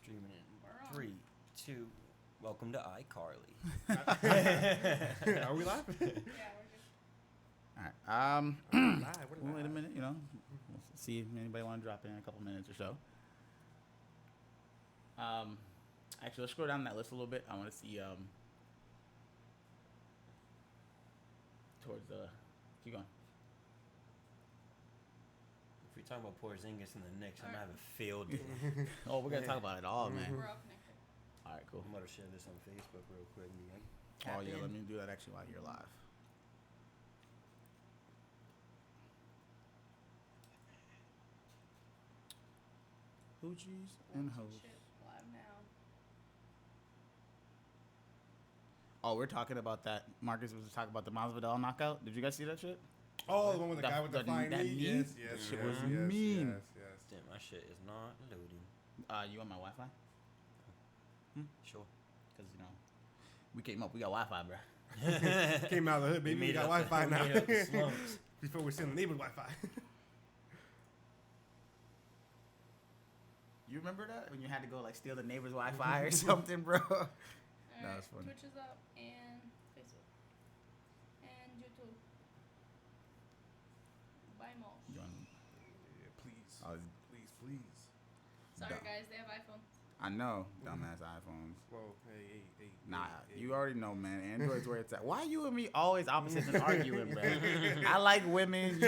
Streaming in We're on. 3, 2. Welcome to iCarly. Are we live? Yeah, we're good. All right. We're Wait a live. minute. We'll see if anybody want to drop in a couple minutes or so. Actually, let's scroll down that list a little bit. I want to see towards the. Keep going. If we're talking about Porzingis and the Knicks, I'm Alright. gonna have a field day. Oh, we're gonna talk about it all, man. We're all connected. All right, cool. I'm gonna share this on Facebook real quick, man. Oh yeah, let me do that actually while you're live. Hoochies and hoes. Shit, live now. Oh, we're talking about that. Marcus was talking about the Masvidal knockout. Did you guys see that shit? Oh, the one with the That- guy with the that- flying that knee? knee? Yes, That yes, shit yes, was yes, mean. Yes, yes. Damn, my shit is not loading. You want my Wi-Fi? Sure. Cause we came up. We got Wi-Fi, bro. Came out of the hood, baby. We got Wi-Fi now. Made up the slumps. Before we're seeing the neighbor's Wi-Fi. You remember that when you had to go like steal the neighbor's Wi-Fi or something, bro? Alright, that's funny. Twitch is up and Facebook. And YouTube. Bye, Mo. You want- Yeah, please. Oh, Please. Sorry, Duh. guys, they have iPhone. I know, dumbass iPhones. Whoa, hey. Nah, hey. you already know, man. Android's where it's at. Why you and me always opposites and arguing, bro? I like women.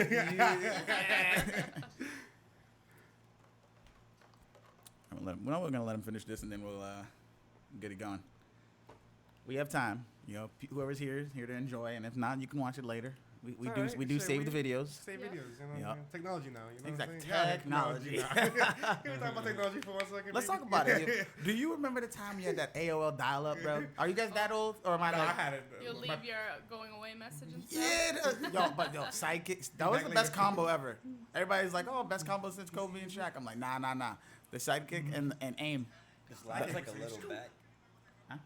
We're gonna let him finish this, and then we'll get it going. We have time. Whoever's here is here to enjoy, and if not, you can watch it later. We It's do alright. we do Shit, save the videos. Save Yeah. videos, you know? Yep. Technology now, you know what I'm Exact- saying? Yeah, technology. now. Can we talk about technology for 1 second? Let's baby? talk about it. Do you remember the time you had that AOL dial-up, bro? Are you guys that old, or am I No, I like? had it. You'll my- leave your going away message and stuff. Yeah, yo, Sidekicks. That was the Exactly. best combo ever. Everybody's like, oh, best combo since Kobe and Shaq. I'm like, nah. The Sidekick and aim. This line's like a little back. Huh?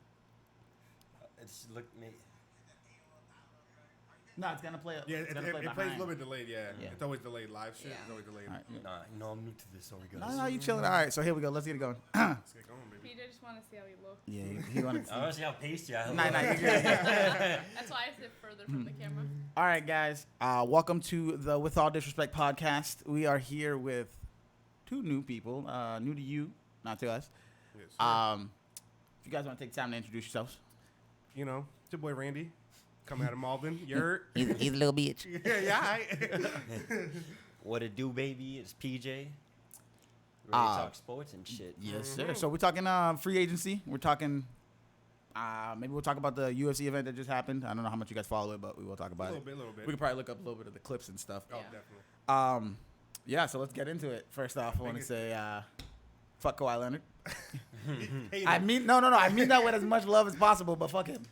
It's look me. No, it's gonna play. Yeah, it's it gonna play plays a behind. little bit delayed, yeah. Yeah. It's always delayed. Live shit Yeah. is always delayed. All right. Nah, you know I'm new to this. Sorry, guys. No, you chilling. All right, so here we go. Let's get it going. Let's get going, baby. PJ just want to see how you look. Yeah, he wanted I want to see how pasty I look. Nah, you're good. That's why I sit further from the camera. All right, guys. Welcome to the With All Disrespect podcast. We are here with two new people, new to you, not to us. Yes, sir. If you guys want to take time to introduce yourselves. You know, it's your boy Randy, coming out of Malden. You heard? He's a little bitch. yeah. What it do, baby? It's PJ. Ready to talk sports and shit. Yes, sir. So we're talking free agency. We're talking. Maybe we'll talk about the UFC event that just happened. I don't know how much you guys follow it, but we will talk A about little it. bit. We could probably look up a little bit of the clips and stuff. Oh, Yeah. definitely. Yeah. So let's get into it. First off, I want to say, fuck Kawhi Leonard. Hey, I mean, no. I mean that with as much love as possible, but fuck him.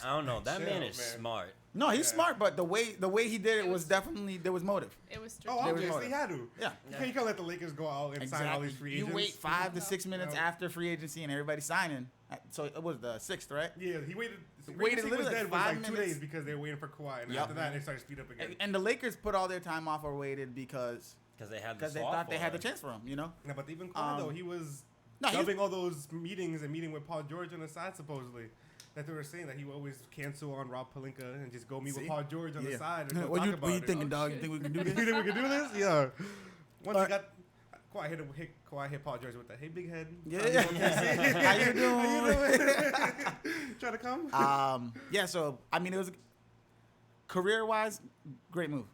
I don't know. That Chill, man is man. smart. No, he's Yeah. smart, but the way he did it was definitely there was motive. It was Oh, strict. was obviously, he motive. had to. Yeah. You can't let the Lakers go out and sign all these free You agents. wait 5 to 6 minutes No. after free agency and everybody signing. So it was the 6th, right? Yeah, he waited. Waited was literally dead like was 5 like 2 minutes. days because they were waiting for Kawhi, and Yep. after that they started to speed up again. And the Lakers put all their time off or waited because Because they had they thought they had the chance for him, you know? Yeah, but even Kawhi though, he was No, he was- dubbing all those meetings and meeting with Paul George on the side supposedly. That they were saying that he would always cancel on Rob Pelinka and just go meet See? with Paul George on the side and What talk you about it. thinking, Oh, dog? You shit. think we can do You this? think we could do this? Yeah. Once Uh, he got Kawhi hit Paul George with that. Hey, big head. Yeah. How you doing? Trying to come? Yeah, so I mean it was career wise, great move.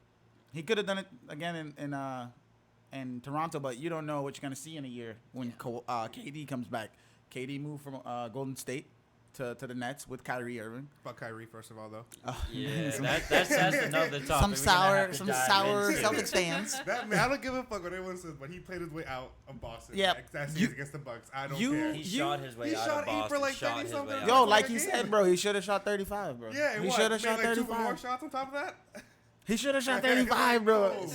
He could have done it again in Toronto, but you don't know what you're gonna see in a year when KD comes back. KD moved from Golden State to the Nets with Kyrie Irving. Fuck Kyrie, first of all, though. Yeah, that's another topic. Some we're gonna have to some dive sour into. Celtics fans. That man, I don't give a fuck what anyone says, but he played his way out of Boston. Yep. That You- series against the Bucks. I don't you- care. He You- shot his way he out shot of 8 for Boston. like shot 30 his way something. out. Yo, That's like what he I said, get. bro, he should have shot 35, bro. Yeah, and he what? should have Made shot like 2 more 35. shots on top of that? He should have shot 35, bro.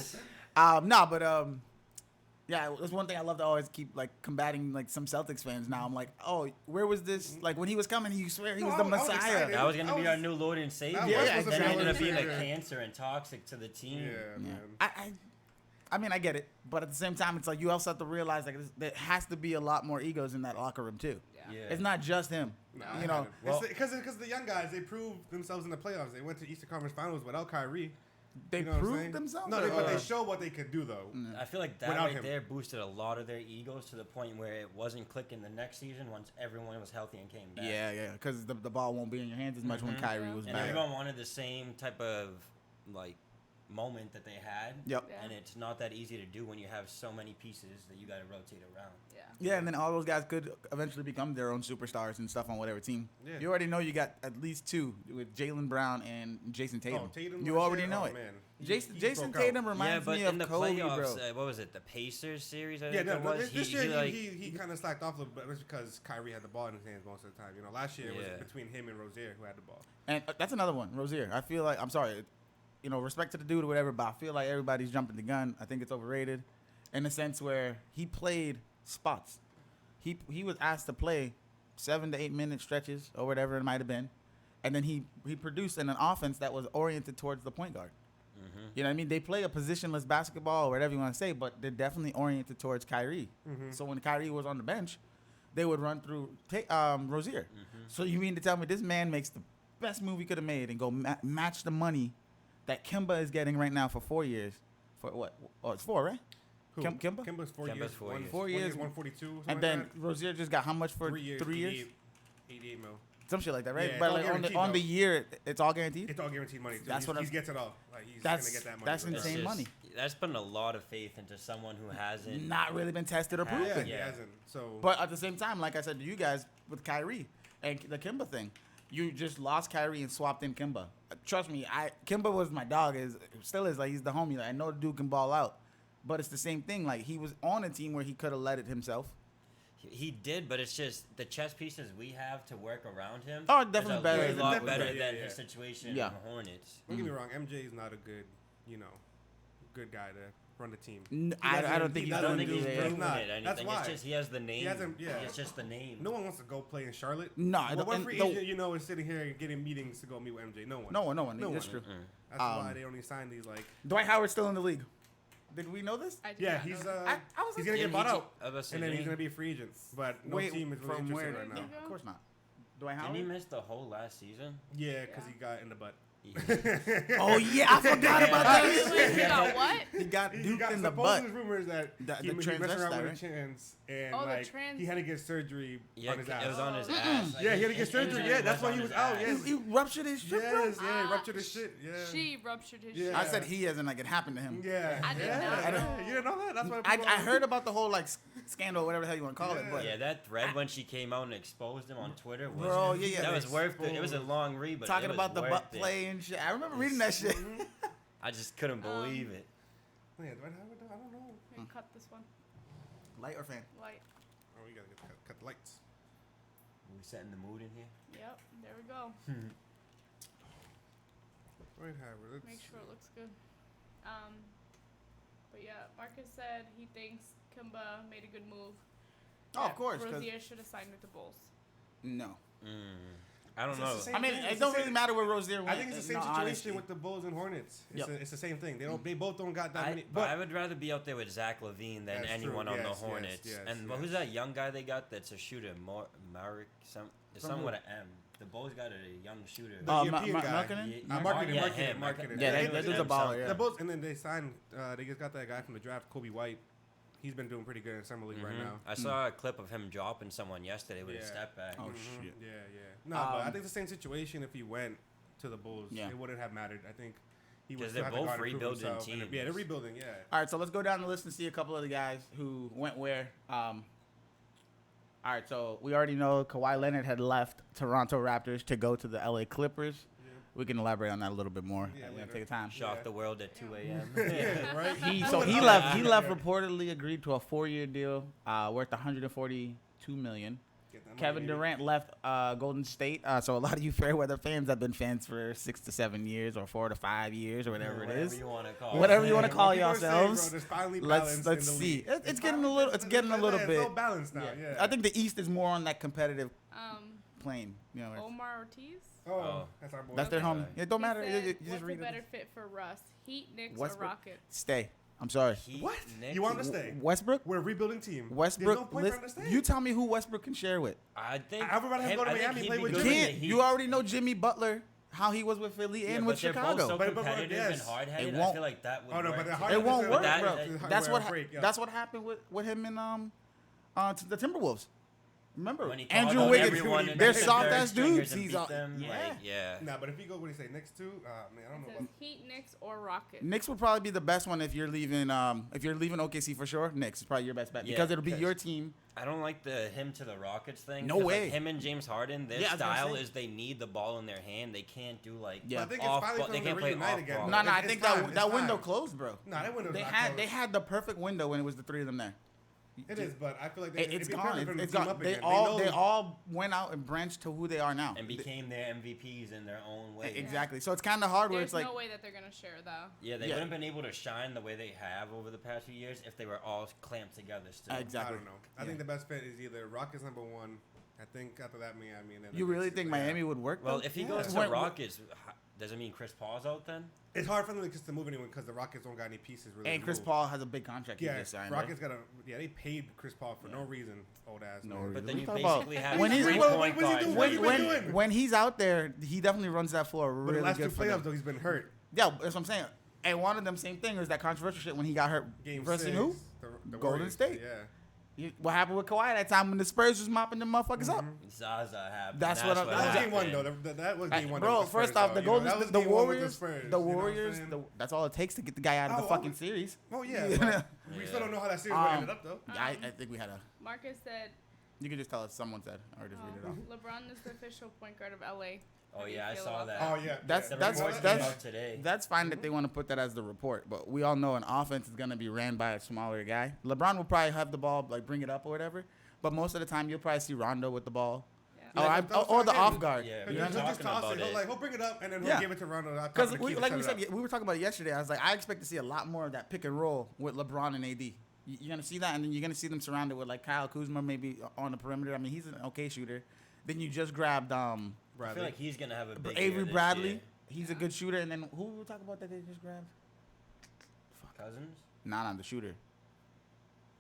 Yeah, that's one thing I love to always keep like combating like some Celtics fans. Now I'm like, oh, where was this? Like when he was coming, you swear he No, was I the was Messiah. excited. That was gonna be was- our new Lord and Savior. that was and supposed then to be ended our up being a Lord and Savior. cancer and toxic to the team. Yeah, man. I mean, I get it, but at the same time, it's like you also have to realize like there has to be a lot more egos in that locker room too. Yeah. Yeah. It's not just him. No, You know, Well- because the young guys, they proved themselves in the playoffs. They went to Eastern Conference Finals without Kyrie. they You know what I'm proved saying? themselves. No, or- but they show what they could do though. I feel like that Without right him. there boosted a lot of their egos to the point where it wasn't clicking the next season once everyone was healthy and came back. Yeah, because the ball won't be in your hands as much when Mhm. Kyrie Yeah. was And back. everyone wanted the same type of like moment that they had. Yep. Yeah. And it's not that easy to do when you have so many pieces that you got to rotate around. Yeah. Yeah, and then all those guys could eventually become their own superstars and stuff on whatever team. Yeah. You already know you got at least two with Jaylen Brown and Jason Tatum. Oh, Tatum. You that already shit? know Oh, it. Man. Jason He broke out. Tatum Yeah, reminds but me in of the Kobe, playoffs, bro. what was it? The Pacers series? I Yeah, think no, it no, was. this year like, he kind of slacked off a little bit just because Kyrie had the ball in his hands most of the time. You know, last year it Yeah. was between him and Rozier who had the ball. And that's another one, Rozier. I feel like, I'm sorry, you know, respect to the dude or whatever, but I feel like everybody's jumping the gun. I think it's overrated in the sense where he played spots. He was asked to play 7 to 8 minute stretches or whatever it might have been. And then he produced in an offense that was oriented towards the point guard. Mhm. You know what I mean? They play a positionless basketball or whatever you want to say, but they're definitely oriented towards Kyrie. So when Kyrie was on the bench, they would run through Rozier. So you mean to tell me this man makes the best move he could have made and go match the money that Kimba is getting right now for 4 years? For what? Oh, it's 4, right? Who? Kimba? Kimba's 4 Kimba's years. 4 years. 4 years. 142. Something And like then that. Rozier just got how much for 3 years. 3 years? 88 mil. Some shit like that, right? Yeah, but it's all like guaranteed, on the though. year, it's all guaranteed. It's all guaranteed money. Too. That's what he I'm- gets it all. Like he's That's- gonna get that money. that's regardless. insane It's money. That's putting a lot of faith into someone who hasn't. Not really been tested or Yeah, proven. Yeah, he Yeah. hasn't. So. But at the same time, like I said to you guys with Kyrie and the Kimba thing, you just lost Kyrie and swapped in Kimba. Trust me, Kimba was my dog. Still is like he's the homie. Like, I know the dude can ball out, but it's the same thing. Like he was on a team where he could have led it himself. He did, but it's just the chess pieces we have to work around him. Oh, is definitely a better really than- lot Definitely better better, than yeah, his yeah. situation Yeah. in the Hornets. Don't get me wrong. MJ is not a good, good guy to run the team. I don't think he's I don't doing think he's it. proven not. it anything. That's why. It's just he has the name. hasn't- yeah. It's just the name. No one wants to go play in Charlotte. No, I don't- What and free the- agent is sitting here and getting meetings to go meet with MJ? No one. No one. No That's one. true. That's why Um, they only sign these like. Dwight Howard's still in the league. Did we know this? I did Yeah, not he's know that. I was he's like, gonna get bought out, I was about to say, and then he's didn't gonna be a free agent. But no Wait, team is really from interested where? right now. Yeah. Of course not. Dwight Didn't he Howard? miss the whole last season? Yeah, because Yeah. he got in the butt. Oh yeah, I forgot about that. Wait, he got what? He got He duked got in the supposedly butt. rumors that The he messed transvestite, around with right? a chance, and Oh, the like trans- he had to get surgery Yeah, on his ass. it was on his Oh. ass. Like, Yeah, he had to get his surgery. injury Yeah, that's why on he was his out, ass. yes. He ruptured his shit, bro. Yes, yeah, he Ah, ruptured his shit. Yeah. She ruptured his Yeah. shit. I said he as in like it happened to him. Yeah. I did yeah. not know. You didn't know that? That's why I people- heard about the whole like scandal, whatever the hell you want to call it, but Yeah, that thread when she came out and exposed him on Twitter was Bro, yeah. that was worth it. It was a long read, but talking it was about the worth butt it. play and shit. I remember reading that shit. I just couldn't believe it. Yeah, Dwight Howard, I don't know. Let me cut this one. Light or fan? Light. Oh, we gotta cut the lights. We setting the mood in here. Yep. There we go. Dwight Howard. Let's Make sure it looks good. But yeah, Marcus said he thinks Kimba made a good move. Oh, of that course. 'cause- Rozier should have signed with the Bulls. No. I don't It's know. the same I mean, thing. it It's don't the really same- matter where Rozier went. I think it's the same no, situation honestly. with the Bulls and Hornets. It's, Yep. it's the same thing. They both don't got that many. But I would rather be out there with Zach Levine than That's anyone true. on Yes, the Hornets. yes, and yes. who's that young guy they got that's a shooter? Marek, there's From someone who? with an M. The Bulls got a young shooter. The European guy. Markkinen? Marketing. him. Yeah, that dude's a baller, yeah. The Bulls, and then they signed. They just got that guy from the draft, Kobe White. He's been doing pretty good in summer league right now. I saw a clip of him dropping someone yesterday with a Yeah. step back. Oh, Mhm. shit. Yeah, yeah. No, but I Um, think the same situation if he went to the Bulls, Yeah. it wouldn't have mattered. I think he would 'Cause still they're have to go both out and prove rebuilding himself. And teams. yeah, they're rebuilding. Yeah. All right, so let's go down the list and see a couple of the guys who went where. All right, so we already know Kawhi Leonard had left Toronto Raptors to go to the LA Clippers. We can elaborate on that a little bit more. Yeah, We're gonna later. take time. Shock Yeah. the world at 2 a.m. Yeah, right. He Yeah. left. He left. Yeah. Reportedly agreed to a 4-year deal worth 142 million. Get that money, Kevin baby. Durant left Golden State. So a lot of you Fairweather fans have been fans for 6 to 7 years or 4 to 5 years or whatever it is. you want to call Whatever it. you wanna What call people are saying, yourselves. bro, there's finally Let's balance let's in the see. league. It's getting a little. It's getting a little It's bit. all balanced now. Yeah. I think the East is more on that competitive plane. You know, where- Omar Ortiz. Oh, that's our boy. that's their Okay. homie. It don't matter. He You said, just what's read a better it. fit for Russ? Heat, Knicks, Westbrook? or Rockets? Stay. I'm sorry. Heat, What? Knicks, You want him to stay? Westbrook? We're a rebuilding team. Westbrook. There's no point for him to stay. You tell me who Westbrook can share with. I think Everybody has to go to I think Miami, he'd play be with good You Jimmy. the can't. Heat. You already know Jimmy Butler, how he was with Philly Yeah, and but with they're both Chicago. so But competitive yes. and hard-headed. It I won't- feel like that would Oh, no, work. but they're too. hard- It won't But work, that- bro. that- That's what break, yeah. that's what happened with him and to the Timberwolves. Remember, When he called Andrew out Wiggins. everyone and They're took the soft third ass stringers dudes. and He's beat all, them, yeah. like, yeah. Nah, but if you go, what do you say, next two? Man, I don't It know. says Heat, Knicks, or Rockets. Knicks would probably be the best one if you're leaving. If you're leaving OKC for sure, Knicks is probably your best bet Yeah, because it'll be 'cause- your team. I don't like the him to the Rockets thing. No 'cause, way. Like, him and James Harden, their Yeah, I was gonna style say. is they need the ball in their hand. They can't do like Yeah. I think off it's finally ball. for They them to can't play reunite off again. ball. though. No, no, I It's think time, that it's window time. closed, bro. Nah, that window. They had the perfect window when it was the three of them there. It is, but I feel like It's it'd be gone. perfect for them to It's team gone. up They again. all know- they all went out and branched to who they are now. and became their MVPs in their own way. Exactly. So it's kind of hard where There's it's like no way that they're gonna share though. Yeah, they Yeah. wouldn't have been able to shine the way they have over the past few years if they were all clamped together still. exactly. I don't know. I think the best fit is either Rockets number one. I think after that, Miami. And then You the really Knicks. think Yeah. Miami would work? Well, though? if he Yeah. goes to When- Rockets, does it mean Chris Paul's out then? It's hard for them just to move anyone because the Rockets don't got any pieces really. and to Chris move. Paul has a big contract. Yeah, he just signed, Rockets got a. Yeah, they paid Chris Paul for no Yeah. reason. Old ass. No man. reason. But then We you talk about- basically have when he's- three what- point what was he guards. doing? When, What you been doing? when he's out there, he definitely runs that floor But really the last two good for them. playoffs though, he's been hurt. Yeah, that's what I'm saying. And one of them same thing was that controversial shit when he got hurt. Game Versus 6. who? The Golden Warriors. State. Yeah. What happened with Kawhi that time when the Spurs was mopping them motherfuckers up? Zaza happened. That's what I'm- That was Yeah. game one though. That was game one. Bro, with the first Spurs, off, though, the you know, Golden, that was the game one with Warriors, Spurs, the you know what I'm Warriors. saying? That's all it takes to get the guy out of the Oh, fucking oh. series. Oh yeah. Yeah. But we still don't know how that series would ended up though. I think we had a. Marcus said You can just tell us someone said, or just read it off. LeBron is the official point guard of LA. Oh How do you yeah, I feel saw about that. Oh yeah. That's- The that's- reports that's- came out today. That's fine that they want to put that as the report, but we all know an offense is gonna be ran by a smaller guy. LeBron will probably have the ball, like bring it up or whatever, but most of the time you'll probably see Rondo with the ball, Yeah. or the off guard. Yeah, He'll we were just talking toss about it. it. He'll bring it up and then Yeah. he'll give it to Rondo. Because like we said, we were talking about it yesterday. I was like, I expect to see a lot more of that pick and roll with LeBron and AD. You're gonna see that, and then you're gonna see them surrounded with like Kyle Kuzma maybe on the perimeter. I mean, he's an okay shooter. Then you just grabbed I feel like he's gonna have a big Avery year this Bradley. year. He's a good shooter. And then who we talking about that they just grabbed? Cousins, Nah, the shooter.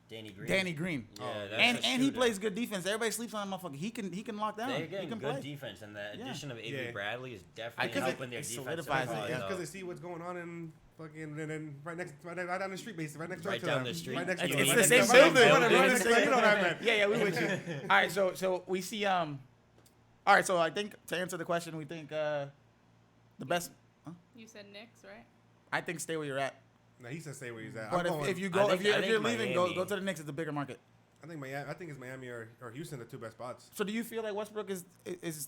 Danny Green. Danny Green. Yeah, Oh, that's And a he shooter. plays good defense. Everybody sleeps on that motherfucker. He can lock down. They're He getting can good play. defense, and the Yeah. addition of Avery Yeah. Bradley is I definitely think helping it their defense. solidifies it, yeah. because they see what's going on in fucking and then right down the street, basically, right next door Right to down them. the street. Right next It's to You them. mean the it's same the same building. building. Right next to- you know what I meant. Yeah, we with you. All right, so we see all right, so I think to answer the question, we think the best. You said Knicks, right? I think stay where you're at. No, he said stay where he's at. But I'm going- if you I go, think- if you're I think leaving, Miami. go to the Knicks. It's a bigger market. I think it's Miami or Houston the two best spots. So do you feel like Westbrook is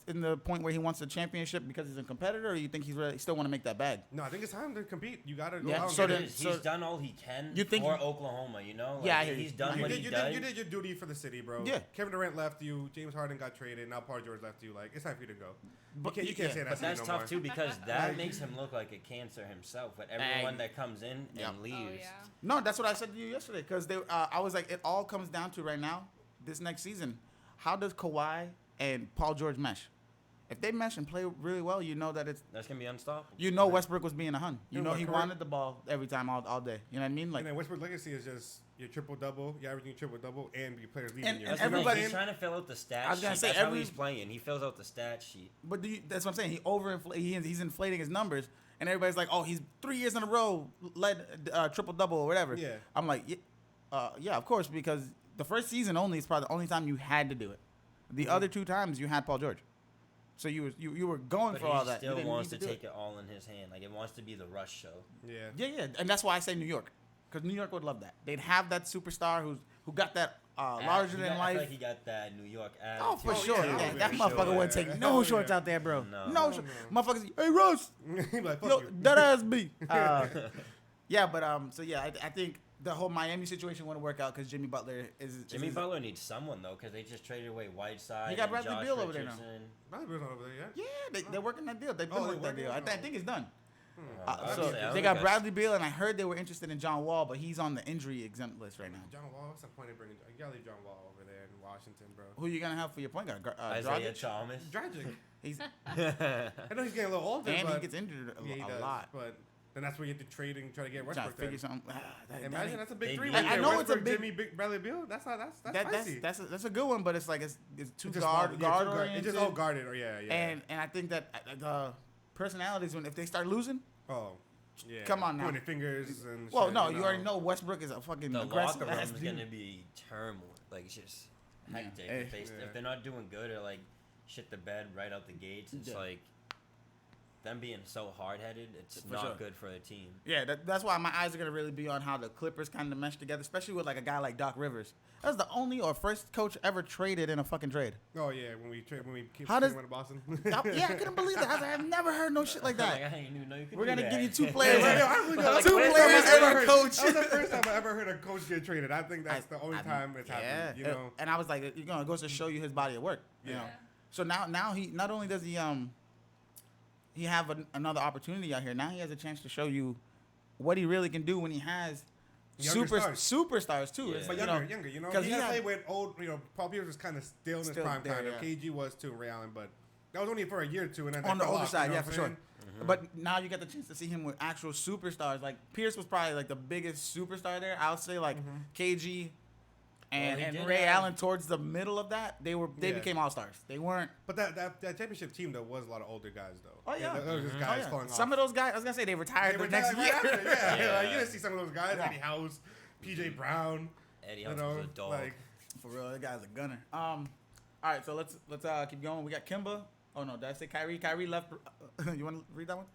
in the point where he wants a championship because he's a competitor, or you think he's really still want to make that bag? No, I think it's time to compete. You gotta go Yeah, out. so and then- get it. He's done all he can You think- for Oklahoma, you know? Like, Yeah, I hear he's you. done You what you he did, does. you did your duty for the city, bro. Yeah. Kevin Durant left you. James Harden got traded. Now Paul George left you. Like it's time for you to go. But You can't say that. But that's no tough more. too because that makes him look like a cancer himself. But everyone that comes in Yep. and leaves, Oh yeah. No, that's what I said to you yesterday. Because I was like, it all comes down to right now, this next season, how does Kawhi and Paul George mesh? If they mesh and play really well, you know that it's. that's gonna be unstoppable. You know Westbrook was being a hun. You Yeah, know but he correct- wanted the ball every time all day. You know what I mean? Like And then Westbrook legacy is just your triple double. You're averaging triple double, and your players leaving And- you. and That's the thing, everybody- he's trying to fill out the stat I was gonna sheet. say, That's how every- he's playing. He fills out the stat sheet. But that's what I'm saying. He's inflating his numbers, and everybody's like, "Oh, he's 3 years in a row led triple double or whatever." Yeah. I'm like, yeah, of course, because the first season only is probably the only time you had to do it. The other 2 times you had Paul George, so you were going But for all he that. You still didn't wants need to do take it all in his hand. Like it wants to be the Rush show. Yeah. Yeah, and that's why I say New York, because New York would love that. They'd have that superstar who got that larger than I life. feel like he got that New York attitude. Oh, for Oh, sure. yeah, Yeah, for that sure. motherfucker wouldn't take no Oh, shorts yeah. out there, bro. No. No, No, motherfuckers. Hey, Russ. He like, fuck Yo, you. that ass me. Yeah, but so yeah, I think the whole Miami situation wouldn't work out because Jimmy Butler is. Jimmy Butler needs someone though, because they just traded away Whiteside. He got and Bradley Josh Beal over there now. Richardson. Bradley's not over there yet. Yeah, they're working that deal. They've been Oh, working they're that deal. working? I think it's done. I So would say- I they think got that's- Bradley Beal, and I heard they were interested in John Wall, but he's on the injury exempt list right now. John Wall. What's the point of bringing? You gotta leave John Wall over there in Washington, bro. Who you gonna have for your point guard? Isaiah Dragic? Thomas. Tragic. He's I know he's getting a little older, and but he gets injured yeah, he a does. lot. But then that's where you have to trade and try to get Trying to Westbrook. figure Then. something. Imagine that's a big They three. need- Right I there. know it's a Westbrook, big- Jimmy, Bradley Beal. That's spicy. That's a good one, but it's like it's too It's just guard small- yeah, guard too guard. oriented. It's just all guarded. Or yeah. And I think that the personalities when if they start losing, Oh. Yeah. Come on now. Pointing fingers and. well, shit, no, you already know Westbrook is a fucking The aggressive locker room ass is dude. gonna be turmoil. Like it's just Yeah. hectic. Hey. If they're not doing good or like shit the bed right out the gates, it's Yeah. like them being so hard headed. It's For not sure. good for the team. Yeah, that's why my eyes are gonna really be on how the Clippers kind of mesh together, especially with like a guy like Doc Rivers. That was the only or first coach ever traded in a fucking trade. Oh yeah, when we keep How does- to Boston. Yeah, I couldn't believe that. I've never heard no shit like Like, that. Oh, I didn't even know you could We're do gonna that. give you two players. Yeah, I really know. That's Two the first players time I and a ever heard- coach. That was the first time I ever heard a coach get traded. I think that's the only time it's happened. You know. And I was like, you know, it goes to show you his body of work. You Yeah. know. So now he not only does he have another opportunity out here. Now he has a chance to show you what he really can do when he has Younger superstars too. Yeah. It's But like, younger. You know, 'cause he he had had- played with old. You know, Paul Pierce was kind of still in his Still prime there, time. yeah. KG was too, Ray Allen, but that was only for a year or two, and then on they the fell older off, side, you know yeah, what for I'm sure. saying? But now you get the chance to see him with actual superstars. Like Pierce was probably like the biggest superstar there. I would say like KG and, Well, he and did Ray have- Allen towards the middle of that. They Yeah. became all stars. They weren't. But that championship team though was a lot of older guys though. Oh, yeah. Those just Oh, guys yeah. falling off. Some of those guys, I was gonna say they retired They the were next right year. after, yeah. Yeah. Like, you didn't see some of those guys, Yeah. Eddie House, PJ Brown. Eddie You House know, was a dog. like For real, that guy's a gunner. All right, so let's keep going. We got Kimba. Oh no, did I say Kyrie? Kyrie left. You want to read that one?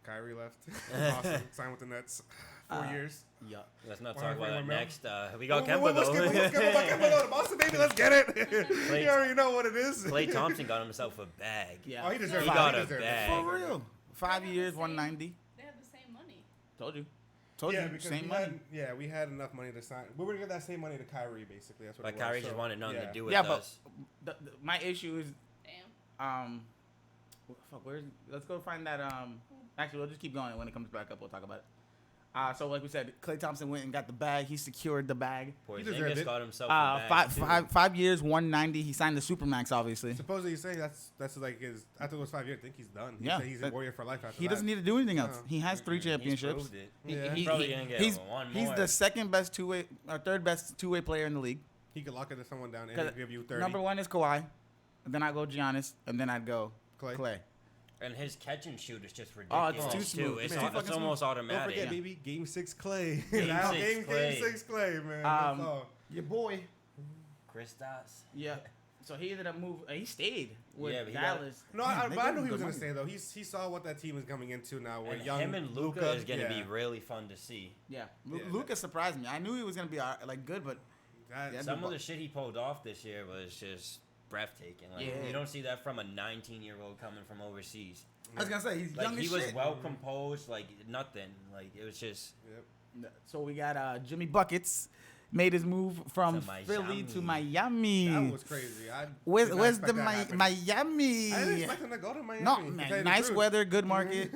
Kyrie left. Boston signed with the Nets. 4 years. Yeah. Let's not Why talk don't we about win, that Mel? next. We got Let's Kemba get Kemba though. The Boston baby, let's get it. Clay- You already know what it is. Clay Thompson got himself a bag. Yeah. Oh, he deserves He it. got He a deserves it. bag. For real. 5 years, 190. They have the same money. Told you. Yeah, you. because Same we money. we had enough money to sign. We were gonna give that same money to Kyrie, basically. That's what But it was. Kyrie So, just wanted nothing yeah. to do with Yeah, but us. my issue is Damn. fuck, where's let's go find that actually we'll just keep going when it comes back up we'll talk about it. So like we said, Klay Thompson went and got the bag. He secured the bag. He deserved Porzingis it. got himself a bag. too. 5 years, 190. He signed the Supermax, obviously. Supposedly, you say that's like his. After those 5 years, I think he's done. He Yeah, said he's a that- warrior for life after He that. doesn't need to do anything else. No. He has 3 He's championships. proved it. Yeah. He- Probably he- gonna get he's one he's more. the second best two-way or third best two-way player in the league. He could lock someone down and 'Cause he'll give you 30. Number 1 is Kawhi, and then I'd go Giannis, and then I'd go Clay. Clay. And his catch and shoot is just Oh, ridiculous. it's too smooth. It's, Man. it's Fucking almost smooth. Don't automatic. forget, Yeah. baby, Game 6 Clay. Game Now, 6 game Clay. 6 Clay, man. That's all. Your boy. Kristaps. Yeah. So he ended up moving. He stayed with Yeah, but he got- Dallas. No, Damn, they but I gave knew him he was good going to money. stay, though. He saw what that team is coming into now. Where And young him and Luca is going to be really fun to see. Yeah, Yeah, Lucas surprised me. I knew he was gonna be like good, but Yeah, Some but- of the shit he pulled off this year was just breathtaking. Like Yeah. you don't see that from a 19-year-old coming from overseas. I was gonna say he's Like young he as was shit. well composed, like nothing. Like it was just Yep. So we got Jimmy Buckets made his move from To Philly to Miami. Miami. That was crazy. Where's did not the expect that to happen. Miami? I didn't expect him to go to Miami. No, to tell man, you the nice truth. weather, good market.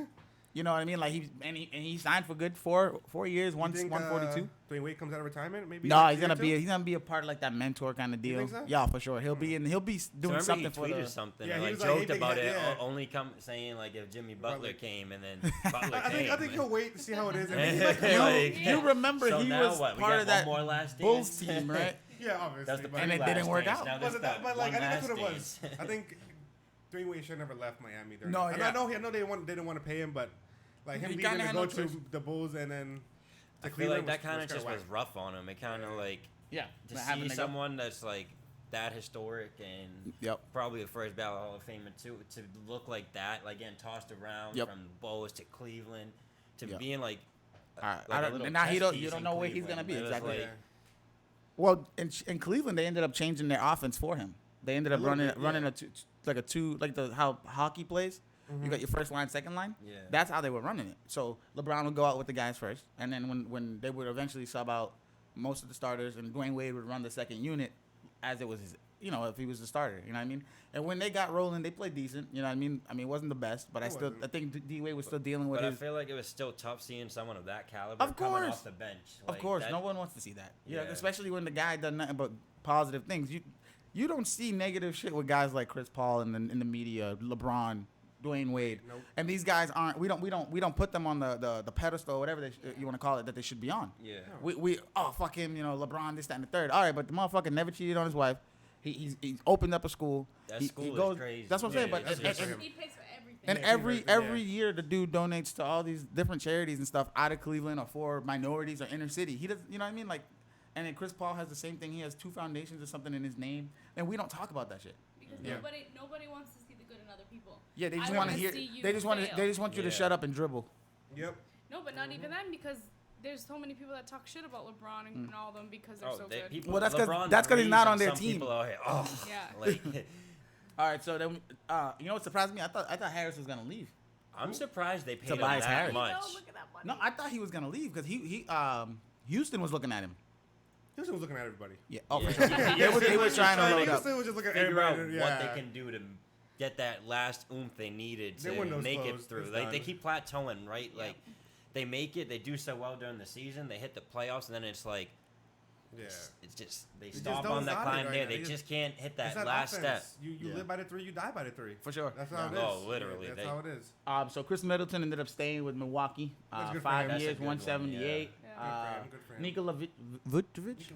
You know what I mean? Like he signed for good 4 years, You one think, 142. Dwayne Wade comes out of retirement, maybe. No, next he's year gonna or be two? he's gonna be a part of like that mentor kind of deal. think so? Yeah, for sure. He'll be doing Remember something he for tweeted the. something Yeah, or he like was like, joked he think about that- it, yeah. only saying like if Jimmy Butler Butler. came and then Butler I came. think he'll wait to see how it is. And Yeah. maybe, like, Like- You remember So he now was what? We part got of that one more last Bulls dance? team, right? yeah, obviously. That's the but, And it pre-last didn't work dance. out. Now but, this but like I think that's what it one was. last I think Dwayne Wade should never left Miami. During No, that. yeah. I know they didn't want to pay him, but like him He leaving kinda to had go no to choice. the Bulls and then I to feel like Cleveland that kind of kinda just was whack. rough on him. It kind of like Yeah. to having see to go- someone that's like that historic and Yep. probably the first ballot Hall of Famer too to look like that, like getting tossed around Yep. from Bulls to Cleveland to Yep. being like. Alright, like I a don't- little and now chess you piece don't in know where he's gonna Cleveland. be It was exactly. like- Well, in Cleveland, they ended up changing their offense for him. They ended up A little running bit, yeah. a two like how hockey plays. Mm-hmm. You got your first line, second line. Yeah. That's how they were running it. So LeBron would go out with the guys first, and then when they would eventually sub out most of the starters, and Dwayne Wade would run the second unit as it was his, if he was the starter. You know what I mean? And when they got rolling, they played decent. You know what I mean? I mean, it wasn't the best, but It I wasn't. think D Wade was still dealing with But I his. feel like it was still tough seeing someone of that caliber Of coming course. off the bench. Of Like, course, that- no one wants to see that. Yeah, Yeah. especially when the guy does nothing but positive things. You don't see negative shit with guys like Chris Paul and in the media, LeBron Dwayne Wade. Nope. And these guys aren't. We don't put them on the pedestal, whatever you want to call it, that they should be on. Yeah. We fuck him, LeBron, this, that, and the third. All right, but the motherfucker never cheated on his wife. He's opened up a school. That He school is goes, crazy. That's what I'm saying. Yeah, But that's good for him. He pays for everything. and Yeah, every yeah. year the dude donates to all these different charities and stuff out of Cleveland or for minorities or inner city. He does, you know what I mean? Like, and then Chris Paul has the same thing. He has 2 foundations or something in his name, and we don't talk about that shit. Because Yeah. nobody wants to see the good in other people. Yeah, they I just want to wanna hear. see you They just want to. fail. They just want you to Yeah. shut up and dribble. Yep. No, but not even then, because there's so many people that talk shit about LeBron and all of them because they're so good. People, Well, that's 'cause- LeBron that's 'cause he's the not reason on their some team. People out here, oh, Yeah. like, All right, so then, you know what surprised me? I thought Harris was gonna leave. I'm surprised they paid him Tobias that Harris. much. Look at that money. No, I thought he was gonna leave because he Houston was looking at him. Houston was looking at everybody. Yeah. Oh, Yeah. for sure. They were trying to load up. Houston was just looking at Figure out everybody. what Yeah. they can do to get that last oomph they needed Their to window's make it closed. through. It's Like they done. keep plateauing, right? Like they make it, they do so well during the season, they hit the playoffs, and then it's like Yeah. it's just they just stop don't on that got it climb right there. now. They They just can't hit that It's last step. offense. You Yeah. live by the 3, you die by the 3. For sure. That's how it is. Oh, literally, That's they- how it is. So Chris Middleton ended up staying with Milwaukee. That's good for 5 him. That's a years, good one, 178. yeah. Good for him. Nikola Vucevic.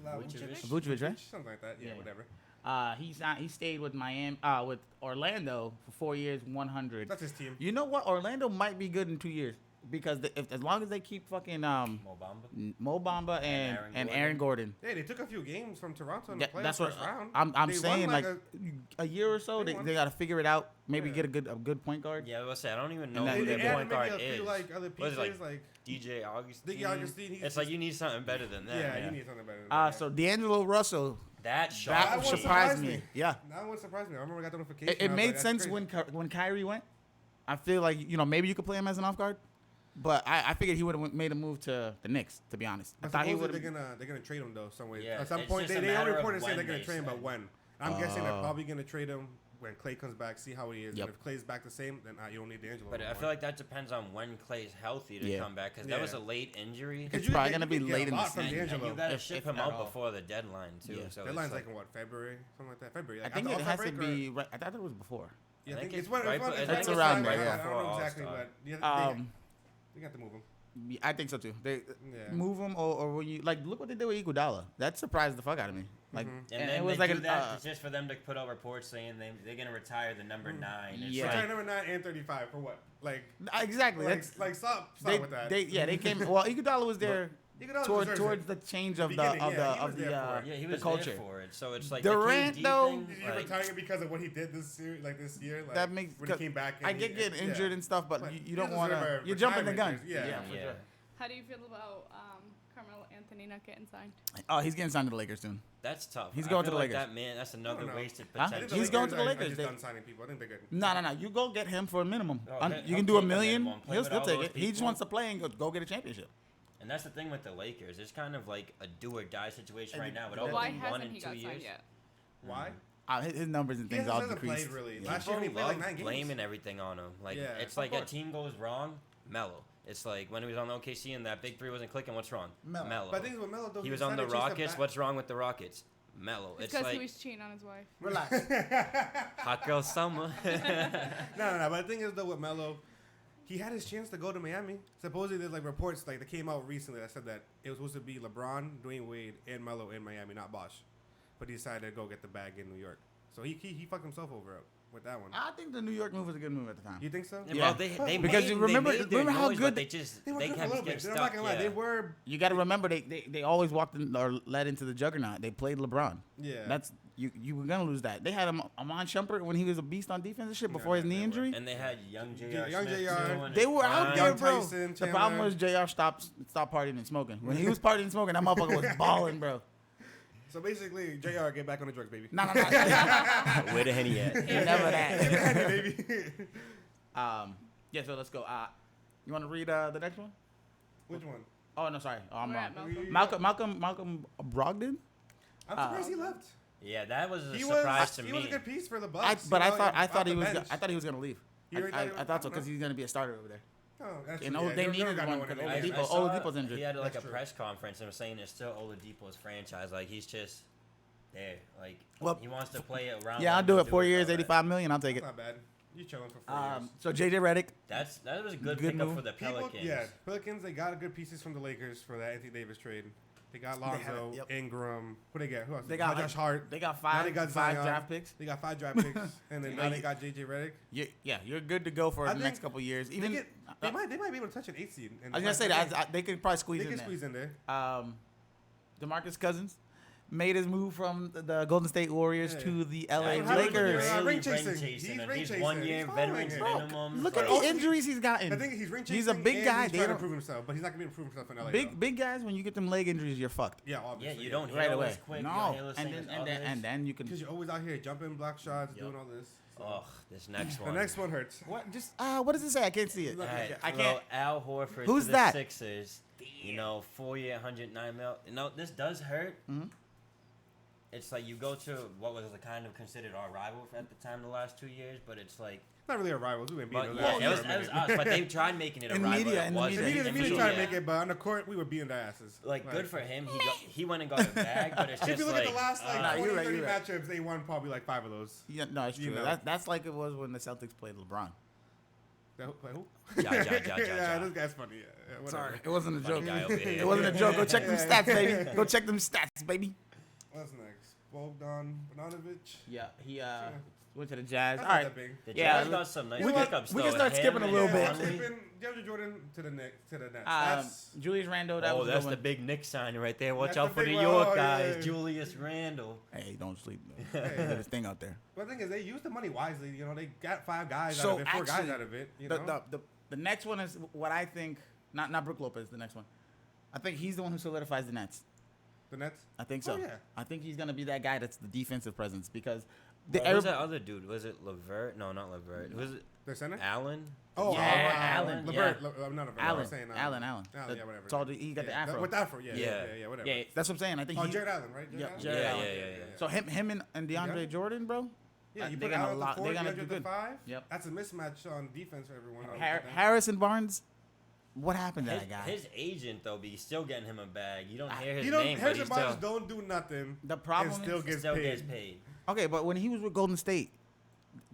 Vucevic, right? Something like that. Yeah, Yeah. whatever. He stayed with Miami, with Orlando for 4 years, 100. That's his team. You know what? Orlando might be good in 2 years because as long as they keep fucking Mo Bamba. Mo Bamba and Aaron Gordon. Yeah, they took a few games from Toronto in the Yeah, playoffs that's what first round. I'm They saying. won Like a year or so, they they won. got to figure it out. Maybe Yeah. get a good point guard. Yeah, let's say I don't even know then who they their added point maybe guard a few is. like other What is pieces it, like DJ Augustine. Dick Augustine. he's It's like just- you need something better than that. Yeah, man. you need something better. Than that. So D'Angelo Russell, That that shot. one surprised surprised me. me. Yeah, That one surprised me. I remember I got the notification. it I was made like, that's sense crazy. when Kyrie went. I feel like maybe you could play him as an off guard, but I figured he would have made a move to the Knicks. To be honest, I But thought he supposedly would. they're gonna trade him though some way. Yeah, At some it's point, just a they all matter of reported saying when they're gonna they trade him, but said. when? I'm guessing they're Oh. probably gonna trade him when Clay comes back, see how he is. Yep. And if Clay's back the same, then you don't need D'Angelo. But I feel like that depends on when Clay's healthy to Yeah. come back, because that Yeah. was a late injury. It's probably gonna be late in the from season. And D'Angelo. you got to If- ship if him at out all. before the deadline too. Yeah. So Deadline's it's like in what, February, something like that. February. I Like, think after it has All-Star to break, or- be right. I thought it was before. Yeah, I I think think it's when it's right- it's I think it's around there, yeah. I don't know Before exactly, All-Star. but yeah, they got to move him. I think so too. They Yeah. move him or when you look what they did with Iguodala. That surprised the fuck out of me. Like Mhm. And and then it was they like do an, that just for them to put out reports saying they're gonna retire the number 9. It's Yeah. Retire like, number 9 and 35 for what? Like, exactly. That's stop they, with that. they came. Well, Iguodala was there Iguodala deserves towards it. the change of the beginning, of yeah, the he of was there the for it. yeah, he the was culture. there for it. So it's like Durant, the KD though, thing, You're like, retiring because of what he did this year, this year. Like, That makes- when he came back. And I get getting yeah. injured and stuff, but But you he don't doesn't want deserve to. a You're jumping the gun. retirement jersey. Yeah, for yeah. sure. How do you feel about Carmelo Anthony not getting signed? Oh, he's getting signed to the Lakers soon. That's tough. He's I going to feel the like Lakers. That man, that's another know. wasted Huh? I think potential. He's going to the are Lakers. just They- done signing people. I think they're good. No. You go get him for a minimum. Oh, You he'll can do a take a million. minimum, play He'll with still all take those it. He just people. wants to play and go get a championship. And that's the thing with the Lakers. It's kind of like a do or die situation And right the- now. With But all Why one hasn't and he 2 got years. signed yet? Why? His numbers and He things all hasn't played decreased. really. Yeah. Last year People he played like love 9 games. blaming everything on him. Like Yeah. it's Of like a course. team goes wrong, Melo. It's like when he was on OKC and that big 3 wasn't clicking. What's wrong? Melo. But I think with Melo, though, He was on the decided to chase Rockets. back- What's wrong with the Rockets? Melo. It's It's because like he was cheating on his wife. Relax. hot girl summer. No. But the thing is, though, with Melo, he had his chance to go to Miami. Supposedly, there's like reports like that came out recently that said that it was supposed to be LeBron, Dwayne Wade, and Melo in Miami, not Bosh. But he decided to go get the bag in New York. So he fucked himself over with that one. I think the New York move was a good move at the time. You think so? Yeah, Yeah. well, they Because made, you remember- they made their remember how noise, good but they just They were they good for a kept little getting bit. I'm stuck. not gonna lie. Yeah. They were. You got to remember they always walked in or led into the juggernaut. They played LeBron. Yeah. That's you were gonna lose that. They had Amon Shumpert when he was a beast on defense and shit before his Yeah, knee they were. injury. And they had young JR. Young Smith JR. too, and They were out Prime. there, Young bro. Tyson, The problem Chandler. was Jr. stopped partying and smoking. When he was partying and smoking, that motherfucker was balling, bro. So basically, JR, get back on the drugs, baby. No. Where the Henny at? Never that. baby. Yeah. So let's go. You want to read the next one? Which one? Oh no, sorry. Oh, I'm We're wrong. at Malcolm Brogdon. I'm surprised he left. Yeah, that was a He surprise to he me. was a good piece for the Bucks. But you know, I off thought the he was bench. I thought he was gonna leave. You really I thought he thought so was- because he's gonna be a starter over there. Oh, that's You true, know, yeah. they never needed got one no because in I- there. I saw Oladipo's injured. He had like That's a true. press conference and was saying it's still Oladipo's franchise. Like he's just there. Like Well, he wants to play it around. Yeah, I'll like do he's it. 4 doing years, all that. $85 million. I'll take That's it. not bad. He's chilling for 4 years. So JJ Redick. That was a good Good pickup move. for the Pelicans. Pelicans. They got good pieces from the Lakers for that Anthony Davis trade. They got Lonzo, yep. Ingram. Who they get? Who else? They got Josh Hart. They got Now five. they got five Zion. draft picks. They got 5 draft picks, and then now they got JJ Redick. You're good to go for I the next think couple years. They, Even they might be able to touch an 8 seed. I was gonna say that they could probably squeeze They in can there. squeeze in there. DeMarcus Cousins made his move from the Golden State Warriors Yeah. to the LA That's what happened to Lakers. him. Really Ring chasing. He's He's ring 1 chasing. year He's veterans following it. minimum. Look But at the also injuries he's gotten. I think he's ring chasing. He's a big and guy. He's They trying to don't- prove himself, but he's not gonna be able to prove himself in LA. Big though. big guys, when you get them leg injuries, you're fucked. Yeah, Yeah, obviously. you don't Right heal away. as quick. You No, don't heal as and same then as others. then you can. Because you're always out here jumping block shots, Yep. doing all this. So. Ugh, this next The one. next one hurts. What just what does it say? I can't see it. Look, All right, I well, can't. Al Horford Who's to the that? Sixers. You know, 4-year, 109 mil. You know, this does hurt. Mhm. It's like you go to what was kind of considered our rival at the time the last 2 years, but it's like, Not really a rival. We've been beating but those yeah, asses it was, for a it was minute. us. But they tried making it a In rival. media, it in the wasn't. The media. media, In the media media. tried to make it, but on the court, we were beating their asses. Like, good for him. He went and got a bag, but it's just If you look like, at the last like Nah, 20, you're right, 30 you're right. matchups, they won probably like 5 of those. Yeah, no, it's You true. know. That's like it was when the Celtics played LeBron. Like who? Ja. Yeah, this guy's funny. Yeah, whatever. Sorry, it wasn't a Funny joke. guy over here. It wasn't a joke. Go check them stats, baby. Go check them stats, baby. What's next? Bogdan Bogdanovic. Yeah, he went to the Jazz. That's All not right. that big. The Yeah, Jazz got some nice we can- pickups, we though. can start Him skipping a and little bit. Conley. DeAndre Jordan to the Nets. Nets. Um, Julius Randle. That Oh, was a that's good the one. big Knicks signing right there. Watch That's out the for the big one. York Oh, guys. yeah. Julius Randle. Hey, don't sleep. Hey. Get his thing out there. But the thing is, they used the money wisely. You know, they got 5 guys So, out of it, 4 guys actually, out of it. You know, The next one is what I think. Not Brook Lopez. The next one. I think he's the one who solidifies the Nets. the Nets. I think so. Oh, yeah. I think he's gonna be that guy that's the defensive presence because What was that other dude? Was it Levert? No, not Levert. Was it Their center. Allen? Oh, Yeah, Allen, Levert. yeah. Not Levert. I Allen. was saying Allen. Allen, The yeah, whatever. tall dude, he got the Yeah, afro. With the afro, yeah, Yeah. whatever. Yeah, that's what I'm saying. I think Oh, he. Jared Allen, right? Yeah, Allen? Jared Allen. Yeah. So him and DeAndre Yeah. Jordan, bro. Yeah, you they're put gonna Allen at the 4, they're gonna DeAndre do at the good. 5. Yep. That's a mismatch on defense for everyone. Harrison Barnes. What happened to His, that guy? his agent, though, be still getting him a bag. You don't hear his You know, name, but Harrison he's Barnes still, don't do nothing. The problem and still is- gets still paid. gets paid. Okay, but when he was with Golden State,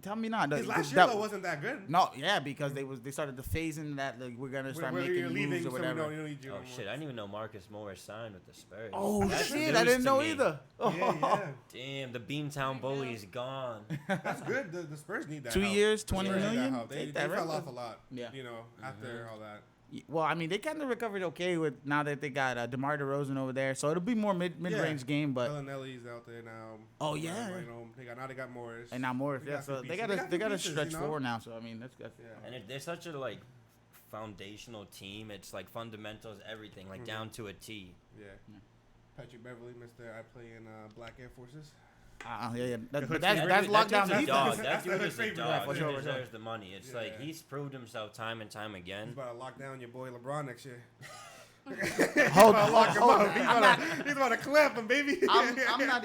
tell me not. His last year though wasn't that good. No, yeah, because they started to phase in that like, we're gonna start Where making you're leaving, moves or so we whatever. don't need you Oh, no more. shit. I didn't even know Marcus Morris signed with the Spurs. Oh That's shit! news I didn't to know me. either. Yeah. Damn, the Beantown bully is gone. That's good. The Spurs need that. 2 help. years, The 20 Spurs need that million? help. They Take that, fell right? off a lot. Yeah. You know, after all that. Well, I mean, they kind of recovered okay with now that they got DeMar DeRozan over there, so it'll be more mid-range game. But Bellinelli's out there now. Oh, yeah. You know, they got Morris. and now Morris, They yeah, got so some they pieces. got to pieces, stretch you know? forward now. So I mean, that's good. Yeah. And they're such a, like, foundational team. It's, like, fundamentals, everything, like, down to a T. Yeah. Patrick Beverly, Mr. I play in Black Air Forces. Yeah. But That that's dude- lockdown That dude's a dog. defense. That That's dude his is a favorite. dog. Yeah, He for sure. deserves the money. It's like Yeah. he's proved himself time and time He's again. about to lock down your boy LeBron next year. Hold Lock him on. up. He's about to clap him, baby. I'm not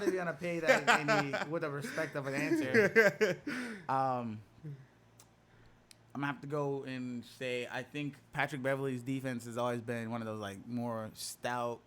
even gonna pay that any with a respect of an answer. I'm gonna have to go and say I think Patrick Beverly's defense has always been one of those like more stout.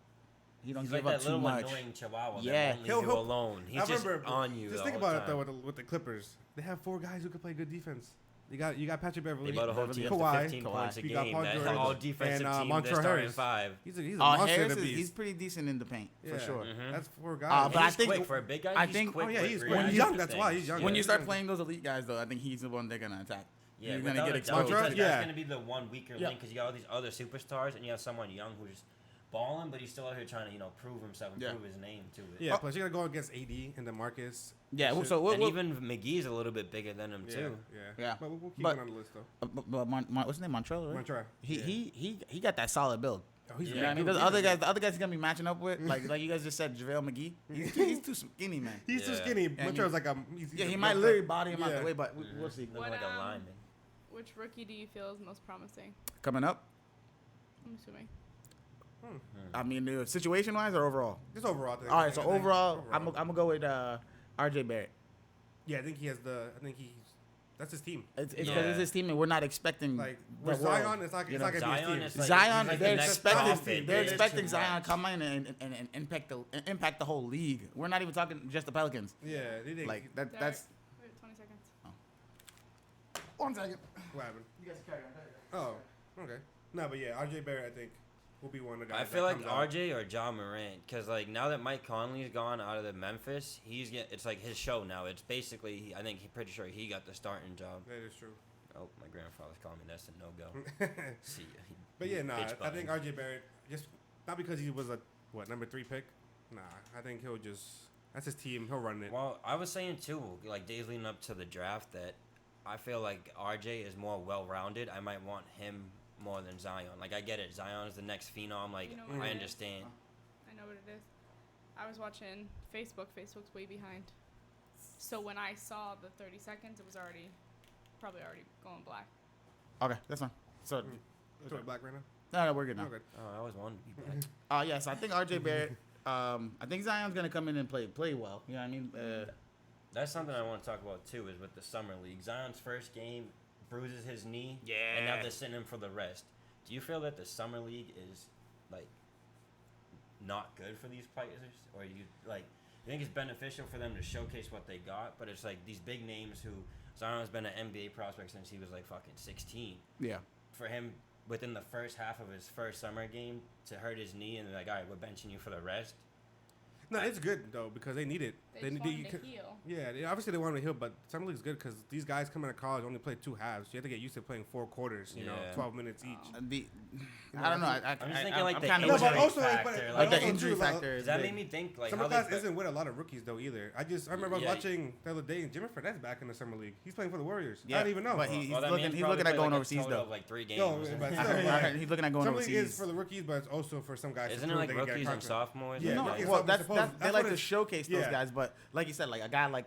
He don't He's give like up that too little much. annoying chihuahua Yeah. that won't leave you He'll- alone. He's I just remember, on you. Just the think whole about it though time. with the Clippers. They have 4 guys who can play good defense. You got Patrick They Beverly. bought a whole team up to Kawhi. 15 points a You got game. Paul That George all defensive and, team, Montrezl they're starting Harris. 5. He's a monster Harris of the is, beast. he's pretty decent in the paint for Yeah. sure. Mhm. That's 4 But guys. I He's think- quick for a big guy. I he's think- quick, Oh, yeah, quick, he's quick. quick. When He's you- young. That's why he's young. When you Yeah. start playing those elite guys, though, I think he's the one they're gonna attack. Yeah, You're gonna without get a exposed. doubt, because Yeah. that's gonna be the one weaker Yeah. link because you got all these other superstars and you have someone young who's balling, but he's still out here trying to prove himself and Yeah. prove his name to it. Yeah, plus you gotta go against AD and DeMarcus. Yeah. Shit. So And even McGee's a little bit bigger than him Yeah, too. Yeah. But we'll keep But- it on the list though. what's his name? Montreal, right? Montrezl. He got that solid build. Oh, he's You a know what I big mean? dude. Those other guys, the other guys he's gonna be matching up with, like you guys just said, JaVale McGee. He's too skinny, man. He's too Yeah. skinny. And Montrezl's like a. Yeah, he might literally body him out Yeah. the way, but we'll see. Looking What, like a lineman. Which rookie do you feel is most promising? Coming up, I'm assuming. I mean, situation wise or overall? Just overall. I think. All right, so I think overall, I'm gonna go with RJ Barrett. Yeah, I think he has the. I think he's. That's his team. It's because Yeah. it's his team, and we're not expecting Like the with world, Zion, it's like you it's know? not gonna be his Zion team. is like- Zion, he's like the they're next expecting prophet. they're It's expecting too Zion much. to come in and impact the whole league. We're not even talking just the Pelicans. Yeah, they Like Derek, that's wait, 20 seconds. 1 second. What happened? You guys carry on. Oh, okay. No, but yeah, RJ Barrett, I think, will be one of the guys. I feel that like comes out. RJ or John Morant, because like now that Mike Conley's gone out of the Memphis, it's like his show now. It's basically, I think he's pretty sure he got the starting job. That is true. Oh, my grandfather's calling me. That's a no go. See ya. But yeah, nah, Bitch I think button. RJ Barrett, just not because he was a number 3 pick. Nah, I think he'll just that's his team. He'll run it. Well, I was saying too, like days leading up to the draft, that I feel like RJ is more well-rounded. I might want him more than Zion. Like I get it, Zion is the next phenom. Like You know what I it is? understand. I know what it is. I was watching Facebook. Facebook's way behind. So when I saw the 30 seconds, it was probably already going black. Okay, that's fine. So, Throw it black right now. no, we're good now. Okay. Oh, I always wanted to be back. Yes, I think RJ Barrett. I think Zion's gonna come in and play well. You know what I mean? That's something I want to talk about too. Is with the summer league, Zion's first game bruises his knee. Yeah. And now they're sitting him for the rest. Do you feel that the summer league is like not good for these players, or you think it's beneficial for them to showcase what they got? But it's like these big names who Zion's been an NBA prospect since he was like fucking 16. Yeah. For him, within the first half of his first summer game, to hurt his knee and they're like, all right, we're benching you for the rest. No, it's good though because they need it. They just wanted to heal. Yeah, obviously they want to heal, but summer league's good because these guys coming out of college only play 2 halves. You have to get used to playing 4 quarters. You know, Yeah. 12 minutes each. I don't know. I'm just thinking like the kind injury of No, but also, factor. but- like the also, injury too, like, factor. Does Is that big. make me think like Summer how class they isn't with a lot of rookies though either. I remember I was Yeah. watching the other day and Jimmy Fredette's back in the summer league. He's playing for the Warriors. Yeah, I don't even know. but he's Well, that looking. means He's probably looking at play, going like, a overseas total though. of, like 3 games. No, but still, like, He's looking at going summer league overseas. is for the rookies, but it's also for some guys. Isn't to it prove like they can get a rookies and contract. sophomores? Yeah, and, rookies like, and Well, sophomores. that's they That's like what to it's- showcase those yeah. guys, but like you said, like a guy like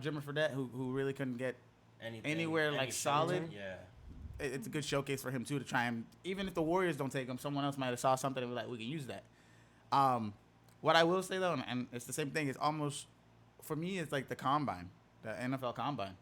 Jimmy Fredette who really couldn't get. anything, Anywhere, any like, shooting, solid? Yeah. It's a good showcase for him too to try and even if the Warriors don't take him, someone else might have saw something and be like, we can use that. What I will say though, and it's the same thing. It's almost for me, it's like the combine, the NFL combine.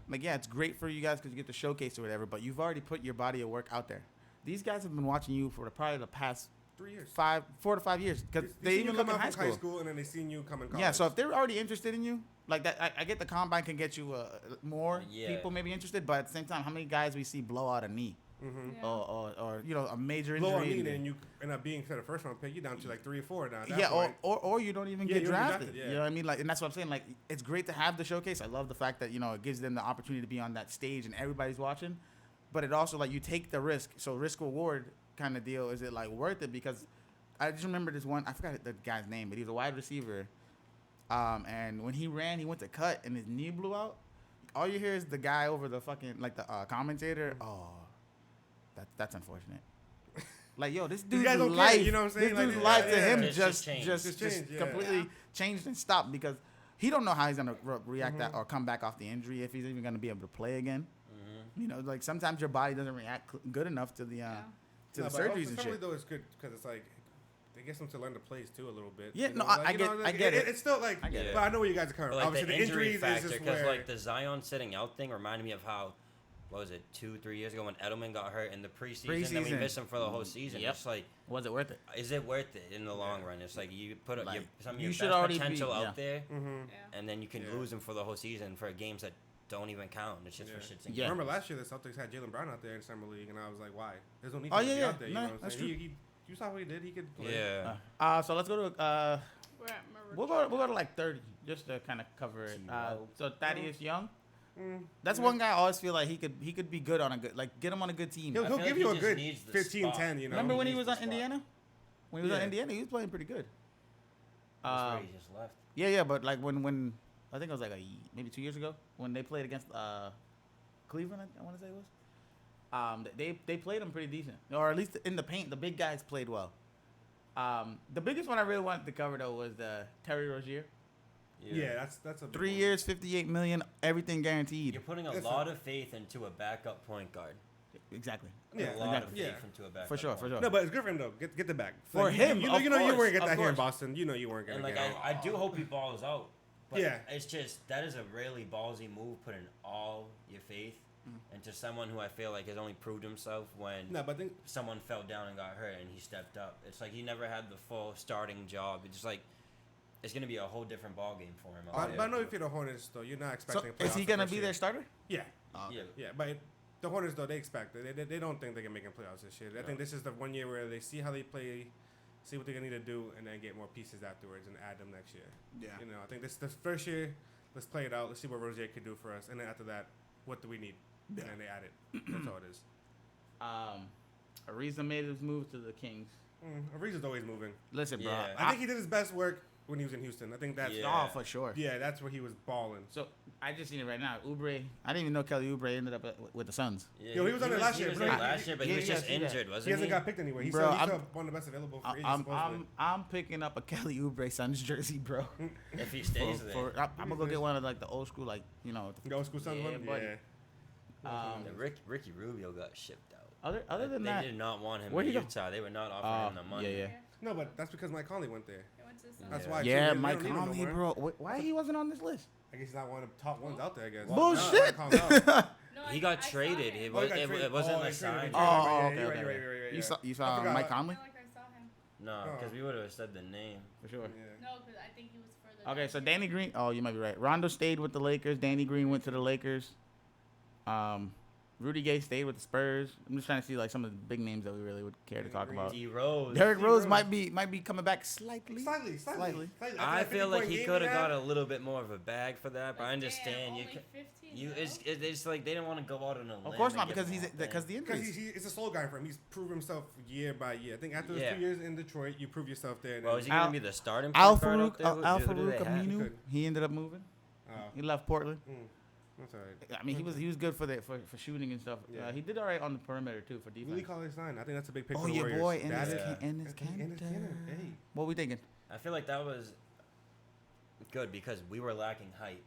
Like, yeah, it's great for you guys because you get to showcase or whatever, but you've already put your body of work out there. These guys have been watching you for probably the past 3 years. 4 to 5 years because They they seen you even come look in out from high school. and then they seen you come in college. Yeah, so if they're already interested in you, like that, I get the combine can get you more Yeah. people maybe interested, but at the same time, how many guys we see blow out a knee Yeah. or you know a major injury? blow on me, and you end up being for the first round pick, you down to like 3 or 4 now. At that Yeah, point. or you don't even Yeah, get you don't get drafted. drafted, yeah. You know what I mean? Like, and that's what I'm saying. Like, it's great to have the showcase. I love the fact that it gives them the opportunity to be on that stage and everybody's watching. But it also like you take the risk. So risk reward kind of deal. Is it like worth it? Because I just remember this one. I forgot the guy's name, but he was a wide receiver. And when he ran, he went to cut and his knee blew out. All you hear is the guy over the fucking like the commentator. Oh, that's unfortunate. Like, yo, this dude's guys don't care, life. you know what I'm saying? This Like, dude's yeah, life to yeah. him It's just changed. Just changed, yeah. completely Yeah. changed and stopped because he don't know how he's gonna react that or come back off the injury if he's even gonna be able to play again. Like sometimes your body doesn't react good enough to the Yeah. No, to the but surgeries also and summer shit. league, though, it's good because it's like it gets them to learn the plays too a little bit. Yeah, you no, know, I like, you get- know, I like, get it. It's still like, I get it. but I know where you guys are coming. But like Obviously, the the injury injuries factor, is just because where. like the Zion sitting out thing reminded me of how, what was it, 2-3 years ago when Edelman got hurt in the preseason, then we Preseason. missed him for the whole season. Yep. It's like, Was it worth it? is it worth it in the long run? It's like you put up Like, some of you your should best already be- potential yeah. out there, Yeah. and then you can Yeah. lose him for the whole season for games that don't even count. It's just Yeah. for shits and Yeah. Remember giggles. last year the Celtics had Jalen Brown out there in summer league, and I was like, why? There's no need Oh, for him to yeah, be yeah. out there. You No, know what I'm that's saying? true. You saw what he did. He could play. Yeah. So let's go to We're at we'll go to like 30 just to kind of cover it. T-Row. So Thaddeus Young, Mm, that's yeah. one guy I always feel like he could be good on a good get him on a good team. He'll, I he'll feel give like you he a just good needs the 15-10. spot. You know. Remember when he needs was the on spot. Indiana? When he was on Yeah. Indiana, he was playing pretty good. That's Uh, where he just left. Yeah, but like when I think it was like maybe 2 years ago when they played against Cleveland, I want to say it was. They played him pretty decent, or at least in the paint, the big guys played well. The biggest one I really wanted to cover though was Terry Rozier. Yeah, that's a big 3 one. years, $58 million, everything guaranteed. You're putting a That's lot of faith into a backup point guard. Exactly. Yeah, a lot of exactly. faith Yeah. into a backup. For sure, for point sure. No, but it's good for him though. Get the bag For him, You of know you course, weren't get of that here in course. Boston. You know you weren't gonna And like get. I do hope he balls out. But Yeah. it's just that is a really ballsy move, putting all your faith into someone who I feel like has only proved himself when No, but I think someone fell down and got hurt and he stepped up. It's like he never had the full starting job. It's just like it's gonna be a whole different ball game for him. but I know if you're the Hornets though, you're not So expecting. is he playoffs gonna the be first their year. starter? Yeah, Yeah, yeah, but the Hornets though they expect it. They don't think they can make the playoffs this year. I think this is the 1 year where they see how they play, see what they're gonna need to do, and then get more pieces afterwards and add them next year. Yeah. You know, I think this the first year. Let's play it out. Let's see what Rozier could do for us, and then after that, what do we need? Yeah. And then they add it. That's all it is. Ariza made his move to the Kings. Ariza's always moving. Listen, bro. Yeah. I think he did his best work when he was in Houston. I think that's Yeah. Oh, for sure. that's where he was balling. So I just seen it right now. Oubre. I didn't even know Kelly Oubre ended up with the Suns. Yeah, Yo, he was on there last year, He was bro. there last year, but Yeah, he was yeah, just I see that. injured, wasn't He hasn't got picked anywhere. He's Bro, still I'm- one of the best available free agents. supposedly. I'm picking up a Kelly Oubre Suns jersey, bro. If he stays there. I'm gonna go get one of like the old school, like The old school Suns Yeah, one? buddy. Yeah. Ricky Rubio got shipped out. other than they that. did not want him Where'd in he go? Utah. They were not offering him the money. Yeah. No, but that's because Mike Conley went there. It went to the That's Yeah. why. Yeah, too, Mike they don't need him Conley, no bro. more. Why he wasn't on this list? I guess he's not one of the top ones out there, I guess. Bullshit. Calm down. No, He I got saw traded. him. It, Oh, he was, got it, traded. it wasn't Oh, a he traded. sign. He Oh, traded. okay, You're okay, right, okay. right, You yeah. saw I forgot. Mike I Conley feel like I saw him. No, Oh. because we would have said the name. for sure. Yeah. No, because I think he was further. Okay, down so here. Danny Green. Oh, you might be right. Rondo stayed with the Lakers. Danny Green went to the Lakers. Rudy Gay stayed with the Spurs. I'm just trying to see like some of the big names that we really would care to talk Green. about. D Rose. Derrick D. Rose Rose. might be coming back slightly. Slightly. I feel like he could have got a little bit more of a bag for that, but I Like, understand damn, you. only Can, 15, you no? it's like they didn't want to go out on a limb. Of course and not, give because him he's all that. because the Because injuries. it's a slow guy for him. He's proved himself year by year. I think after those Yeah. 2 years in Detroit, you prove yourself there. and Well, then- is he Al- gonna be the starting Al point guard Farouk up there? Who do they have? Aminu. Good. He ended up moving. Oh. He left Portland. That's all right. I mean, he was good for shooting and stuff. Yeah. He did all right on the perimeter too for defense. Willie Cauley-Stein. I think that's a big pick Oh, for the your Warriors. boy That Enes is- Yeah. Enes Enes Kanter. Kanter, hey. What we thinking? I feel like that was good because we were lacking height.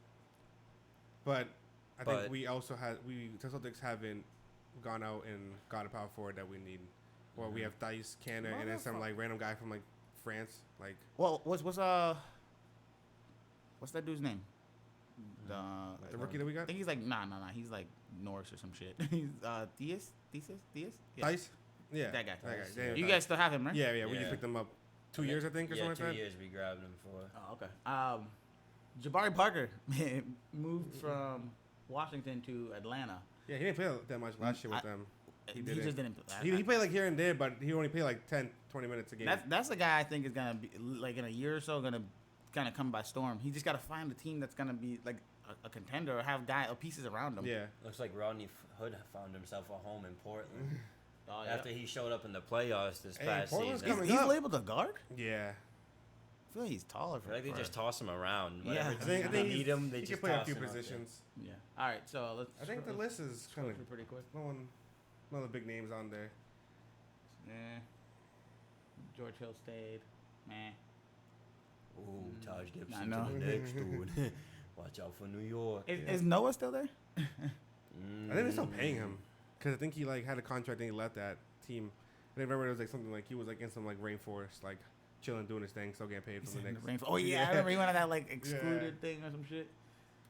But I But- think we also had the Celtics haven't gone out and got a power forward that we need. Well, we Mhm. have Dice, Canner, and then some like random guy from like France. Like Well, what's that dude's name? the rookie that we I got, think he's like nah. He's like Norse or some shit. He's Theus. Yeah. Dice. Yeah, That guy. Dice, Daniel You Dice. guys still have him, right? Yeah. We just Yeah. picked them up 2 years, I think, or Yeah, something 2 like that. years we grabbed him for. Oh, okay. Jabari Parker moved from Washington to Atlanta. Yeah, he didn't play that much last year with I- them. He didn't. just didn't. He played like here and there, but he only played like 10, 20 minutes a game. That's the guy I think is gonna be like in a year or so gonna kind of come by storm. He just gotta find a team that's gonna be like a contender or have pieces around him. Yeah. Looks like Rodney Hood found himself a home in Portland Oh, yeah. after he showed up in the playoffs this Hey, past Portland's season. coming He's up. labeled a guard. Yeah. I feel like he's taller. I feel like they just toss him around. Yeah. Whatever I I team think they he's- need him, they he just can play a toss few him out there. positions. Yeah. All right. So let's. I think the list is kind of through pretty quick. no other big names on there. Yeah. George Hill stayed. Man. Ooh, Taj I Gibson know. to the next dude. Watch out for New York. Is Noah still there? I think they're still paying him because I think he like had a contract and he left that team. I remember it was like something like he was like in some like rainforest, like chilling, doing his thing, still getting paid He's from the in Knicks. Oh yeah, I Yeah. remember he went on that like excluded thing or some shit.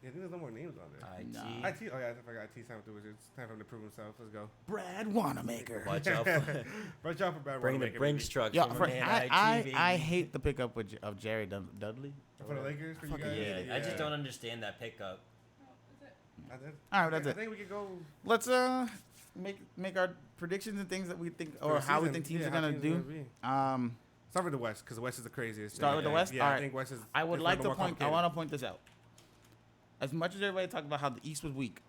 Yeah, I think there's no more names on there. IT. Nah. IT. Oh yeah, I forgot. IT time to it's time for him to prove himself. Let's go. Brad Wanamaker. Watch out for Watch out for Brad bring the Wanamaker, Brinks baby. truck Yeah, from for, man I IT, hate the pickup of Jerry Dudley. For the Lakers, for you Fucking guys. Yeah, I just don't understand that pickup. Oh, is it? All right, that's I it. think we could go. Let's make our predictions and things that we think or for the how we season. think teams Yeah, are how gonna teams do. be. Start with the West because the West is the craziest. Start with the West? Yeah, Alright. I think West is. I would is like the to more point. I complicated. want to point this out. As much as everybody talked about how the East was weak,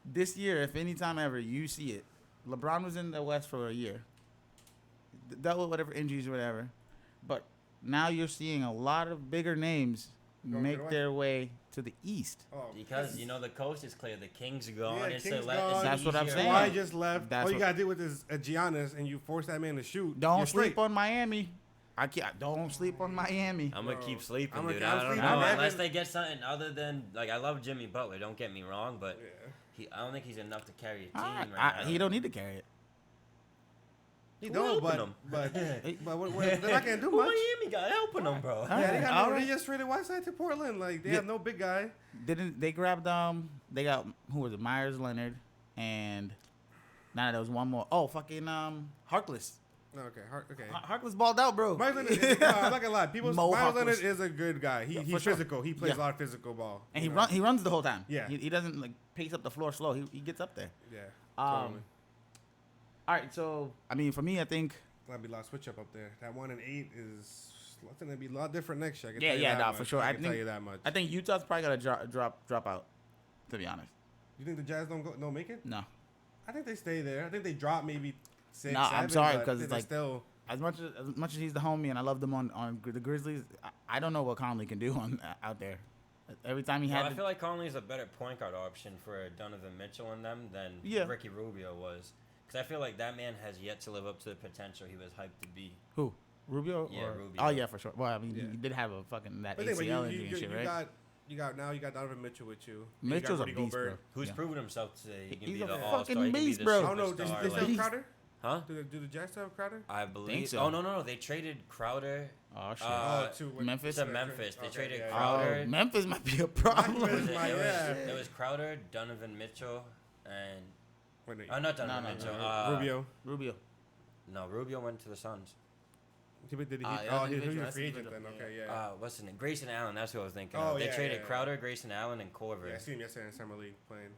this year, if any time ever you see it, LeBron was in the West for a year, dealt with whatever injuries or whatever, but now you're seeing a lot of bigger names Going to the make West. their way to the East. Oh, Because the coast is clear. The Kings are gone. Yeah, it's Kings it's gone. That's what I'm easier. saying. Kawhi just left. That's All you what- gotta do with is a Giannis, and you force that man to shoot. Don't you're sleep straight. on Miami. Don't sleep on Miami. I'm gonna Bro, keep sleeping, I'm dude. gonna- I'm I don't sleeping. know I'm unless having- they get something other than like I love Jimmy Butler. Don't get me wrong, but Yeah. I don't think he's enough to carry a team Alright, right now. he don't need to carry it. He Who don't, helping but him? they're not gonna do Who much. Miami got helping them, bro? Yeah, they got no. Alright. They just traded Whiteside to Portland. Like they Yeah. have no big guy. Didn't they grabbed they got who was it? Myers Leonard and now there was one more. Oh fucking Harkless. No, okay. Okay. Harkless balled out, bro. Miles Leonard, I'm not gonna lie. Mo Miles Leonard Harkless. is a good guy. Yeah, He's for sure. physical. He plays Yeah. a lot of physical ball. And you he know? he runs the whole time. Yeah. He doesn't like pace up the floor slow. He gets up there. Yeah. All Totally. right, so I mean, for me, I think That'd be a lot of switch up there. That 1 and 8 is. I think it'd be a lot different next year. I can Yeah, tell you yeah, that nah, much. for sure. I I can tell think- you that much. I think Utah's probably gonna drop out. To be honest, You think the Jazz don't make it? no. I think they stay there. I think they drop maybe 6. Nah, I'm 7, sorry, but 'cause I it's think they're like- still. As much as he's the homie and I love them on the Grizzlies, I don't know what Conley can do out there. Every time he Well, had, I feel like Conley's a better point guard option for Donovan Mitchell and them than Yeah. Ricky Rubio was. Because I feel like that man has yet to live up to the potential he was hyped to be. who Rubio? Yeah, or- Rubio. Oh yeah, for sure. Well, I mean, Yeah. he did have a fucking that But anyway, ACL injury and shit, right? you got Donovan Mitchell with you. Mitchell's you a got Rudy beast, Gobert. bro. Who's Yeah. proven himself today. He can He's be a the fucking all-star. He can be beast, the bro. Oh no, do they superstar, still like- have Crowder? Huh? Do the Jazz still have Crowder? I believe so. Oh, no. They traded Crowder Oh shit. To Memphis? to Memphis. They Okay, traded yeah, yeah. Crowder. Oh, Memphis might be a problem. Memphis It was, might- it yeah. was Crowder, Donovan Mitchell, and Wait, no, not Donovan no, Mitchell. Rubio. Rubio. No, Rubio went to the Suns. Did he? yeah, Oh, that's he was individual, a that's free agent individual, then. yeah. Okay, yeah. What's his name? Grayson Allen. That's who I was thinking. Oh, of. They yeah, traded yeah. Crowder, Grayson Allen, and Corver. Yeah, I seen him yesterday in summer league playing.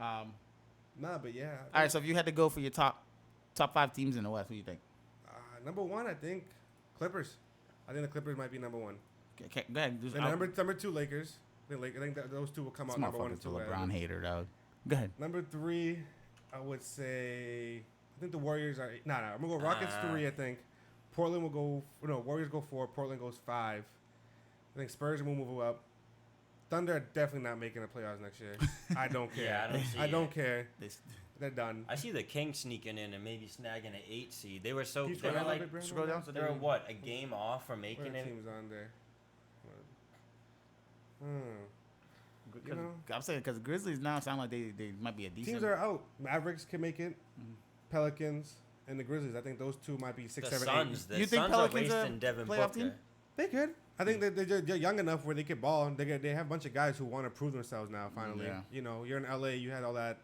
Nah, but yeah. All right, so if you had to go for your top 5 teams in the West, who do you think? Number 1, I think Clippers. I think the Clippers might be number 1. Okay, go ahead. Then number 2, Lakers. I think that those two will come This out number 1 and motherfucker's 2. a LeBron hater, dog. Go ahead. Number 3, I would say. I think the Warriors are. Nah. I'm gonna go Rockets 3. I think Portland will go. No, Warriors go 4. Portland goes 5. I think Spurs will move up. Thunder are definitely not making the playoffs next year. I don't care. Yeah, I don't see I don't it. care. This, They're done. I see the Kings sneaking in and maybe snagging an 8 seed. They were so. Can you They scroll were down a like. bit, Brandon? scroll down. So They were what? A game off from What making it. teams on there? Because know? I'm saying because Grizzlies now sound like they might be a decent. Teams are out. Mavericks can make it. Mhm. Pelicans and the Grizzlies. I think those two might be 6, The 7, Suns. 8. The You think Suns are Pelicans are wasting Devin playoff Booker. team? They could. I think they're young enough where they could ball. They have a bunch of guys who want to prove themselves now. Finally, Yeah. you know, you're in LA. You had all that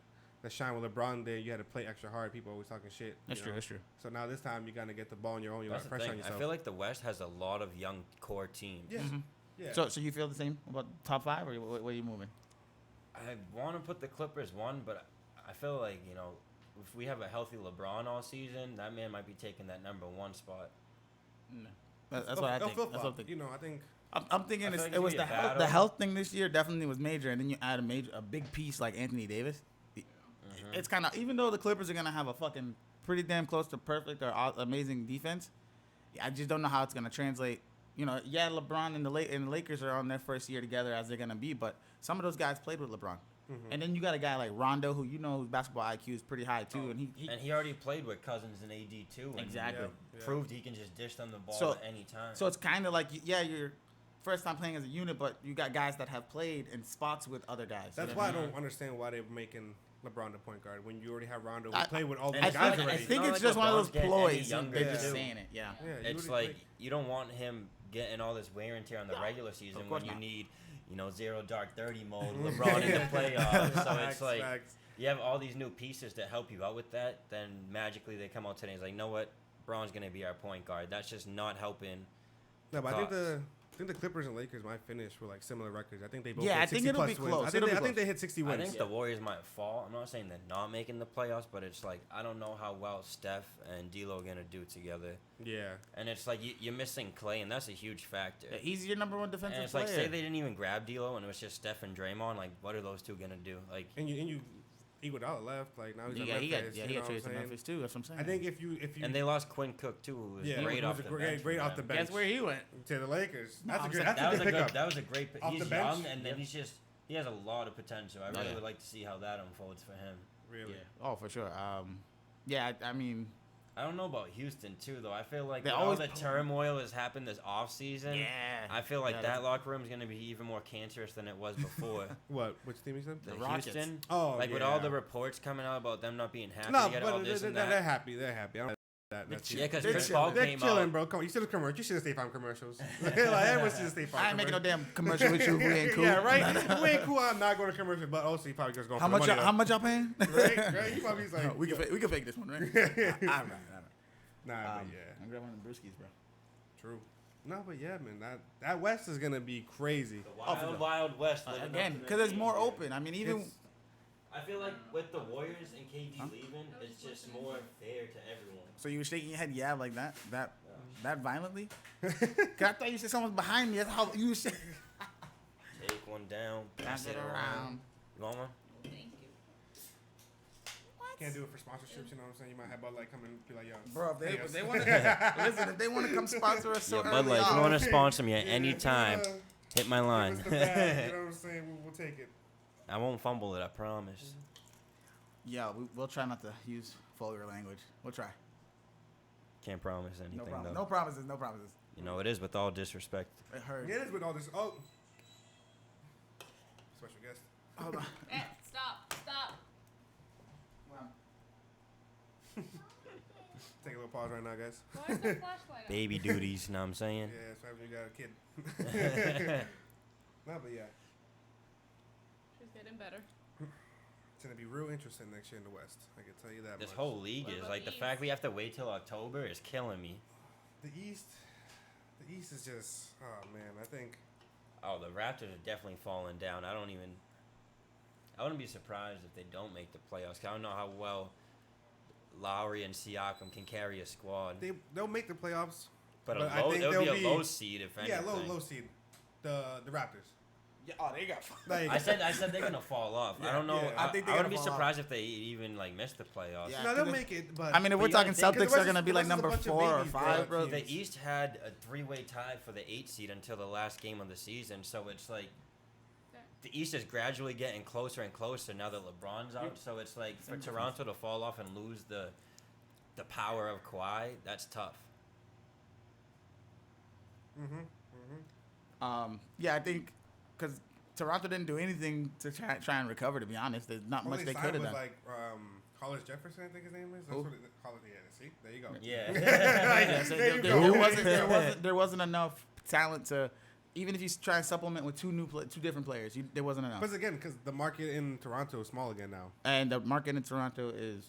shine with LeBron there. You had to play extra hard. People always talking shit. That's you true. know? That's true. So now this time you gotta get the ball on your own. You That's got the pressure on thing. yourself. I feel like the West has a lot of young core teams. Yeah. Mhm. Yeah. So you feel the same about top 5, or where are you moving? I want to put the Clippers 1, but I feel like, if we have a healthy LeBron all season, that man might be taking that number 1 spot. No. That's what I think. That's what I'm thinking. You know, I think. I'm thinking I feel like it it's was gonna the be a health, the battle. health thing this year definitely was major, and then you add a big piece like Anthony Davis. It's kind of, even though the Clippers are gonna have a fucking pretty damn close to perfect or amazing defense, I just don't know how it's gonna translate. Yeah, LeBron and the Lakers are on their first year together as they're gonna be, but some of those guys played with LeBron, and then you got a guy like Rondo whose basketball IQ is pretty high too, and he And he already played with Cousins and AD too. And Exactly. Yeah. Proved he can just dish them the ball So- at any time. so it's kind of like you're first time playing as a unit, but you got guys that have played in spots with other guys. That's You know why I what I mean? don't understand why they're making LeBron the point guard when you already have Rondo. I- Who play with all and the it's guys not- already. I think not it's like just one of LeBron's those getting any ploys. younger, They're just too. saying it. Yeah. Yeah, you it's would- like you don't want him getting all this wear and tear on the regular season course when you not. need, 0 dark 30 mode, LeBron in the playoffs. So Facts, it's like facts. you have all these new pieces to help you out with that. Then magically they come out today and it's like, you know what, Braun's gonna be our point guard. That's just not helping. No, but I think Thoughts? the Clippers and Lakers might finish with like similar records. I think they both. Yeah, hit I think 60 it'll plus be wins. close. I think, It'll they, be I think close. they hit 60 I wins. think the Warriors might fall. I'm not saying they're not making the playoffs, but it's like I don't know how well Steph and D'Lo are gonna do together. Yeah. And it's like you're missing Clay, and that's a huge factor. He's your number one And defensive it's player. like, say they didn't even grab D'Lo, and it was just Steph and Draymond. Like, what are those two gonna do? Like, And you Iguodala left. Like now he's yeah, at he got Memphis. he you got know what traded to I'm saying? Memphis too. That's what I'm saying. I think if you and they lost Quinn Cook too, who was Yeah, great who off was the great- bench. great for off the them. bench. guess where he went. to the Lakers. No, That's I'm a saying good. That's That a was good a pickup. good. That was a great. Off He's the bench? young, and then Yep. he has a lot of potential. I really yeah. would like to see how that unfolds for him. Really. Yeah. Oh, for sure. Yeah. I mean, I don't know about Houston too, though. I feel like They with all always the pull- turmoil has happened this off season. yeah. I feel like Yeah, that that's- locker room is going to be even more cancerous than it was before. What? Which team you said? The Rockets. Houston, Oh, like with yeah. all the reports coming out about them not being happy No, to get all but this and they're that. happy. They're happy. I don't that. That's Yeah, because They're Chris chilling. Paul they're came chilling, out. bro. Come on, you see the commercial. You see the State Farm commercials. Like everyone sees the State Farm. I ain't making no commercial. damn commercial with you. We ain't cool. Yeah, right. We ain't cool. I'm not going to commercial, but also he probably just going How for much? the money. How much y'all paying? Right. He probably like we can fake this one, right? All right. Nah, but yeah, I'm grabbing the brewskis, bro. true. No, but yeah, man, that West is gonna be crazy. The wild, wild West. living up Again, to because their it's more name, dude. open. I mean, even It's- I feel like with the Warriors and KD leaving, it's just more fair to everyone. so you were shaking your head, yeah, like that violently. 'Cause I thought you said someone was behind me. That's how you said. Take one down, Pass it around. You want one? Thank you. Can't do it for sponsorships. You know what I'm saying? You might have Bud Light come and be like, yo, Bro, pay if us. they want to listen, if they want to come sponsor us, so Yeah, Bud early Light, if you on, want to sponsor me at Yeah, any if you time, wanna hit my give line. us the bag, you know what I'm saying? We'll take it. I won't fumble it, I promise. yeah, we'll try not to use vulgar language. We'll try. Can't promise anything, No problem. though. No promises. No promises. You know, it is with all disrespect. It hurt. Yeah, it is with all this. Oh, special guest. Hold on. Stop. Take a little pause right now, guys. Why is the flashlight on? Baby duties, you know what I'm saying? Yeah, it's when you got a kid. No, but yeah, She's getting better. it's gonna be real interesting next year in the West. I can tell you that. This much. whole league What is about like the East? fact we have to wait till October is killing me. The East is just. Oh man, I think. Oh, the Raptors are definitely falling down. I wouldn't be surprised if they don't make the playoffs. 'Cause I don't know how well Lowry and Siakam can carry a squad. They'll make the playoffs. But I it'll think be they'll a be- low seed if Yeah, anything. low seed. The Raptors. Yeah, oh, they got. Like, I said they're gonna fall off. I Yeah, don't know. yeah. I think they I gotta wouldn't be fall off. surprised if they even like miss the playoffs. Yeah. no, they'll 'cause make it. But I mean, if But we're you gotta talking think- 'cause the Celtics, rest are is- gonna be the like rest is a number bunch of 4 or babies, bro. 5, bro. Yeah. The East had a 3-way tie for the 8 seed until the last game of the season, so it's like the East is gradually getting closer and closer now that LeBron's out. So it's like for Toronto to fall off and lose the power of Kawhi, that's tough. Yeah, I think because Toronto didn't do anything to try and recover. To be honest, there's not All much they they signed could have was done. like College Jefferson, I think his name is. That's Who? what College. Yeah, see, there you go. Yeah. Yeah, so There you there go. there wasn't enough talent to, even if you try and supplement with two different players, there wasn't enough. But again, because the market in Toronto is small again now. And the market in Toronto is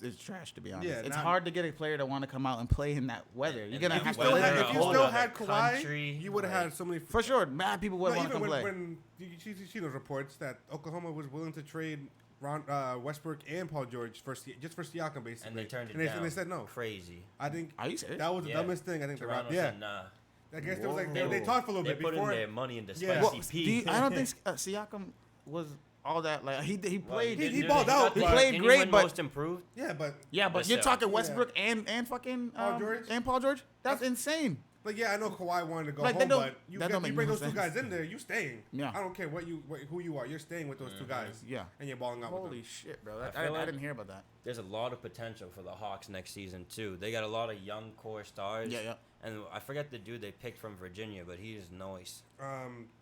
it's trash, to be honest. Yeah, it's not- hard to get a player to want to come out and play in that weather. You're gonna If have you to still live had- in if a you whole still other- had Kawhi, country, you would have like- had so many. For sure, mad people would No, want to even come play. when you see those reports that Oklahoma was willing to trade Westbrook and Paul George just for Siakam, basically, And they turned it and down. they said no. Crazy. I think Are you serious? that was the Yeah. dumbest thing. I think Toronto the Raptors. Yeah, said nah. I guess there was like Whoa. they talked for a little They bit put before. in their money into Yeah. Spicy Well, P. I don't think Siakam was all that. Like he played. he didn't- balled got out, the- he played didn't great, win but- most improved. Yeah, but Yeah, but you're Listen. talking Westbrook and fucking Paul George? and Paul George. That's insane. like yeah, I know Kawhi wanted to go Like, they home, don't- but that don't you make bring no those two sense. guys in there, you staying. Yeah. I don't care who you are, you're staying with those two guys. Yeah. and you're balling out with Holy them. shit, bro! I I feel like- didn't hear about that. There's a lot of potential for the Hawks next season too. They got a lot of young core stars. Yeah, yeah. And I forget the dude they picked from Virginia, but he is nice.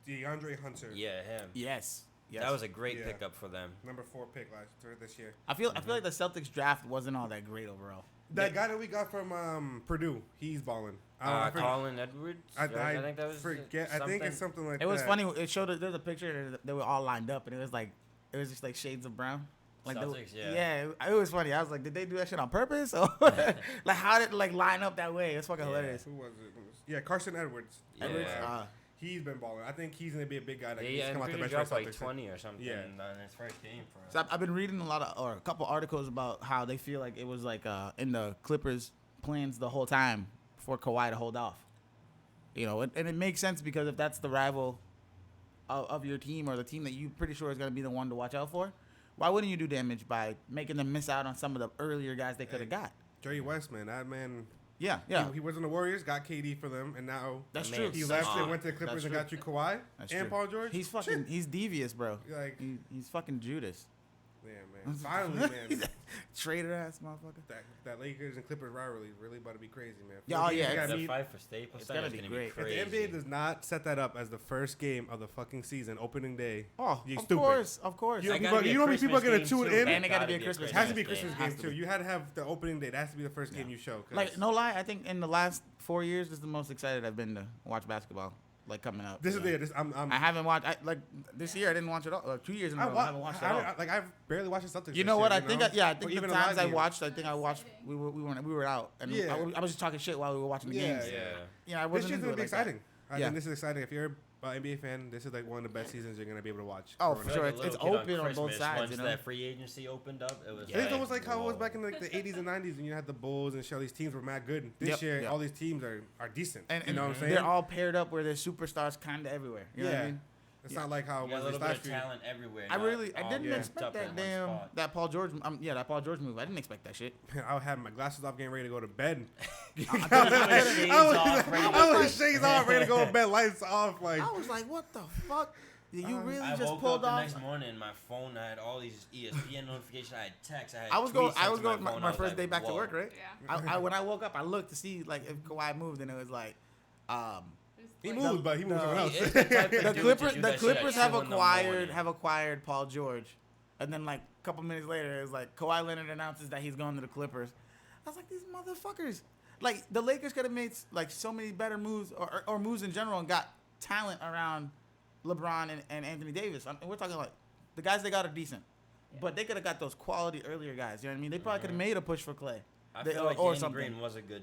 DeAndre Hunter, Yeah, him. Yes. Yes. That was a great Yeah. pickup for them. number 4 pick this year. I feel like the Celtics draft wasn't all that great overall. That guy that we got from Purdue, he's balling. I forget- Colin Edwards. I think that was forget. I think it's something like It was that. funny. It showed there's a picture that they were all lined up, and it was just like shades of brown. Like Celtics, yeah. yeah, it was funny. I was like, did they do that shit on purpose? Or like, how did it like line up that way? It's fucking Yeah. hilarious. Who was it? Yeah, Carson Edwards. Yeah. Edwards, He's been balling. I think he's gonna be a big guy that He can come out the pretty bench dropped for like Celtics. 20 or something Yeah. in his first game for us. So I've been reading a couple articles about how they feel like it was like in the Clippers' plans the whole time for Kawhi to hold off. You know, and it makes sense because if that's the rival of your team or the team that you pretty sure is going to be the one to watch out for, why wouldn't you do damage by making them miss out on some of the earlier guys they could have got? Jerry West, man, that man. Yeah, yeah. He was in the Warriors, got KD for them, and now That's Man, true. he so- left and Ah, went to the Clippers that's and true. got you Kawhi That's and true. Paul George. He's fucking, he's devious, bro. Like, He's fucking Judas. yeah, man. Finally, man. Traitor ass motherfucker. That Lakers and Clippers rivalry is really about to be crazy, man. Yeah, Four oh, games yeah, you gotta The meet- fight for Staples It's Center gonna is be going to great. be If crazy. If the NBA does not set that up as the first game of the fucking season, opening day, Oh, you of stupid. course, of course. You know, That people, gotta be a you know how many people are gonna Christmas tune game, in? too. And it gotta be a Gotta Christmas It has to be a game. Christmas Has game to too. be. You had to have the opening day. That has to be the first game Yeah. you show. 'cause- Like, no lie, I think in the last 4 years, this is the most excited I've been to watch basketball. like coming up. This is Yeah. it. I haven't watched this year. I didn't watch it all. 2 years in a row. I haven't watched it all. I've barely watched the Celtics. You know this what? year, I think know? I Or think the even a times live I game. watched, I think I watched. We were out, and Yeah. I was just talking shit while we were watching the Yeah. games. Yeah. Yeah, I This wasn't year's into gonna it be like that. exciting. I Yeah. think this is exciting. If you're an NBA fan, this is like one of the best seasons you're gonna be able to watch. Oh, growing for up. sure. Like a It's little kid open on both Christmas, sides, Once you know? that free agency opened up, it was. I think it's almost like how it was whoa. back in like the 80s and 90s when you had the Bulls and shit. All these teams were mad good. This Yep, year, yep. all these teams are decent. And, you know what I'm saying? they're all paired up where there's superstars kind of everywhere. You know what I mean? It's not like how it You got was a little this bit last of few. talent everywhere. I not all didn't Yeah. expect up in that one spot. that Paul George move. I didn't expect that shit. I had my glasses off, getting ready to go to bed. Shades I off, ready to was go. with shades off, ready to go to bed, lights off. Like I was like, what the fuck? You really I just woke pulled up the off? next morning. My phone, I had all these ESPN notifications. I had texts. I had I was going tweets sent to my phone. I was first like, day back to whoa. work, right? Yeah. When I woke up, I looked to see like if Kawhi moved, and it was like, he Like- moved, but he moved somewhere else. He is the type of the dude to Clippers do the that shit Clippers at have 2 in the acquired morning. Paul George, and then like a couple minutes later, it was like Kawhi Leonard announces that he's going to the Clippers. I was like, these motherfuckers. Like the Lakers could have made like so many better moves or moves in general and got talent around LeBron and Anthony Davis. I mean, we're talking like the guys they got are decent, but they could have got those quality earlier guys. You know what I mean? They probably could have made a push for Clay. I They- feel like or Danny something. Green was a good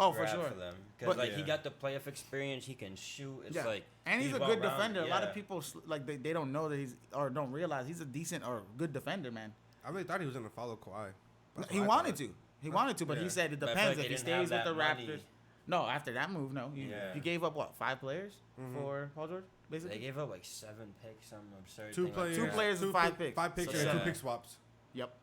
Oh, for grab sure. for them because But- like he Yeah. got the playoff experience. He can shoot. It's Yeah. like And he's a well good rounded, defender. A lot of yeah. people like they don't know that he's or don't realize he's a decent or good defender, man. I really thought he was gonna follow Kawhi. That's He what I wanted thought. to. He wanted to, but Yeah. he said it But I feel depends like if he they didn't stays have with the that Raptors. money. No, after that move, no. Yeah. He gave up what 5 players Mhm. for Paul George, They basically. gave up like 7 picks, some absurd Two thing players, Two like that. players and 5 picks. 5 picks So, and yeah. 2 pick swaps. Yep.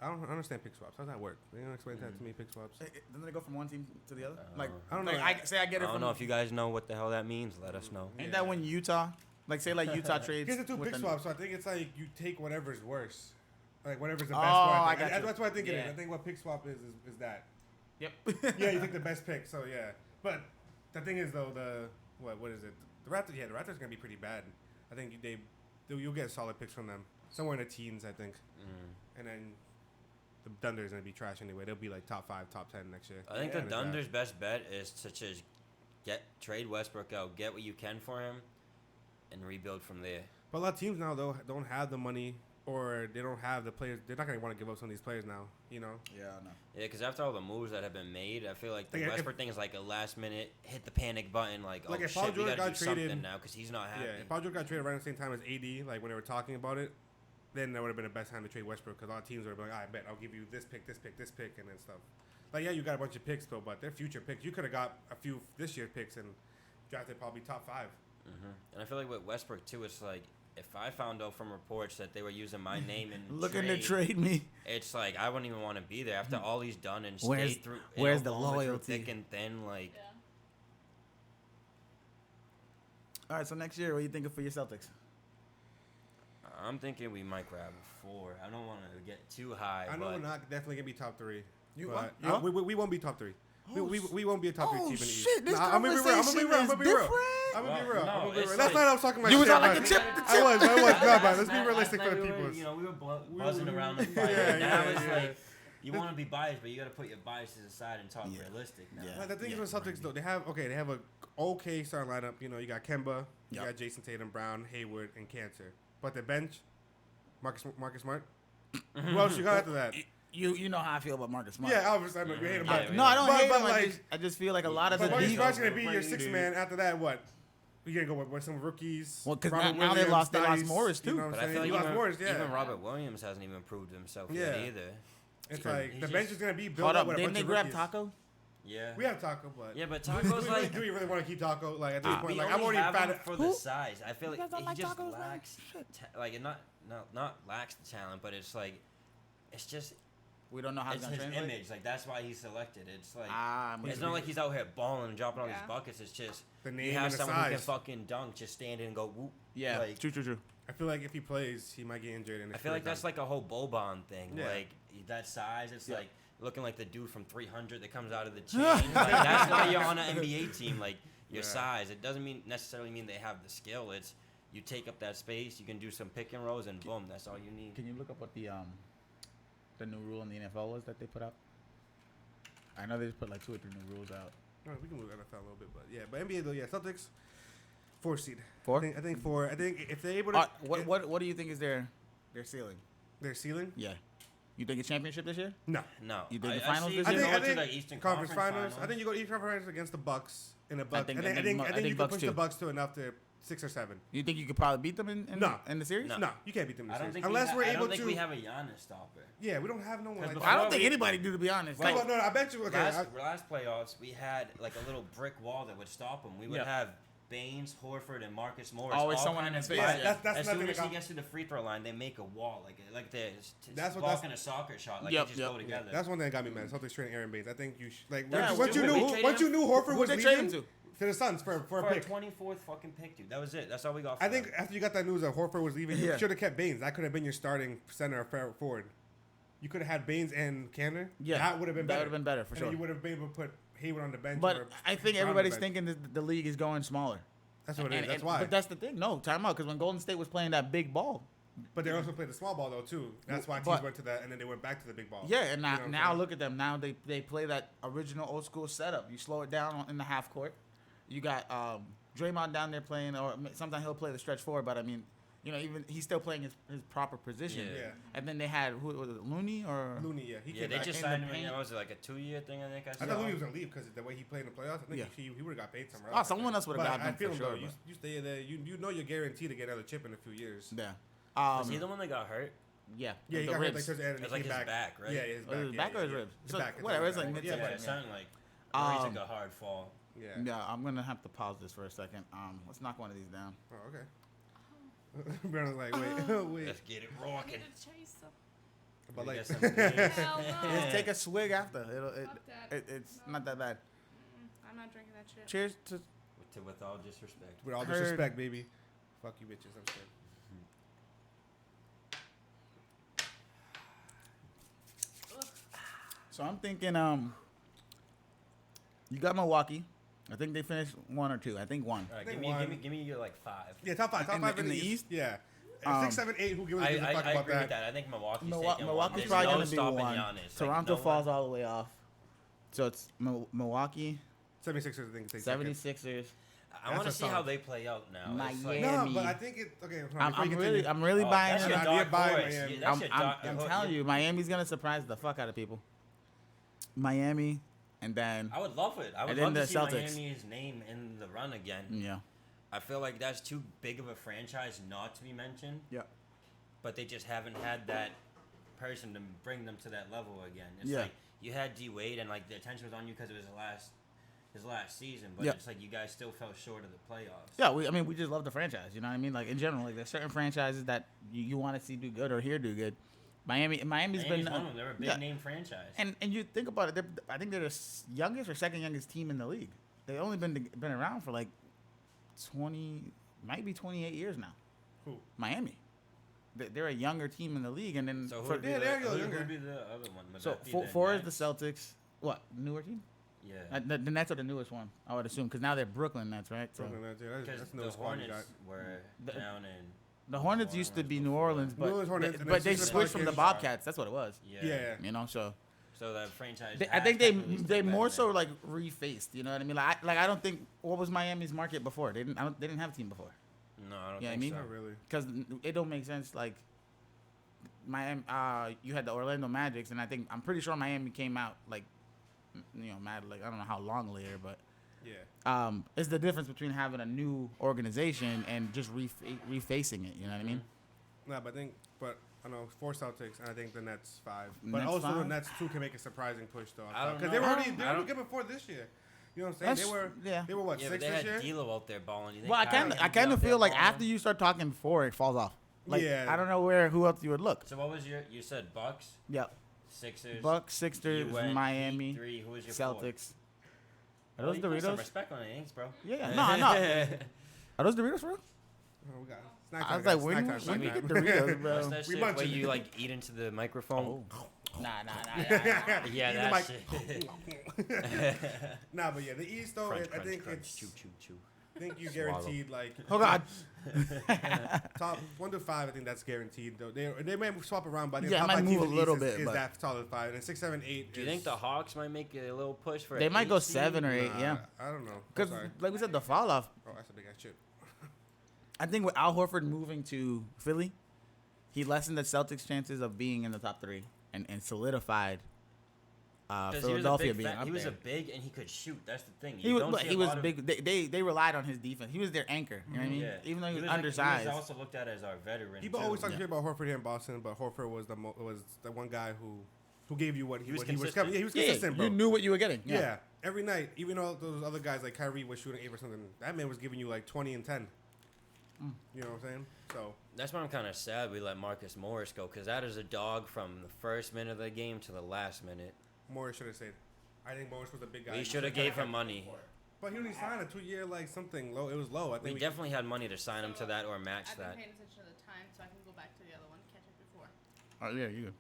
I don't understand pick swaps. How's that work? They don't explain that to me. Pick swaps. Doesn't it go from one team to the other? Uh, Like I don't know. like, I say I get I it don't from. know if you guys know what the hell that means. Let us know. Ain't that when Utah, like say like Utah trades? Here's the 2 with pick the- swaps. So I think it's like you take whatever's worse. Like whatever's the Oh, best one. I got you. That's what I think it is. Yeah. I think what pick swap is that. Yep. Yeah, you take the best pick. So yeah. But the thing is though, what is it? The Raptors. Yeah, the Raptors are gonna be pretty bad. I think you'll get solid picks from them. Somewhere in the teens, I think. And then the Thunder is gonna be trash anyway. They'll be like top 5, top 10 next year. I think Yeah, the they're Thunder's best bet is to just trade Westbrook out, get what you can for him, and rebuild from there. But a lot of teams now though don't have the money or they don't have the players. They're not gonna want to give up some of these players now. You know. Yeah, I know. Yeah, because after all the moves that have been made, I feel like the Like, if- Westbrook thing is like a last minute hit the panic button, like, Like, oh if shit, Paul we George gotta got do something traded- now because he's not happy. Yeah, if Paul George got traded around the same time as AD, like when they were talking about it, then that would have been the best time to trade Westbrook because a lot of teams would have been like, I bet I'll give you this pick, this pick, this pick, and then stuff. Like, yeah, you got a bunch of picks, though, but they're future picks. You could have got a few this year's picks and drafted probably top 5. And I feel like with Westbrook too, it's like if I found out from reports that they were using my name in Looking trade, to trade me. it's like I wouldn't even want to be there after all he's done and Where's- stayed through. where's the Oklahoma through loyalty? Thick and thin, like Yeah. All right, so next year, what are you thinking for your Celtics? I'm thinking we might grab a 4. I don't want to get too high. I know but we're not definitely going to be top 3. You but want? You want? we won't be top 3. We won't be a top 3 team in the East. shit! This I'm gonna be real. I'm gonna be conversation real. I'm is gonna be real. different. I'm gonna be Well, real. no, I'm gonna be it's real. That's like- not I was talking about. You was shit, on like but the tip. I was. No, but let's be Last realistic night for the we were, people. You know, we were buzzing around the fire. Yeah, now yeah, it's yeah. like you want to be biased, but you got to put your biases aside and talk Yeah. realistic now. Yeah. Like, the thing Yeah. is with Celtics though, they have a okay starting lineup. You know, you got Kemba, you Yep. got Jason Tatum, Brown, Hayward, and Cancer. But the bench, Marcus Smart. Who else you got after that? You know how I feel about Marcus Smart. Yeah, obviously I know you hate him. Yeah, But, we No, I don't but, hate but him. like, I just feel like a lot of but the Marcus deep. Smart's gonna be your overrated. 6th man after that. What? You gonna go with some rookies? Well, 'cause Robert now they Williams, lost Dice, Morris, You too. know what But I'm I feel saying? like You lost even, Morris, yeah. even Robert Williams hasn't even proved himself yet Yeah. either. It's true. like He's the just- bench is gonna be built Hold up up, with a didn't bunch they of grab rookies. Taco? Yeah. We have Taco, but Yeah, but do Taco's like we really want to keep Taco? Like at this we point, like only I'm already have him fat. for Who? the size. I feel You like guys don't he like just Tacos, man? lacks, like not lacks the talent, but it's like it's just We don't know how it's it's gonna his translate. image. Like that's why he's selected. It's like I'm with it's you. not like he's out here balling and dropping all these Yeah. buckets. It's just The you name have and the someone who can size. fucking dunk, just stand in and go whoop. Yeah, like, true. I feel like if he plays, he might get injured. And I feel like that's like a whole Boban thing. Yeah. Like that size, it's Yeah. like looking like the dude from 300 that comes out of the chain. Like, that's why you're on an NBA team. Like your Yeah. size, it doesn't necessarily mean they have the skill. It's you take up that space, you can do some pick and rolls, and boom, that's all you need. Can you look up what the new rule in the NFL was that they put out? I know they just put like 2 or 3 new rules out. No, we can move NFL a little bit, but yeah. But NBA though, yeah. Celtics. 4 seed. 4? I think 4. I think if they're able to, What do you think is their ceiling? their ceiling. Yeah. You think a championship this year? No. No. You think the I finals see this them year? I going think to the Eastern conference finals. I think you go Eastern Conference against the Bucks in a Bucks. think- I think, I think you can Bucks push too. the Bucks to enough to 6 or 7. You think you could probably beat them in No. in the series? No. No, you can't beat them in the I don't series think unless we're I able don't think to. we have a Giannis stopper. Yeah, we don't have no one. Like before- I don't think we- anybody do, to be honest. No, Like, no, I bet you. Okay, Last playoffs, we had like a little brick wall that would stop him. We would Yeah. have Baines, Horford, and Marcus Morris. Always all someone kind in of his face. fight. Yeah, that's as nothing soon as he about- gets to the free throw line, they make a wall like they're That's what- blocking a soccer shot. Like Yep, they just yep. go together. that's one thing that got me mad. Celtics trading Aaron Baines. I think you like That's once you stupid. knew We traded once you him- knew Horford who was they trade him leaving to? to the Suns for for a a pick. 24th fucking pick, dude. That was it. That's all we got. For I think him. after you got that news that Horford was leaving, you Yeah. should have kept Baines. That could have been your starting center or forward. You could have had Baines and Canner. Yeah, that would have been better. That would have been better for and sure. then you would have been able to put Hayward on the bench. But or I think Brown on everybody's the bench. thinking that the league is going smaller. That's what it is. And- That's and- why. But that's the thing. No, time out. Because when Golden State was playing that big ball, But they also played the small ball though too. That's why teams But- went to that, and then they went back to the big ball. yeah, and now, You know what I'm now saying? look at them. Now they play that original old school setup. You slow it down in the half court. You got Draymond down there playing, or sometimes he'll play the stretch forward. But I mean, even he's still playing his proper position. Yeah. Yeah. And then they had who was it, Looney or Looney, yeah, he Yeah, came they back. just in the signed him. paint. Was it like a 2-year thing? I think I I saw. thought Looney was gonna leave because the way he played in the playoffs. I think Yeah. he would have got paid somewhere Oh, else. someone else would've But got I him feel for him sure, though. but- You stay there. You know you're guaranteed to get another chip in a few years. yeah. Was he the one that got hurt? Yeah. Yeah, he the got hurt like ribs. towards the end. and It's he like came his back. back, right? Yeah, his Oh, back. his yeah, back or his yeah. ribs? His So, back. whatever, it's like back. mid- Yeah, Yeah, back, it sounded like he took a hard fall. yeah. Yeah, I'm gonna have to pause this for a second. Let's knock one of these down. Oh, okay. Brandon's like, wait, wait. Let's get it I rocking. need to chase them. But We like, got some beers. Hell no. Just take a swig after. Fuck that. It's No. not that bad. I'm not drinking that shit. Cheers to. With all disrespect. with all Heard. disrespect, baby. Fuck you, bitches. I'm scared. So I'm thinking, you got Milwaukee. I think they finished 1 or 2. I think 1. All right, think give me your like 5. Yeah, top 5. Top In 5 the- in the East. Yeah. Um, 6, 7, 8. Who gives a I fuck about agree that? with that. I think Milwaukee's Milwaukee's taking one. Milwaukee's There's probably no gonna be stopping 1. Giannis. Toronto like, no falls one. all the way off. So it's Milwaukee, 76ers, I think. Take 76ers. I want to That's a see how solid. they play out now. It's Miami. like, No, but I think it. Okay, hold on, I'm, before you I'm continue. really, I'm really oh, buying. that's it. your Yeah, dark buy horse. Miami. That's I'm, your I'm, dark- I'm oh, telling you, Miami's gonna surprise the fuck out of people. Miami, and then I would love it. I would And then love to the see Celtics. Miami's name in the run again. yeah, I feel like that's too big of a franchise not to be mentioned. yeah, But they just haven't had that person to bring them to that level again. It's Yeah. like you had D Wade and like the attention was on you because it was his last season, but Yeah. it's like you guys still fell short of the playoffs. yeah. We just love the franchise. You know what I mean? Like in general, like there's certain franchises that you want to see do good or hear do good. Miami's Miami's been one of them. They're a big yeah. name franchise. And you think about it, I think they're the youngest or second youngest team in the league. They've only been around for like 20, might be 28 years now. Who? Miami. They're a younger team in the league, and then so who for, would be, yeah, the, they're who younger. would be the other one? Would so that be four the is the Nets? Celtics. What newer team? Yeah. The Nets are the newest one, I would assume, because now they're Brooklyn Nets, right? So Brooklyn Nets, yeah, Because that's the no squad you got. Hornets were The- down in. the Hornets used to be New Orleans, but New Orleans Hornets, and but then they Sixers switched from the Pelicans. Bobcats. That's what it was. Yeah. Yeah. You know, so So that franchise. I has think technically still they been more there. so like refaced. You know what I mean? Like I don't think what was Miami's market before. They didn't have a team before. No, I don't Yeah, I think mean- so. Not really. Because it don't make sense. Like Miami, you had the Orlando Magics, and I'm pretty sure Miami came out like, mad. Like I don't know how long later, but Yeah. it's the difference between having a new organization and just refacing it. You know what I mean? No, but I know 4 Celtics, and I think the Nets 5. But Nets also the 5? Nets too can make a surprising push though. I don't Because know. they were already I don't- good before this year. You know what I'm saying? yeah. They were what Yeah, but 6 they this had year. D'Lo out there balling. You think Well, I Kyrie kind could be of out there feel like balling? after you start talking 4, it falls off. Like Yeah. I don't know who else you would look. So what was you said Bucks, Yep. Sixers, Bucks, Sixers, you went Miami, Heat 3. Who was your Celtics. Four? Are those You put some Doritos? respect on the Yanks, bro. Yeah, no, I know. Are those Doritos, bro? Oh, we got snack I time, was like, guys, when snack time, when you snack get time. Doritos, bro? What's that We shit where munching. you like eat into the microphone? Nah. Yeah, Eat the that mic. shit. Nah, but yeah, the East though, Crunch, I think crunch, it's chew, chew, chew. I think you Swallow. guaranteed like Oh God. top 1 to 5. I think that's guaranteed though. They may swap around, but I think Yeah, it top might 5 move teams a in the little East bit, is but- that solid 5, and 6, 7, 8. Do you think the Hawks might make a little push for? They an might go 8 seed? 7 or 8. Yeah. I don't know. Because Sorry. like we said, the fall off. Oh, that's a big ass chip. I think with Al Horford moving to Philly, he lessened the Celtics' chances of being in the top 3 and solidified 'Cause Philadelphia he was a big, being up he was there. a big and he could shoot. That's the thing. He You was, don't but see he a was lot of- big. They relied on his defense. He was their anchor. You know what I mean? Yeah. Even though he was like- undersized. he was also looked at as our veteran. People too. always talk Yeah. shit about Horford here in Boston, but Horford was the one guy who gave you what he was what he was consistent. coming. Yeah, he was Yeah, consistent, bro. you knew what you were getting. Yeah. Every night, even though those other guys like Kyrie was shooting 8 or something, that man was giving you like 20 and 10. You know what I'm saying? So That's why I'm kind of sad we let Marcus Morris go, because that is a dog from the first minute of the game to the last minute. Morris should have stayed. I think Morris was a big guy. We should have gave him money. But he only signed a 2-year like something low. It was low. I We think definitely had money to sign him to that or match I've been that. paying attention to the time, so I can go back to the other one, catch it before. Oh yeah, you.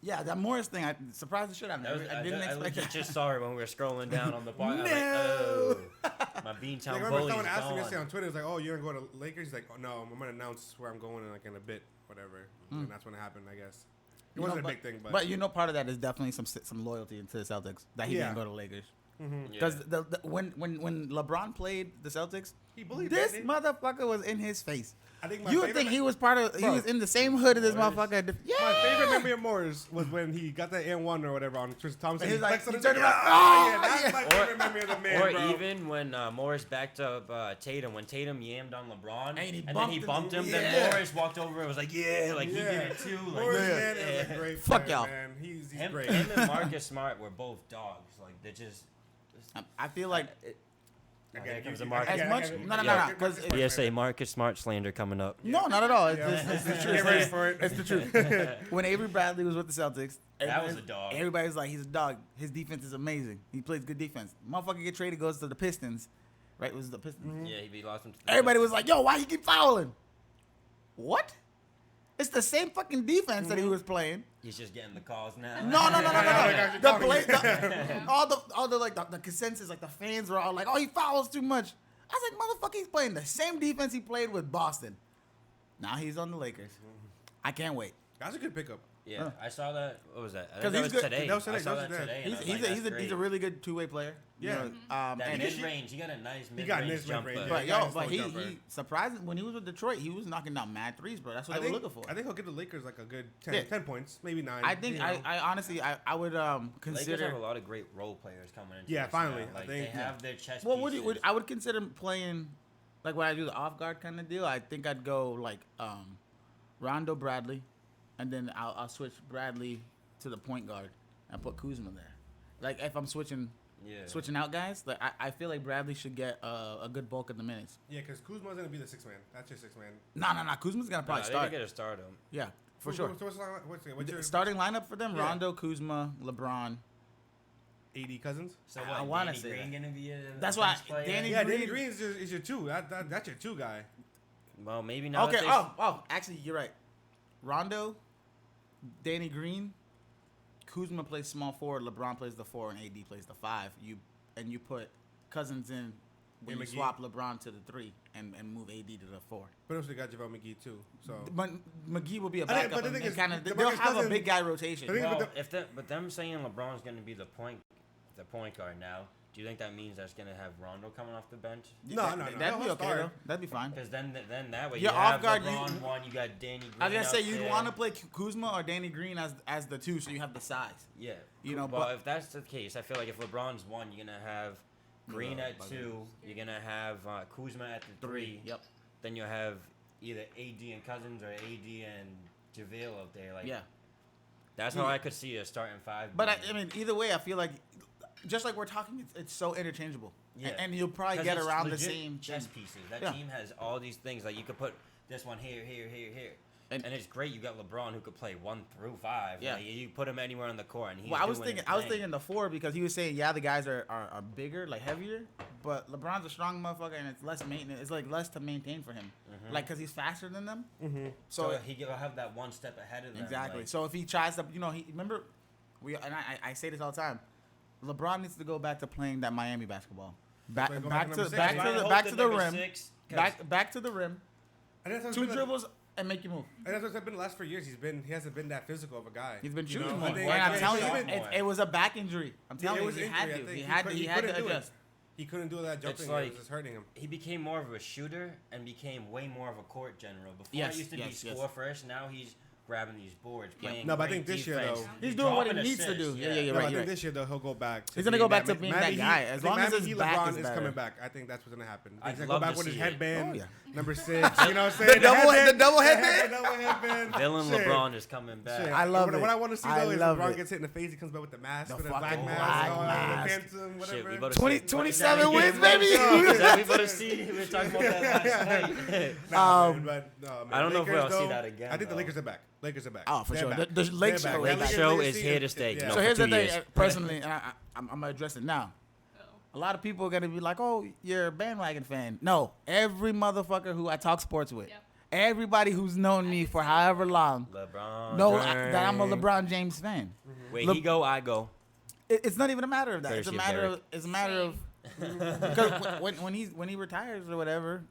Yeah, that Morris thing, I surprised the shit out of me. That was, I didn't expect legit that. just saw it when we were scrolling down on the bar. I was No. like, oh, my Beantown I remember bully's someone asked him yesterday gone. on Twitter, "Is like, oh, you're gonna go to Lakers?" He's like, "Oh no, I'm gonna announce where I'm going in like in a bit, whatever." And that's when it happened, I guess. It You know, wasn't a but- big thing, but, But you know, part of that is definitely some loyalty into the Celtics that he Yeah. didn't go to Lakers. Yeah. Because when LeBron played the Celtics, he bullied this Bradley. motherfucker was in his face. I think my You would favorite think he was part of. He Bro. was in the same hood as this Morris. motherfucker. Yeah. My favorite memory of Morris was when he got that N1 or whatever on Tristan Thompson. And he's like, flexed on he his turned like, around, "Ah!" oh, Yeah, that's my yeah. favorite memory of the man, Or bro. even when Morris backed up Tatum, when Tatum yammed on LeBron, And he then he bumped bumped him. him, Yeah. then Morris walked over and was like, yeah, like he Yeah. did it too. Like, Morris, Yeah. man, is a great Fuck player, y'all. man. He's him, great. him and Marcus Smart were both dogs. Like, they just... I feel like There comes a I Marcus. as much. No, Yeah. because PSA Marcus Smart slander coming up. no, not at all. It's the Get truth. ready for it. It's the truth. When Avery Bradley was with the Celtics, That was a dog. Everybody's like, he's a dog. His defense is amazing. He plays good defense. Motherfucker get traded, goes to the Pistons. Right? It was the Pistons. Yeah, he lost him to the Everybody was like, yo, why he keep fouling? What? It's the same fucking defense that he was playing. He's just getting the calls now. No. got you The calling play, me. all the like the consensus, like the fans were all like, "Oh, he fouls too much." I was like, "Motherfucker, he's playing the same defense he played with Boston. Now he's on the Lakers. I can't wait. That's a good pickup. Yeah, I saw that. What was that? I 'Cause think that he's was good. today. That was today, I saw that that was today. today. and I was He's like, a that's great. really good two-way player. You Yeah. know, That and mid-range, he got a nice He got mid-range jumper. mid-range, but yeah. yo, he's but slow he jumper. surprising when he was with Detroit, he was knocking down mad threes, bro. That's what I they think, were looking for. I think he'll give the Lakers like a good 10, Yeah. 10 points, maybe 9. I think you know. I honestly I would Lakers consider. have a lot of great role players coming in. Yeah, finally, I Like, think, they yeah. have their chess Well, pieces. I would consider playing like when I do the off guard kind of deal. I think I'd go like Rondo Bradley, and then I'll switch Bradley to the point guard and put Kuzma there. Like if I'm switching out guys, like I feel like Bradley should get a good bulk of the minutes. Yeah, because Kuzma's gonna be the 6th man. That's your 6th man. No. Kuzma's gonna probably start. They get to start him. Yeah, for So sure. What's your Starting lineup for them: Yeah. Rondo, Kuzma, LeBron. AD Cousins? So I what? wanna Danny say Green gonna be a That's why bench player? Danny Yeah, Green- Danny Green is your 2. That's your 2 guy. Well, maybe not. Okay. Actually, you're right. Rondo, Danny Green, Kuzma plays small forward. LeBron plays the 4, and AD plays the 5. You put Cousins in when Yeah, you McGee. swap LeBron to the 3 and move AD to the 4. But also they got JaVale McGee too. So But McGee will be a I think- backup. but the and thing is, kind of DeMarcus they'll have a Cousins- big guy rotation. I think- Well, but but them saying LeBron's gonna be the point guard now, do you think that means that's gonna have Rondo coming off the bench? No, That- no. That'd be He'll okay start. though. That'd be fine. Because then that way Your you have off guard, LeBron one, you got Danny Green. I was gonna say out you'd there. want to play Kuzma or Danny Green as the 2, so you have the size. Yeah, You know, Well, but- if that's the case, I feel like if LeBron's 1, you're gonna have Green No, at but- 2, you're gonna have Kuzma at the 3. Yep. Then you'll have either AD and Cousins or AD and JaVale out there. Like, Yeah. that's how I could see a starting 5. But being. I mean, either way, I feel like just like we're talking, it's so interchangeable. Yeah. And you'll probably 'Cause get it's around the legit same chess thing. pieces. That Yeah. team has all these things. Like you could put this one here, And- and it's great. You got LeBron who could play 1 through 5. Yeah. Like, you put him anywhere on the court, and he's Well, I was doing his thinking thing. the 4 because he was saying, yeah, the guys are bigger, like heavier, but LeBron's a strong motherfucker and it's less maintenance. It's like less to maintain for him, like because he's faster than them. Mm-hmm. So he'll have that one step ahead of them. Exactly. Like, So if he tries to, he remember, I say this all the time. LeBron needs to go back to playing that Miami basketball. Back Go back back to to number back six. to I the hope back the to the number rim. 6, 'cause Back to the rim. And that's what's 2 been dribbles and make you move. And that's what's been the last 4 years. He hasn't been that physical of a guy. He's been You shooting know, more. I think- And I'm yeah, telling he's you, been- more. it was a back injury. I'm Yeah, telling it you, was he injury, had I to. think. He He had to couldn't do it. adjust. He couldn't do that jumping. like- It was just hurting him. He became more of a shooter and became way more of a court general. Before Yes, it used to be yes, yes. score first. Now he's grabbing these boards, playing. No, but I great think this year, defense. though, He's doing what he dropping needs to do. assists, Yeah. No, Right, I you're think right. this year though he'll go back. He's gonna go back to being that Miami guy, Heat- as I think long as Miami his Heat back LeBron is is better. coming back. I think that's what's gonna happen. I'd He's gonna go love back to with his see it. headband, Oh, yeah. number 6. You know what I'm saying? the double headband? The double headband. Villain Shit. LeBron is coming back. Shit. I love what, it. What I want to see I though is love LeBron it. gets hit in the face. He comes back with the mask, The with a fucking black mask, black all mask. the phantom, whatever. Shit, we better 20 see- 27 Yeah, wins, yeah, baby. Is that we better see? We were talking about that last night. Nah, Um, man, but no, man. I don't know if Lakers, we'll see though, that again, I think the though. Lakers are back. Lakers are back. Oh, for They're sure. back. The Lake They're Show back. is Lake back. Show Lakers is see here it. to stay. Yeah. No, So for here's the 2 thing, years. personally, and I'm gonna address it now. Oh. A lot of people are gonna be like, "Oh, you're a bandwagon fan." No, every motherfucker who I talk sports with, Yep. everybody who's known me for however long, LeBron. know that I'm a James. LeBron James fan. Wait, Le- he go, I go. It's not even a matter of that. It's a Courtesy of matter Derek. of it's a matter of because when he retires or whatever,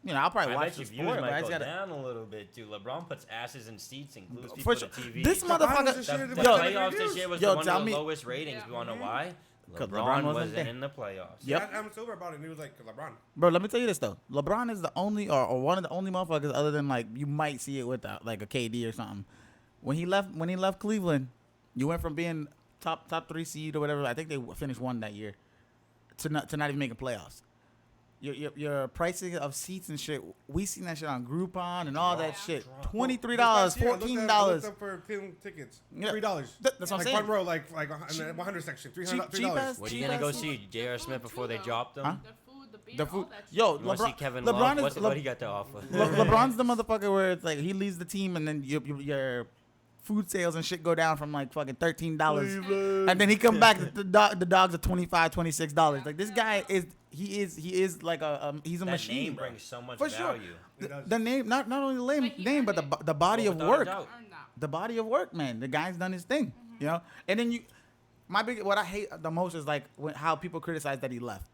you know, I'll probably I watch bet the your views sport, but I might just go gotta. down a little bit too. LeBron puts asses in seats and glues people For to sure. TV. This finals motherfucker. this the, year, the they Yo, got playoffs reviews. this year was Yo, one tell of the me- lowest ratings. Yeah. You wanna know why? 'Cause LeBron, LeBron wasn't wasn't there. in the playoffs. Yep. I'm sober about it. And he was like LeBron. Bro, let me tell you this though. LeBron is the only or one of the only motherfuckers other than like you might see it with like a KD or something. When he left Cleveland, you went from being top 3 seed or whatever. I think they finished 1 that year to not even making playoffs. Your pricing of seats and shit. We seen that shit on Groupon and all that Drop. shit. Drop. $23, This past year, I looked $14. up for film tickets. Yeah. $3. That's what I'm Like saying. front row, like in the 100 section. $300. cheap ass- What are you Cheap gonna go ass see? J.R. The Smith food before too, they though. dropped him? Huh? The food, the beer, The all food. that shit. Yo, You want to see LeBron. Kevin LeBron Love? is What he got to offer? LeBron's the motherfucker where it's like he leads the team and then your food sales and shit go down from like fucking $13, and then he come back. The dogs are $25, $26. Like this guy is like he's a That machine. name Bro. brings so much For sure. value. It does. The name, not only the Like, he name, but earned the body Well, of without a work. doubt. Earn that. The body of work, man. The guy's done his thing, you know. And then what I hate the most is like how people criticize that he left.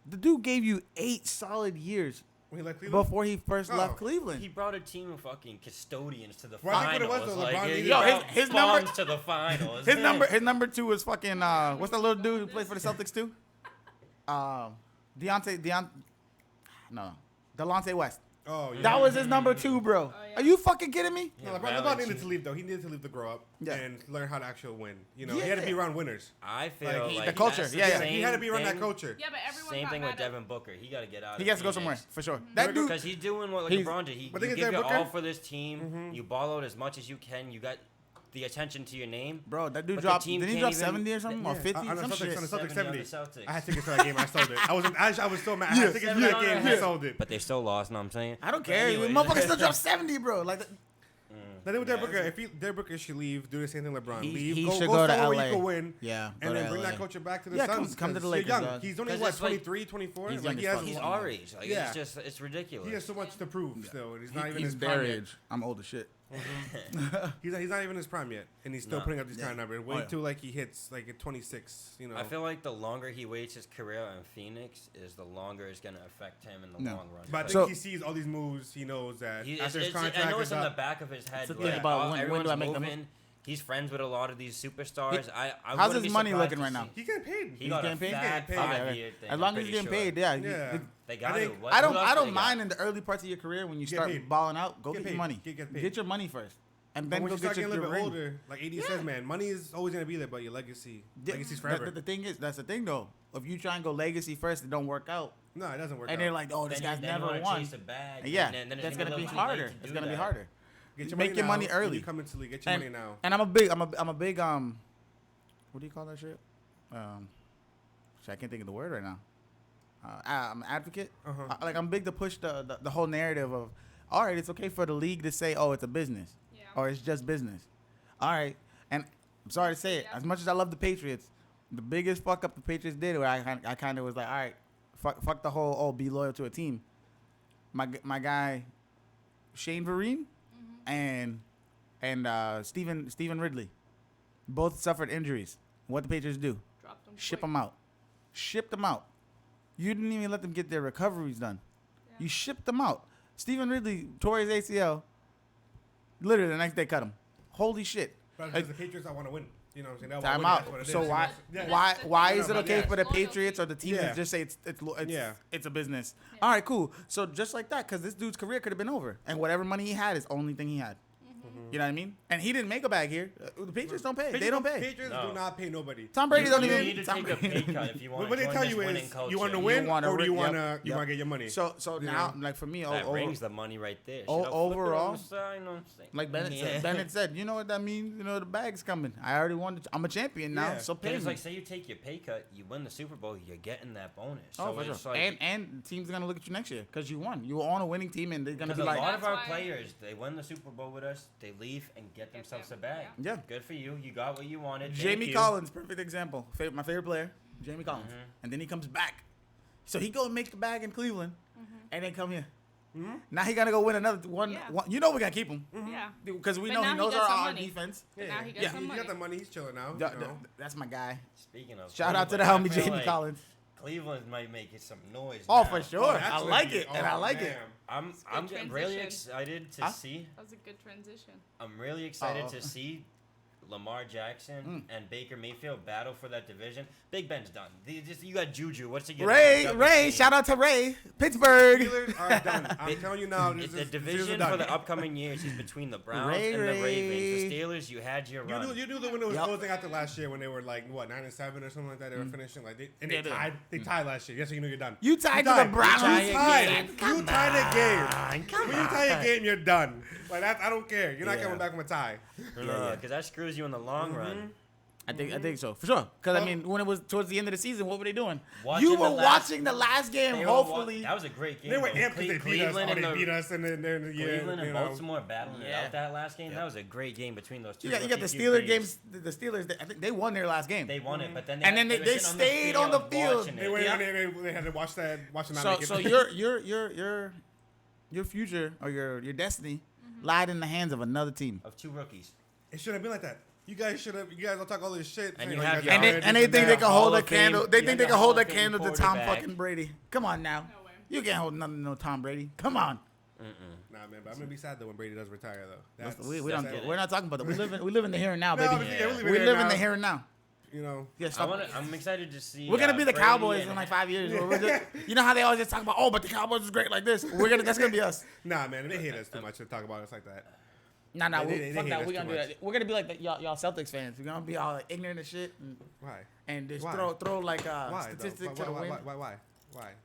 The dude gave you 8 solid years When he left Cleveland? before he first left Oh. Cleveland. He brought a team of fucking custodians to the Well, I think finals. what it was, though, Like, LeBron he needed- Yo, brought his number- bombs to the finals. His number 2 was fucking what's that little dude who plays for the Celtics too? Delonte West. Oh, yeah. That was his number 2, bro. Oh, yeah. Are you fucking kidding me? No, Yeah, LeBron Valanciunas. needed to leave, though. He needed to leave to grow up Yeah. and learn how to actually win. You know, he had to be Yeah. around winners. I feel Like, like, he- the culture, that's the yeah, yeah. same He had to be around that thing- culture. Yeah, but everyone Same got thing mad with at- Devin Booker. He got to get out. He of has to go Phoenix. somewhere for sure. But That dude, Because he's doing what like He's- LeBron did. He But you think give it's your Devin all Booker. for this team. You ball out as much as you can. You got the attention to your name. bro, that dude But the dropped. team Did he can't drop even- 70 or something or Yeah. 50? On the Some Celtics, shit. on the 70 Celtics, on the 70. Celtics. I had tickets for that game. I sold it. I was so mad. I had tickets for that game. I sold it. But they still lost. Know what I'm saying? I don't But care. anyways. Motherfucker still dropped 70, bro. Like, The thing with Derek Yeah. Booker, if Derek Booker should leave, do the same thing LeBron. He- Leave, he go should go to somewhere where LA. you can win. yeah, go And then to bring LA. that culture back to the Yeah, Suns. come to the 'cause Lakers, You're young. dog. He's only 'Cause what, it's like- 23, 24. He's Like young he as has, fuck. He's our age. Like, Yeah. it's just it's ridiculous. he has so much to prove still, and he's not even in He's his their prime yet. age. I'm old as shit. He's not even in his prime yet, and he's still No. putting up these kind of numbers. Wait yeah. till like he hits like at 26. You know, I feel like the longer he waits his career in Phoenix, is the longer it's gonna affect him in the No. long run. but I think So- he sees all these moves. He knows that He, after his it's, I contract know is it's in the up. back of his head. It's the like, thing about oh, when do everyone's I make the moving. He's friends with a lot of these superstars. I How's wouldn't his be money surprised looking to right now? see- He getting paid. He got getting a paid? fat He's getting paid. 5-year thing. As long I'm as he's pretty getting sure. paid, yeah. Yeah. They got think- to. What, I who don't. else I they don't got? mind in the early parts of your career when you Get start paid. balling out. Go Get get your paid. money. Get paid. Get your money first, and But then when go you start get getting a your little bit ring. older, like AD says, man, money is always gonna be there, but your legacy's forever. The thing is, that's the thing though. If you try and go legacy first, it don't work out, No, it doesn't work and out. they're like, "Oh, this Then guy's you- then you never wanna won." chase a bag, Yeah, and then it's that's gonna gonna be be a little too late harder. to It's do gonna be that. harder. Get your Make money your now, money and early. You come into the league. Get your money now. And I'm a big, what do you call that shit? Shit, I can't think of the word right now. I'm an advocate. Uh-huh. Like I'm big to push the whole narrative of, all right, it's okay for the league to say, oh, it's a business, Yeah. or it's just business. All right, and I'm sorry to say it, Yeah. as much as I love the Patriots, the biggest fuck up the Patriots did, where I kind of was like, all right, fuck the whole be loyal to a team. My guy, Shane Vereen, and Stephen Ridley, both suffered injuries. What the Patriots do? Dropped them Ship quick. them out. Shipped them out. You didn't even let them get their recoveries done. Yeah. You shipped them out. Stephen Ridley tore his ACL. Literally the next day cut him. Holy shit. But Like- because the Patriots, I want to win. You know what I'm saying? Time That's out. what it So is. why Yeah. why No, is it but okay yeah. for the Loyalty. Patriots or the team Yeah. to just say Yeah. it's a business? Yeah. All right, cool. So just like that, because this dude's career could have been over, and whatever money he had is the only thing he had. You know what I mean? And he didn't make a bag here. The Patriots don't pay. They don't pay. Patriots No. do not pay nobody. Tom Brady You don't need even. to Tom take a Brady- pay cut if you want What to they join tell this you winning is, culture. you want to You win, wanna or do you win, want yep, to yep. get your money? So You now, know? like for me, That over, brings the money right there. Oh, Should I flip it on overall, the side? You know what I'm saying? like Bennett Yeah. said, Bennett said, you know what that means? You know the bag's coming. I already won. I'm a champion now, Yeah. so Because pay it's me. like, say you take your pay cut, you win the Super Bowl, you're getting that bonus. Oh, So for it's sure. like, And the team's gonna look at you next year because you won. You were on a winning team, and they're gonna because be a like, lot of our That's why- players, they win the Super Bowl with us, they leave and get themselves a bag. yeah. Good for you. You got what you wanted. Thank Jamie you. Collins, perfect example. My favorite player, Jamie Collins. Mhm. And then he comes back. So he go and make the bag in Cleveland, and then come here. Mhm. Now he gotta go win another one. Yeah. You know we gotta keep him Yeah. because we But know now he he knows got some our money. defense. But now he got yeah, some he money. got the money. He's chilling now. Yeah, you know? that's my guy. Speaking of Shout out to the Cleveland, homie I feel Jamie like Collins. Cleveland might make it some noise. Oh, now. for sure. that's I what like he- it, and I oh, like it. damn. I'm It's a good getting really transition. excited to Huh? see. That was a good transition. I'm really excited Oh. to see Lamar Jackson and Baker Mayfield battle for that division. Big Ben's done. You got Juju. What's he getting? Ray, shout out to Ray, Pittsburgh. Steelers are done. I'm telling you now. It's This the is division done. for the upcoming years is between the Browns Ray, and the Ravens. Ray. The Steelers, you had your You run. knew the window was Yup. closing after last year when they were like what 9-7 or something like that. They were finishing like they Yeah, tied. They tied last year. Yes, so you know you're done. You tied to tied. the Browns. You tied. again. You tied a game. When you tie a game, you're done. Like that, I don't care. You're not Yeah. coming back from a tie. Because that screws you in the long run. I think so for sure. Because I mean, when it was towards the end of the season, what were they doing? Watching You the were last- watching the last game. They were Hopefully, that was a great game. They were though. amped because they beat us. Cleveland Oh, and they the beat us in the year. Cleveland and you know. Baltimore battling it Yeah. out that last game. That was a great game between those two. you got the rookie Steelers QBs. games. The Steelers, I think they won their last game. They won it, but then And then were they sitting stayed on the field. watching They it. went. Yeah. They had to watch that. Watch it not So make it. so your future or your destiny lied in the hands of another team. Of two rookies. It should have been like that. You guys should have. You guys don't talk all this shit. And saying, you like, have guys your- are And they, good, and this they think that. they can Hall hold a of Fame- candle. They you think got they can the hold Hall a of Fame candle to Tom quarterback. fucking Brady. Come on now. No way. You can't hold nothing to no Tom Brady. Come on. Nah, man, but I'm gonna be sad though when Brady does retire though. That's, We that's don't, it. we're not talking about that. We live in the here and now, No, baby. yeah, We live in the now. here and now. You know. Yeah, I stop. I'm excited to see. We're gonna be the Brady Cowboys and- in like 5 years. We're just, you know how they always just talk about, oh, but the Cowboys is great like this. That's gonna be us. Nah, man, they hate us too much to talk about us like that. Nah, They- we, they fuck hate that. us We're too gonna do much. that. We're gonna be like y'all Celtics fans. We're gonna be all like, ignorant as shit Why? and just Why? throw like Why? statistics though? to the win. Why?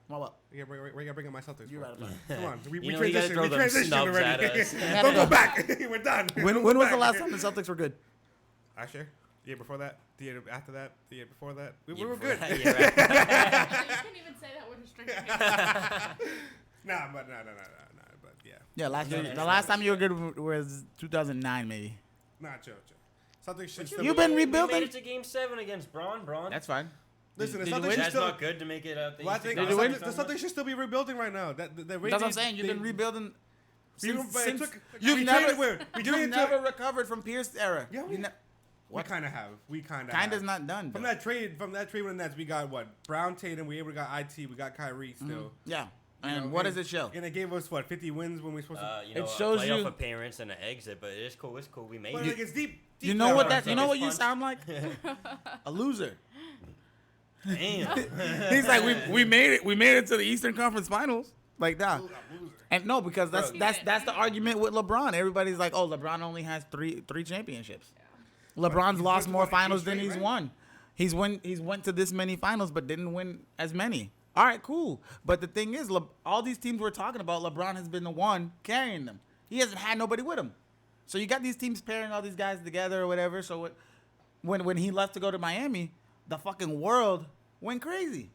Well, what? You gotta bring up my Celtics. You're for? right about Come on, we You know, you gotta transitioned. throw We them transitioned snubs already. at us. Don't go back. We're done. When Don't was go the back. last time the Celtics were good? Last year? The year before that? The year after that? The year before that? We Yeah, were before good. that, yeah, right. You couldn't even say that with a straight face. Nah, but nah. But yeah, Yeah, last year. Yeah, The last time you were good was 2009, maybe. nah, chill. Celtics should But still. You've be- been We rebuilding? made it to Game 7 against Braun. That's fine. Listen, Did the you Celtics win? should That's still. not good to make it out. Well, I think Did you win? the Celtics should still be rebuilding right now. That the That's what I'm Rangers- saying. You've been rebuilding. We Since, but it since took- you've we never, traded where? We you've traded never to- recovered from Pierce's era. Yeah, You ne- We kind of have. We kind of. Kinda's not done. From though. that trade with the Nets, we got what? Brown, Tatum. We got IT. We got Kyrie still. Yeah. You And know, what does it show? And it gave us what 50 wins when we supposed to. You know, It shows a playoff you- appearance and an exit, but it's cool. It's cool. We made But it. like, it's deep. You deep know down what our that? You know what you punch. sound like? A loser. Damn. He's like, we made it. We made it to the Eastern Conference Finals. Like that. And no, because that's Bro. that's the argument with LeBron. Everybody's like, oh, LeBron only has three championships. LeBron's he's lost won more what, eight finals than straight, he's right? won. He's went to this many finals, but didn't win as many. All right, cool. But the thing is, all these teams we're talking about, LeBron has been the one carrying them. He hasn't had nobody with him. So you got these teams pairing all these guys together or whatever. So when he left to go to Miami, the fucking world went crazy.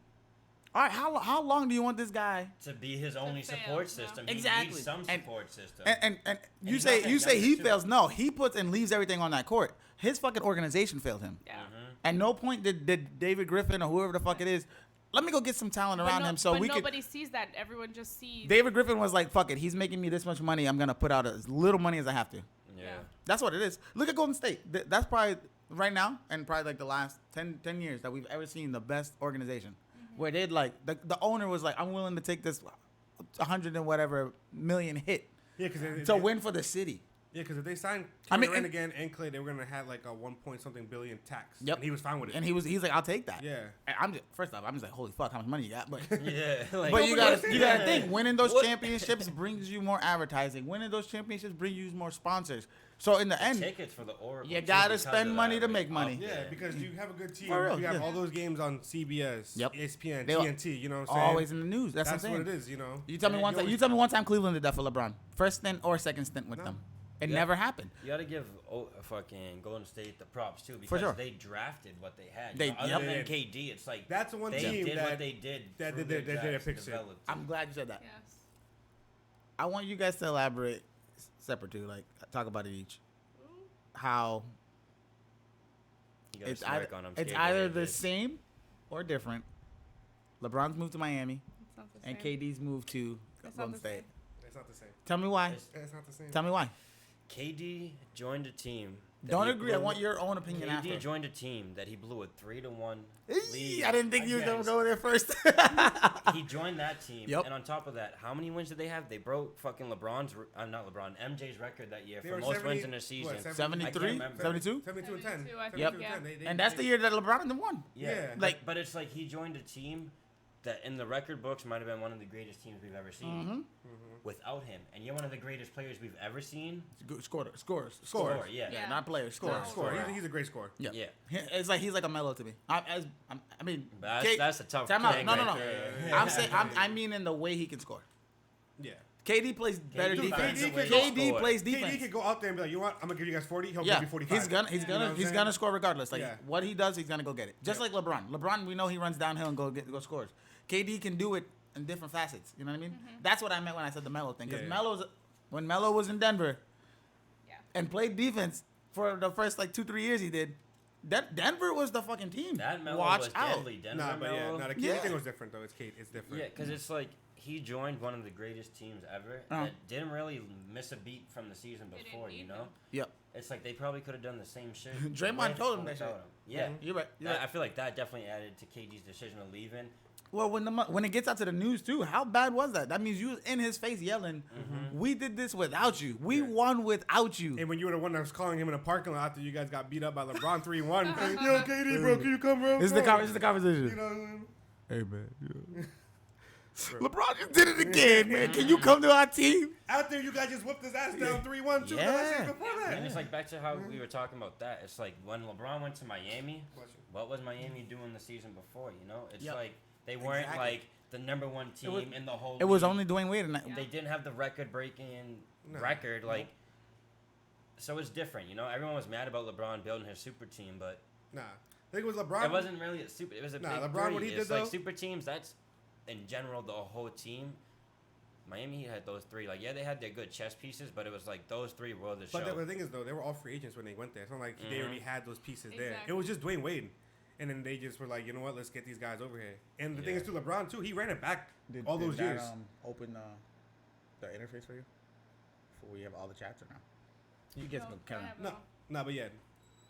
All right, how long do you want this guy? To be his only fail, support no. system. Exactly. He needs some And- support system. And you he's say not you that say he younger, too. fails. No, he puts and leaves everything on that court. His fucking organization failed him. Yeah. At no point did David Griffin or whoever the fuck it is, let me go get some talent around him so but we could. nobody sees that. Everyone just sees. David Griffin was like, fuck it, he's making me this much money. I'm gonna put out as little money as I have to. yeah. That's what it is. Look at Golden State. That's probably right now and probably like the last 10 years that we've ever seen the best organization. Where they'd like the owner was like, I'm willing to take this 100 and whatever million hit Yeah, because to win for the city. Yeah, because if they signed I mean, Kevin Durant and- again and Clay, they were gonna have like a 1 point something billion tax. Yep. And he was fine with it. And he's like, I'll take that. Yeah. And I'm just, first off, I'm just like, holy fuck, how much money you got? But Yeah, like, but you gotta Yeah. think, winning those What- championships brings you more advertising. Winning those championships brings you more sponsors. So in the end, tickets for the Oracle. you too, gotta because spend of money that, to like, make money. Yeah, because you have a good team. For real, you have yeah. all those games on CBS, Yep. ESPN, They all- TNT. You know what I'm saying? always in the news. That's, That's what I'm what saying. it is. You know. You tell me And one time. always- You tell me one time Cleveland did that for LeBron. First stint or second stint with No. them. It Yeah. never happened. You got to give fucking Golden State the props too, because sure. they drafted what they had. They- Other yep. than KD, it's like That's the one they team did that what they did. that through did- their that did a drafts, picture. developed. I'm glad you said that. Yes. I want you guys to elaborate separate too. Like talk about it each. Ooh. How You gotta it's smirk either on 'em, it's scared either to the hit it. same or different. LeBron's moved to Miami It's not the and same. KD's moved to It's not Golden the State. It's not the same. Tell me why. It's- It's not the same. Mm. Tell me why. KD joined a team. that Don't he agree. I blew- want your own opinion KD after. joined a team that he blew a 3-1 lead. I didn't think you were gonna against. go there first. He joined that team, Yep. and on top of that, how many wins did they have? They broke fucking not LeBron, MJ's record that year They for were most 70 wins in a what, season. 73, remember. 72. 72 and 10. 72, I think, 72 yeah. and 10. And that's the year that LeBron won. Yeah. Like, but it's like he joined a team that in the record books might have been one of the greatest teams we've ever seen. Mm-hmm. Without him, and you're one of the greatest players we've ever seen. Scores. Scores. Yeah. Yeah, Yeah. not players. Score. Scores. Score. Score. He's a great scorer. Yeah. Yeah. It's like he's like a Melo to me. I mean, That's a tough time out. thing No, right no, no. there. I'm saying I mean in the way he can score. Yeah. KD plays better KD defense. KD KD can plays KD defense. could go out there and be like, you know what? I'm gonna give you guys 40. He'll Yeah, give you 45. he's gonna You know what I'm he's saying? gonna score regardless. Like Yeah. what he does, he's gonna go get it. Just Yeah. like LeBron. LeBron, we know he runs downhill and go scores. KD can do it in different facets. You know what I mean? That's what I meant when I said the Melo thing. Because Yeah. when Melo was in Denver Yeah. and played defense for the first like 2-3 years he did, Denver was the fucking team. That Melo Watch was out. deadly. Denver Nah, but yeah, Melo. the KD Yeah. thing was different though. It's Kate. It's different. Yeah, because it's like he joined one of the greatest teams ever Uh-huh. that didn't really miss a beat from the season They didn't before, you need know? him. Yep. It's like they probably could have done the same shit. Draymond with told him or that shit. without him. Yeah. You're right. You're I right. feel like that definitely added to KD's decision of leaving. Well, when it gets out to the news too, how bad was that? That means you was in his face yelling, "We did this without you. We won without you." And when you were the one that was calling him in a parking lot after you guys got beat up by LeBron 3-1, yo, KD, bro, can you come, bro? This is the Come. conversation. You know what I mean? Hey man, LeBron just did it again, man. Can you come to our team? Out there, you guys just whooped his ass down 3-1 too. Yeah. Before that. And it's like back to how we were talking about that. It's like when LeBron went to Miami, what was Miami doing the season before, you know? It's Yep. like they weren't Exactly. like the number one team was- in the whole It was league. only Dwayne Wade, and Yeah. They didn't have the record-breaking No. record, like. So it's different, you know. Everyone was mad about LeBron building his super team, but Nah. I think it was LeBron. it wasn't really a super. It was a Nah, big LeBron, three. what he It's did, like though- super teams. That's in general the whole team. Miami Heat had those three. Like, yeah, they had their good chess pieces, but it was like those three were the But show. the thing is, though, they were all free agents when they went there. It's not like they Mhm. already had those pieces there. It Exactly. was just Dwayne Wade. And then they just were like, you know what, let's get these guys over here. And the thing Yeah. is, too, LeBron, too, he ran it back all those years. open the interface for you? For we have all the chats or no? You guys No, go I count. have No, no. nah, but yeah,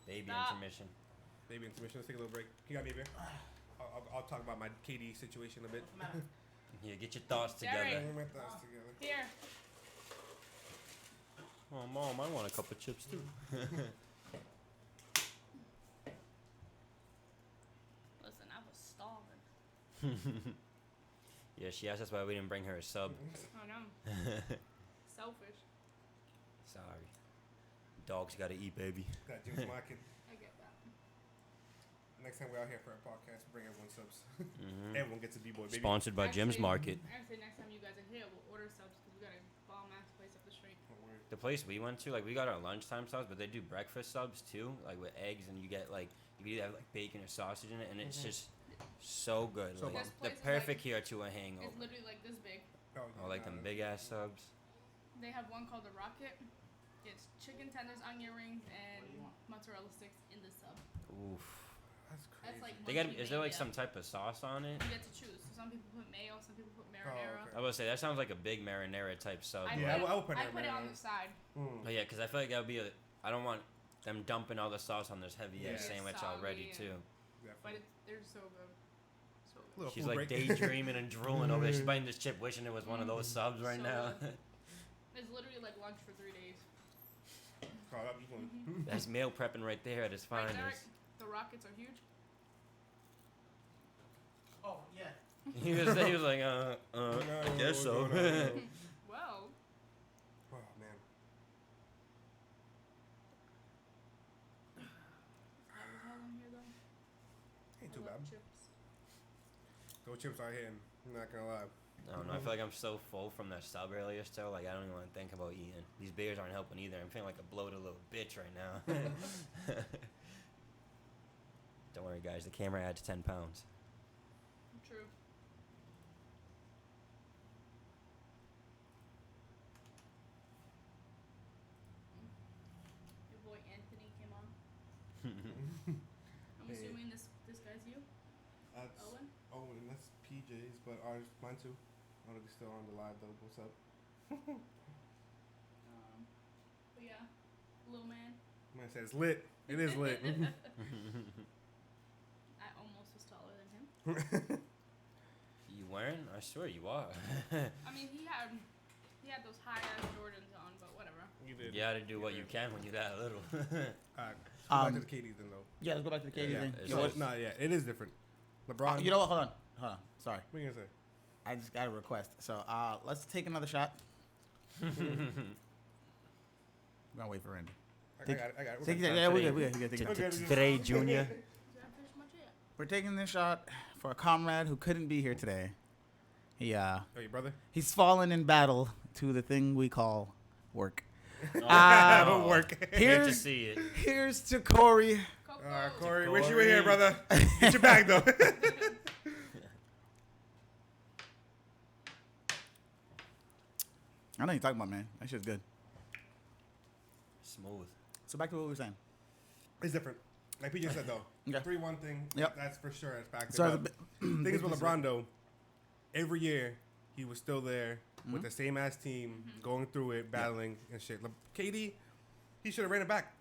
Baby Stop. intermission. maybe intermission. Let's take a little break. You got me a beer? I'll talk about my KD situation a bit. Yeah, get your thoughts Jerry. together. Get my thoughts together. Here. Oh, Mom, I want a couple chips too. Listen, I was starving. Yeah, she asked us why we didn't bring her a sub. I know. Selfish. Sorry. Dogs gotta eat, baby. Got Jim's Market. I get that. Next time we're out here for a podcast, bring everyone subs. Mhm. Everyone gets a B-boy, baby. Sponsored by Jim's Actually, Market. Actually, next time you guys are here, we'll order subs because we got a bomb ass place up the street. Don't worry. The place we went to, like, we got our lunchtime subs, but they do breakfast subs too, like with eggs, and you get like you can either have like bacon or sausage in it, and it's just so good. So like, bomb. This they're place is perfect like- here to a It's hangover. literally like this big. Oh, like them big ass subs. They have one called the Rocket. It's chicken tenders, onion rings, and mozzarella sticks in the sub. Oof. That's crazy. That's like They got. monkey Is there like mania. some type of sauce on it? You get to choose. So some people put mayo, some people put marinara. okay. I would say that sounds like a big marinara type sub. I Yeah, put, I would put I it put it on marinara. the side. Mm. Oh yeah, because I feel like that would be a. I don't want them dumping all the sauce on this heavy egg Yeah. sandwich Soggy already and- too. But they're so good. So good. Little She's food like break. daydreaming and drooling over there. She's biting this chip, wishing it was one of those subs right So now. good. It's literally like lunch for 3 days. Call up, just one. That's meal prepping right there at its Right, finest. Derek? The Rockets are huge. Oh yeah. He was like, I guess so. Well, Oh man. how the hell in here though? Ain't too I love bad. chips. Those chips are hitting. I'm not gonna lie. I don't know. I feel like I'm so full from that sub earlier still. Like, I don't even want to think about eating. These beers aren't helping either. I'm feeling like a bloated little bitch right now. Don't worry, guys. The camera adds 10 pounds. True. Your boy Anthony came on. I'm Hey. assuming this guy's you, That's Owen. Owen. That's PJ's, but ours, mine too. I don't know if he's still on the live though. What's up? But yeah, little man. Man says lit. It is lit. I almost was taller than him. You weren't? I swear you are. I mean, he had those high ass Jordans on, but whatever. You did. You gotta do what you can when you're that little. Alright. Back to Um, the KDs then though. Yeah, let's go back to the KD Yeah, thing. it's Yo, like- what- No, yeah, it is different. LeBron. you know what? Hold on. Sorry, What are you gonna say? I just got a request. So let's take another shot. We're gonna wait for Randy. I Take- got it. I got it. Take We're it. good. Yeah, we're good. We're good. Take it. Okay. Today, Junior. Did I finish my chip? We're taking this shot for a comrade who couldn't be here today. He Oh, your brother? he's fallen in battle to the thing we call work. That'll work. Good to Here's see it. here's to Corey. Coco. Corey, wish you were here, brother. Get your bag though. I know you're talking about, man. That shit's good. Smooth. So back to what we were saying. It's different. Like PJ said though. Okay. 3-1 thing. Yep. That's for sure. It's back. So But thing is with LeBron though, every year he was still there with the same ass team, going through it, battling and shit. KD, he should have ran it back.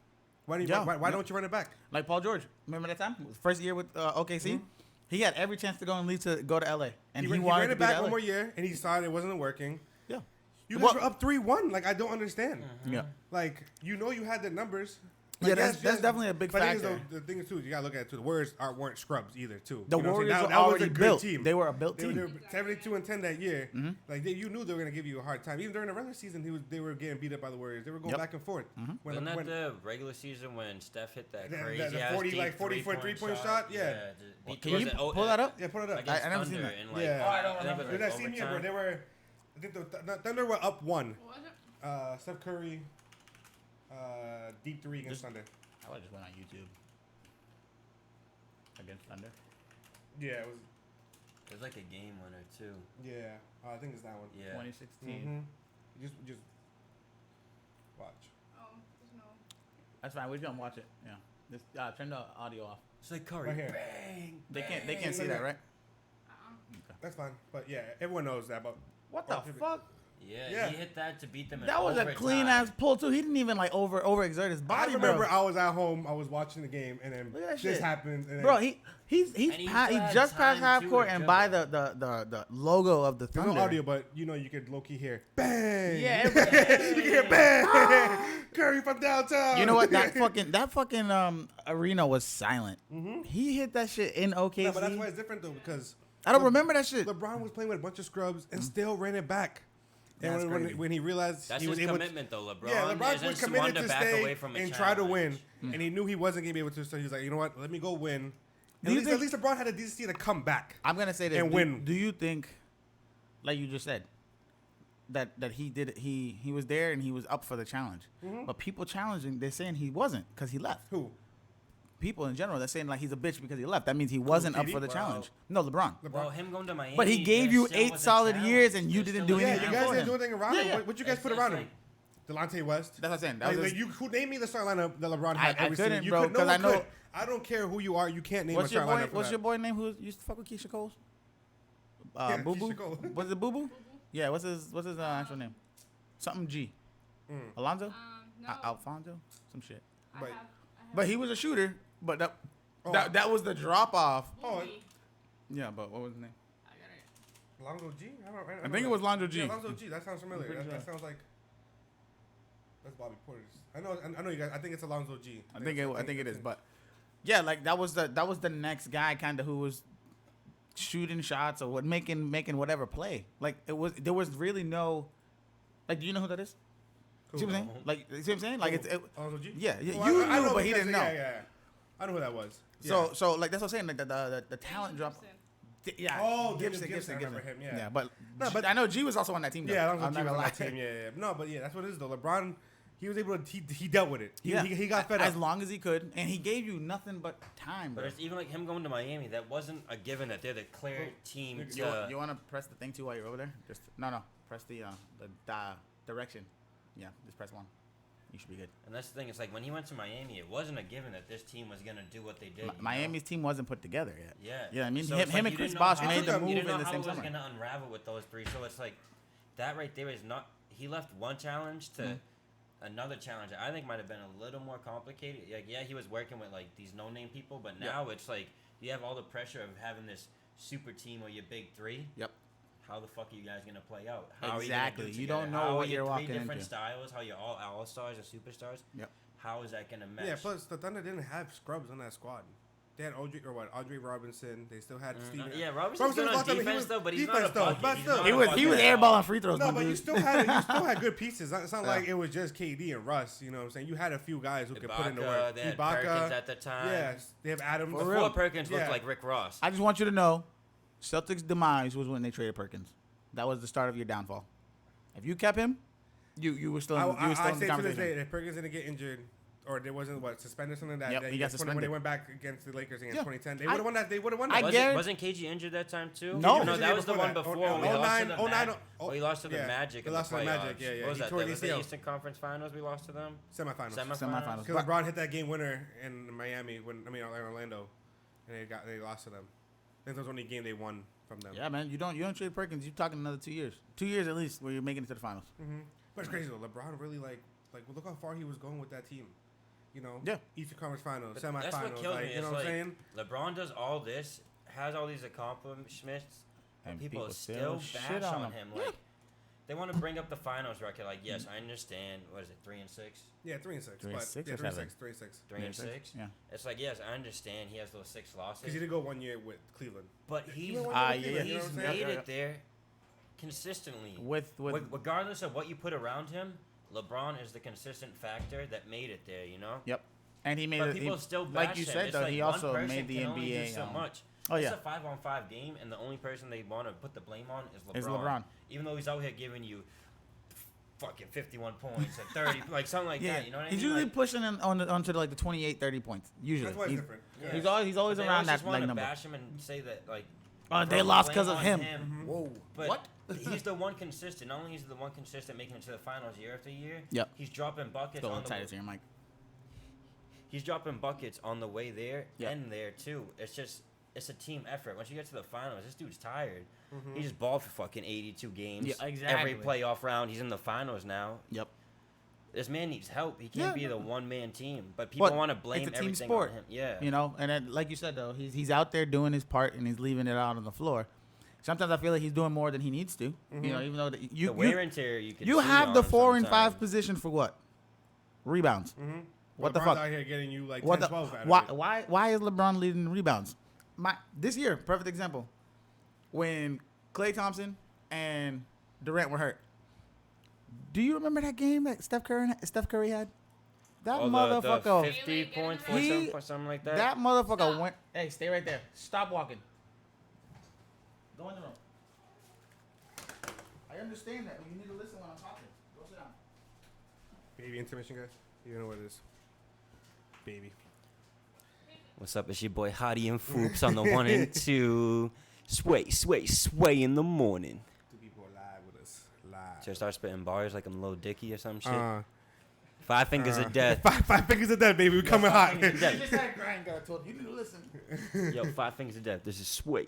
Why don't you? Yeah. Why don't you run it back? Like Paul George. Remember that time? First year with OKC? He had every chance to go and leave to go to LA. And he, He wanted ran to it be back to one LA. more year, and he saw it wasn't working. Yeah. You Well- guys were up 3-1. Like I don't understand. Yeah. Like you know you had the numbers. Yeah, Like, that's definitely a big but factor. The thing is too, you gotta look at it too. The Warriors weren't scrubs either too. The You know what I'm Warriors saying? were That was already a good built. team. They were a built They were team. 72-10 that year. Mm-hmm. Like you knew they were gonna give you a hard time. Even during the regular season, they were getting beat up by the Warriors. They were going Yep. back and forth. Wasn't that the regular season when Steph hit that The- the crazy 40 ass deep 40-foot three-point shot? Yeah. just Can you pull that up? Yeah, put it up. Against I never seen Thunder that. in, like, Yeah. oh, I don't remember. Dude, that same year, bro, they were. I think the Thunder were up 1. What was it? Steph Curry, deep 3 against Just- Thunder. I just went on YouTube. Against Thunder. Yeah, it was. It was like a game winner too. Yeah, I think it's that one. Yeah. 2016. Just watch. Oh, there's no. That's fine. We're just gonna watch it. Yeah. Just turn the audio off. It's like Curry. Right here. Bang. They can't Bang. see that, right? That's fine. But yeah, everyone knows that. But What the fuck? Yeah, Yeah. he hit that to beat them. In That was a overtime. clean ass pull too. He didn't even like overexert his I body, remember bro. I was at home, I was watching the game, and then Look at that this shit. happened. And then Bro, he he just had passed time half too court to and dribble. by the logo of the there's Thunder. no audio, but you know you could low key hear bang. Yeah, you can hear bang. Curry from downtown. You know what? That fucking arena was silent. He hit that shit in OKC. No, but that's why it's different though because I don't remember that shit. LeBron was playing with a bunch of scrubs and still ran it back. And That's when, crazy. when he realized That's he was his able commitment, though. LeBron, yeah, LeBron isn't was someone committed to back stay away from a and try to win, challenge. and he knew he wasn't gonna be able to. So he was like, you know what? Let me go win. Do you At think- least LeBron had a decency to come back. I'm gonna say this and win. Do you think, like you just said, that he did it, he was there and he was up for the challenge? But people challenging, they're saying he wasn't because he left. Who? People in general, they're saying like he's a bitch because he left. That means he wasn't up KD? for the Well, challenge. No, LeBron. Well, him going to Miami. But he gave there you still 8 was a solid challenge. years and you There's didn't still do a Yeah, anything you for guys him. didn't do anything around Yeah, him. yeah. What you guys It's put just around like- him? Delonte West. That's what I'm saying. That Like, was like, his- who name me the starting lineup that LeBron had I every couldn't, season? You bro, could- no 'cause I one know- could. I don't care who you are. You can't name What's a your starting boy? lineup for What's that. your boy name? Who used to fuck with Keisha Cole? Yeah, Boo Boo. Keisha Cole. Was it Boo Boo? Yeah. What's his actual name? Something G. Alonzo. No. Alfonso. Some shit. But- I have But he was a shooter. But that Oh. that was the drop off. Oh, Boogie. Yeah. But what was his name? I got it. Lonzo G? I I think it was Lonzo G. Yeah, Lonzo G. That sounds familiar. pretty That sure. sounds like. That's Bobby Portis. I know you guys. I think it's Alonzo G. I think it is, but yeah, like that was the next guy kind of who was shooting shots or what making whatever play. Like there was really no, like, do you know who that is? See what I'm saying? Like, you see what I'm saying? Like Alonzo G. yeah, Well, you I knew, know but he because- didn't know. Yeah. I know who that was. Yeah. So like that's what I'm saying. Like the talent drop. Yeah. Oh, Gibson. I remember him. Yeah. Yeah, but No, but- I know G was also on that team. Though. Yeah, Alonzo I'm G not was gonna on lie. that team. Yeah. No, but yeah, that's what it is though. LeBron, he was able to. He dealt with it. He got fed as up. long as he could, and he gave you nothing but time. But Bro. it's even like him going to Miami. That wasn't a given that they're the clear team. You want to press the thing too while you're over there? Just no. Press the direction. Yeah, just press one. You should be good. And that's the thing. It's like when he went to Miami, it wasn't a given that this team was gonna do what they did. you know? Miami's team wasn't put together yet. Yeah. Yeah, I mean, So him it's like and you Chris didn't know Bosh how- made the you move You in didn't know the how same it was summer. gonna unravel with those three. So it's like that right there is not. He left one challenge to another challenge. That I think might have been a little more complicated. Like yeah, he was working with like these no-name people, but now it's like you have all the pressure of having this super team or your big three. Yep. How the fuck are you guys gonna play out? How Exactly. Are you, gonna do You together? don't know How what are your you're walking three different into. styles. How you're all all-stars or superstars. Yep. How is that gonna mesh? Yeah. Plus, the Thunder didn't have scrubs on that squad. They had Andre Robinson. They still had Steve. yeah, Robinson's good on lost, I mean, he defense was- though, but he's defense not a though, bucket. but He's still. not He a was bucket at all. airballing free throws. No, my but you dude. still had good pieces. It's not Yeah. like it was just KD and Russ. You know what I'm saying? You had a few guys who could put in the Ibaka, work. they had Perkins at the time. Yes, they have Adams. For Before real. Perkins looked Yeah. like Rick Ross. I just want you to know, Celtics' demise was when they traded Perkins. That was the start of your downfall. If you kept him, you were still in, you were still I in the say to this day, conversation. if Perkins didn't get injured, or there wasn't suspended or something that, Yep, that he year, got when suspended. they went back against the Lakers against Yeah. 2010, they I- would have won that. They would have won I that. guarantee- Wasn't KG injured that time too? No. no, that was the Before one that. before. Oh, we lost to 09, the 09, Magic. oh, We lost to the yeah. Magic. We in lost to the the playoffs. Magic, yeah. What was He that? tore That was the ACL. Eastern Conference Finals. We lost to them. Semifinals. Semifinals. Because LeBron hit that game winner in Miami Orlando, and they lost to them. I think that was the only game they won from them. Yeah, man, you don't trade Perkins. You're talking another 2 years. 2 years at least where you're making it to the finals. But it's crazy though. LeBron really like look how far he was going with that team. You know, Yeah. Eastern Conference Finals, But semifinals. that's what kills me. You know It's what I'm like saying? LeBron does all this, has all these accomplishments, and people still shit bash on on him. him. Like they want to bring up the finals record. Like yes, I understand. What is it? 3-6. Yeah, 3-6. 3-6 yeah, or 3-6, 7? 3-6. 3-6. Yeah. It's like yes, I understand. He has those 6 losses. Because he did go 1 year with Cleveland. But he's went one Ah, year with yeah, Cleveland, you know he's what I'm saying? made Yeah. it there consistently. With Regardless of what you put around him, LeBron is the consistent factor that made it there. You know. Yep. And he made But it. people still bash like you him. said It's though, like he one also person made the can only do NBA. so much. Oh It's yeah. a 5-on-5 game, and the only person they want to put the blame on is LeBron. Is LeBron. Even though he's out here giving you fucking 51 points and 30, like something like Yeah, that. You know what I mean? he's usually Like, pushing in onto like the 28, 30 points. Usually, That's why it's He's- different. Yeah. He's always they around always that just want like to number. bash him and say that like. Oh, they throw the lost blame because of on him. Mm-hmm. Whoa. But What? he's the one consistent. Not only is he the one consistent making it to the finals year after year. Yep. He's dropping buckets Go on on the tight here, Mike. He's dropping buckets on the way there Yeah. and there too. It's a team effort. Once you get to the finals, this dude's tired. Mm-hmm. He just balled for fucking 82 games. Yeah, exactly. Every playoff round, he's in the finals now. Yep. This man needs help. He Yeah, can't be no. the one-man team. But people But want to blame it's a team everything sport. on him. Yeah. You know, and then, like you said though, he's out there doing his part and he's leaving it out on the floor. Sometimes I feel like he's doing more than he needs to. You know, even though the wear and tear you can you see have on the him 4 and 5 sometimes. position for what? Rebounds. Mm-hmm. What the LeBron's fuck? out here getting you like 10, What the? 12 out of Why? it. Why is LeBron leading rebounds? This year, perfect example. When Klay Thompson and Durant were hurt. Do you remember that game that Steph Curry had? That Oh, motherfucker. the 50 points for He- something like that. That motherfucker Stop. went. Hey, stay right there. Stop walking. Go in the room. I understand that, but you need to listen when I'm talking. Go sit down. Baby intermission, guys. You know what it is. Baby. What's up? It's your boy Hottie and Foops on the 1 and 2. Sway in the morning. 2 people are live with us. Live. Should I start spitting bars like I'm Lil Dicky or some shit? 5 fingers of death. Five fingers of death, baby. We coming hot. fingers of death. You just had grind guy told you need to listen. Yo, 5 fingers of death. This is Sway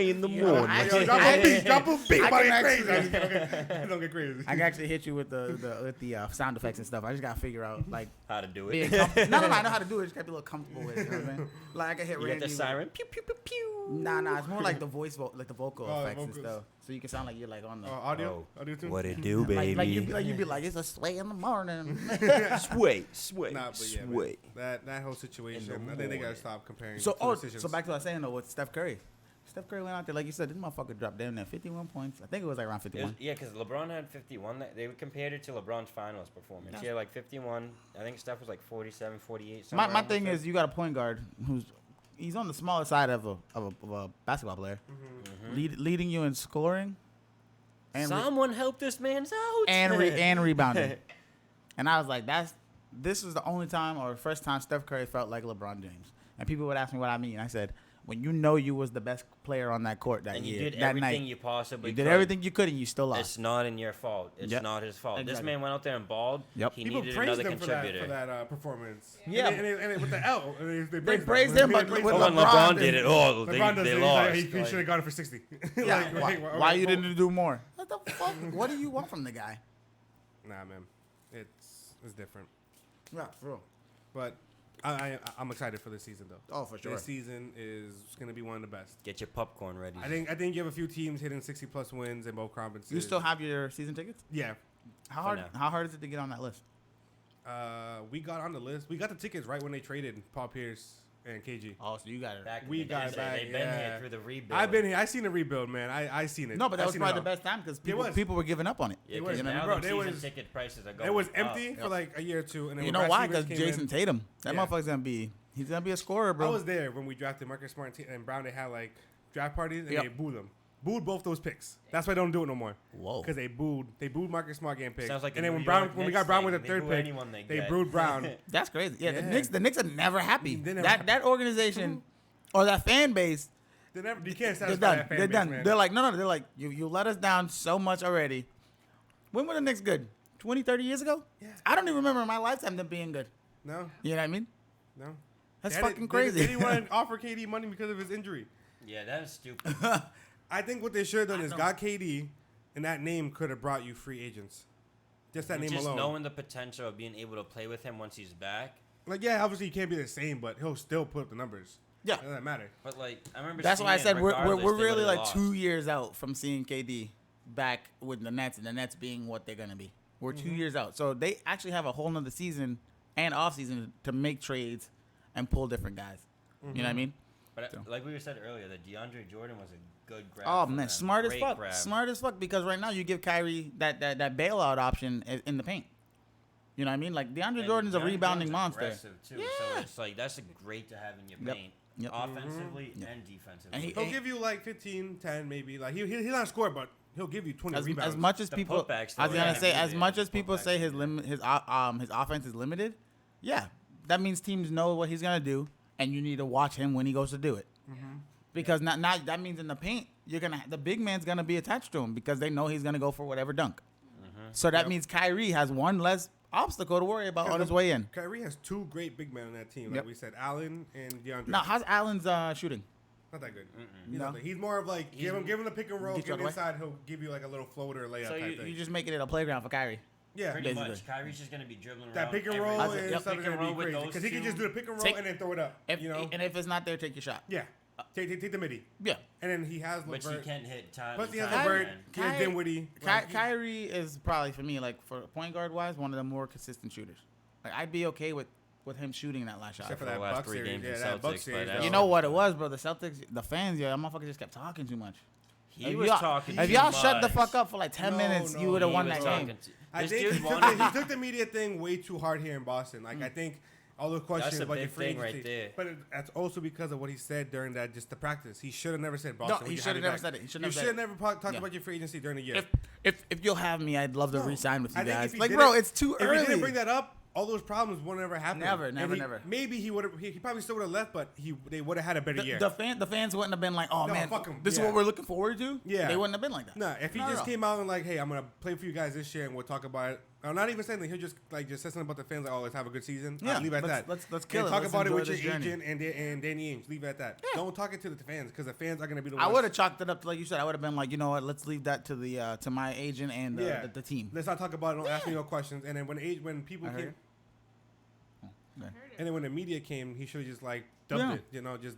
in the morning. I Yo, drop I- a beat. Drop a beat. I Buddy, can crazy. actually- Don't get crazy. I can actually hit you with the sound effects and stuff. I just gotta figure out like How to do being it. no, I know how to do it. Just gotta be a little comfortable with it. You know what I mean? Like I can hit You Randy. get the with- siren. Pew, pew, pew, pew. Nah, it's more like the voice, like the vocal Oh, effects and vocals. stuff. so you can sound like you're like on the. Audio too. What it do, baby? Like you'd be like, it's a sway in the morning. sway. Nah, but yeah, man, that whole situation. I think they gotta morning. stop comparing. So two decisions. so back to what I was saying though with Steph Curry. Steph Curry went out there like you said. This motherfucker dropped down there 51 points. I think it was like around 51. Yeah, because LeBron had 51. They compared it to LeBron's finals performance. He had like 51. I think Steph was like 47, 48. My thing is, you got a point guard he's on the smaller side of a basketball player, leading you in scoring, and someone help this man's out and rebounding. And I was like, this is the only time or first time Steph Curry felt like LeBron James. And people would ask me what I mean. I said, when you know you was the best player on that court that and year, you did that everything night, you possibly you did could. everything you could, and you still lost. It's not in your fault. It's Yep. not his fault. This Exactly. man went out there and balled. Yep. He People needed praised another him contributor. for that performance. Yeah. and with the L, They praised him, but with Oh, when LeBron LeBron did- did it, LeBron does they it. He's lost. like, he should have gone for 60. Yeah, Like, why you didn't do more? What the fuck? What do you want from the guy? Nah, man, it's different. Yeah, for real. But I'm excited for this season though. Oh, for sure. This season is gonna be one of the best. Get your popcorn ready. I think you have a few teams hitting 60+ wins in both conferences. You still have your season tickets? Yeah. now. How hard is it to get on that list? We got on the list. We got the tickets right when they traded Paul Pierce and KG. Oh, so you got it. Back We in the got day, it back, They've been yeah. here through the rebuild. I've been here. I seen the rebuild, man. I seen it. No, but that I was seen probably it the all. best time because It was. people were giving up on it. Yeah, It 'cause was. now Bro, the they season was- ticket prices are going It was up. empty for like a year or two, and then You when know why? Brad Because Stevens came Jason in, Tatum. That Yeah. motherfucker's he's gonna be a scorer, I bro. was there when we drafted Marcus Smart and Brown. They had like draft parties and Yep. they booed them. Booed both those picks. That's why they don't do it no more. Whoa. Because they booed Marcus Smart getting picked. Sounds like and the then New when York we Knicks got Brown thing. with the They third boo pick, anyone they they get. booed Brown. That's crazy. Yeah, Yeah. the Knicks are never happy. They never- that organization or that fan base, You can't they're satisfy done. that fan They're base, done. man. They're like, no. They're like, you let us down so much already. When were the Knicks good? 20, 30 years ago? Yeah. I don't even remember in my lifetime them being good. No, You know what I mean? no. That's They fucking didn't- crazy. They didn't want to offer KD money because of his injury. Yeah, that is stupid. I think what they should have done I is know. got KD, and that name could have brought you free agents. Just that name Just alone. knowing the potential of being able to play with him once he's back. Like, yeah, obviously he can't be the same, but he'll still put up the numbers. Yeah. It doesn't matter. But like, I remember. That's why I seeing said it, we're regardless, they really would've like lost. 2 years out from seeing KD back with the Nets, and the Nets being what they're gonna be. We're 2 years out, so they actually have a whole nother season and off season to make trades and pull different guys. You know what I mean? But So. like we said earlier, that DeAndre Jordan was a good grab. Oh for man, them. smart as Great fuck. grab. Smart as fuck because right now you give Kyrie that bailout option in the paint. You know what I mean? Like DeAndre And Jordan's a DeAndre rebounding Jordan's monster. aggressive, too, Yeah. So it's like that's great to have in your Yep. paint, Yep. offensively Yep. and defensively. And he- He'll give you like 15, 10 maybe. Like he's not a scorer, but he'll give you 20 rebounds. As much as The people, putbacks, I was though, gonna yeah, say, he as did. much The as people putbacks say he his did. his offense is limited, yeah, that means teams know what he's gonna do, and you need to watch him when he goes to do it. Because not that means in the paint, the big man's gonna be attached to him because they know he's gonna go for whatever dunk. So that means Kyrie has one less obstacle to worry about on his way in. Kyrie has two great big men on that team. Like Yep. we said, Allen and DeAndre. Now, how's Allen's shooting? Not that good. No? He's more of like give him the pick and roll, Get you give him out the way? inside. He'll give you like a little floater layup So type you thing. just making it a playground for Kyrie. Yeah, Pretty basically. much, Kyrie's just gonna be dribbling around. that pick and every- roll That's it. and Yep. stuff Pick is and gonna roll be with crazy those because he can two. just do the pick and roll Take- and then throw it up. If, you know, and if it's not there, take your shot. yeah, take the midi, Yeah. and then he has Which he LeVert. can't hit time. Plus he and has time LeVert, again. he has Dinwiddie. Like, he- Kyrie is probably for me, like for point guard wise, one of the more consistent shooters. Like I'd be okay with him shooting that last shot. Except for the that last Bucks 3 series. games Yeah, in that Bucks Celtics, series. but though. You know what it was, bro? The Celtics, the fans, that motherfucker just kept talking too much. He If was y'all- talking. If too y'all shut the much. fuck up for like 10 No, minutes, no, you would have He won was that talking game. to- I this think dude he wanted- took the media thing way too hard here in Boston. Like I think all the questions a about your big free thing right agency, there. but that's also because of what he said during that just the practice. He should have never said Boston. No, we he can should have you never back. said it. He should You have said should it. never talk Yeah. about your free agency during the year. If you'll have me, I'd love to No. re-sign with you I think guys. if he Like, did bro, it- it's too if early. he didn't bring that up, all those problems would never happen. Never, And never, he- never. Maybe he would have. He probably still would have left, but they would have had a better year. The fans wouldn't have been like, oh No, man, fuck 'em. this is Yeah. what we're looking forward to. Yeah. They wouldn't have been like that. Nah, if he Not at just all. came out and like, hey, I'm gonna play for you guys this year, and we'll talk about it. I'm not even saying that he'll just say something about the fans, like, oh, let's have a good season. Yeah, Leave it at let's- that. let's kill and it. talk Let's about it enjoy with your this journey. agent and Danny Ainge. Leave it at that. Don't talk it to the fans because the fans are gonna be the I ones. would have chalked it up to, like you said, I would have been like, you know what, let's leave that to the to my agent and the team. Let's not talk about it. Don't ask me no questions. And then when people I heard came, it. I heard it. and then when the media came, he should have just like dubbed Yeah. it. You know, just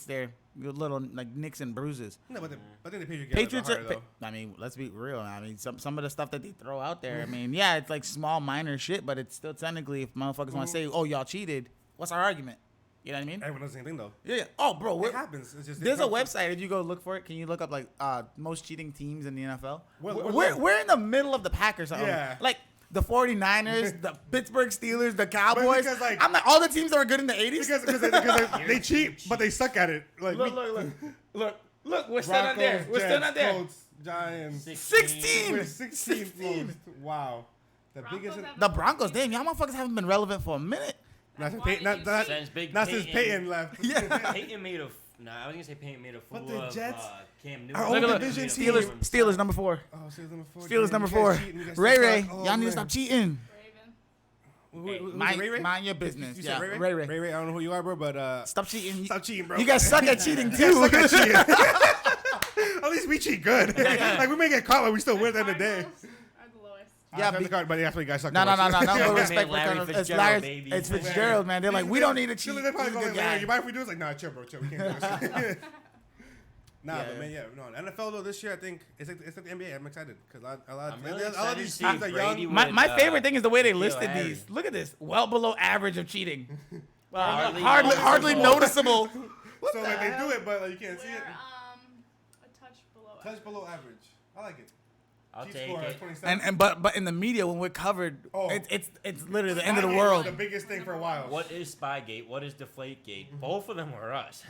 sits there, little like nicks and bruises. No, but I think the Patriots get harder, though. I mean, let's be real. I mean, some of the stuff that they throw out there. I mean, yeah, it's like small, minor shit, but it's still technically, if motherfuckers want to say, "Oh, y'all cheated," what's our argument? You know what I mean? Everyone does the same thing, though. Yeah. Oh, bro, It happens. It's just there's a website. If you go look for it, can you look up like most cheating teams in the NFL? What- We're in the middle of the pack or something. Yeah. Like the 49ers, the Pittsburgh Steelers, the Cowboys. because, like- I'm like all the teams that were good in the 80s. Because they cheat, but they suck at it. Like Look. We're still not there. We're still not there. Colts, Giants. 16. We're 16 most. Wow. The Broncos biggest. have The Broncos, damn, y'all motherfuckers haven't been relevant for a minute. Not since Why Peyton. did Not, you Since Big not since Peyton. Peyton left. Yeah. Peyton made a. Nah, I was gonna say Peyton made a fool But the of Jets- Cam Newton. our own Look, division Made a team. fool of Steelers number 4. Oh, Steelers number 4. Steelers number You 4. guys cheating, you guys Ray suck. Ray, Oh, y'all need to man. stop cheating. Raven. Ray Ray? Mind your business. You Yeah, said Ray Ray Ray? Ray. Ray Ray, I don't know who you are, bro, but Stop cheating. stop cheating, bro. You guys suck at cheating You too. guys suck at cheating. At least we cheat good. Like we may get caught, but we still win at the end of the day. Cardinals are the lowest. Yeah, the card, but that's what you guys suck. No, the most. no Yeah, respect for Larry Cardinals. It's Fitzgerald, Larry. baby. It's Fitzgerald, man. They're like, we don't need to cheat. They're probably He's a going good like, guy. you mind if we do this? Like, nah, chill, bro, chill. We can't do this. Nah, Yeah. but man, yeah, no. NFL though this year, I think it's like the NBA. I'm excited because a lot I'm really of excited these to teams see are Brady young. with, My favorite thing is the way they Nikhil listed Harry. these. Look at this. Well below average of cheating. Hardly Hardly noticeable. So like they do it, but like you can't see it. We're a touch below. Touch below average. I like it. I'll Cheat take score is it. 27. And but in the media when we're covered, Oh. it's literally the end of the Spygate world. was the biggest thing for a while. What is Spygate? What is Deflategate? Both of them were us.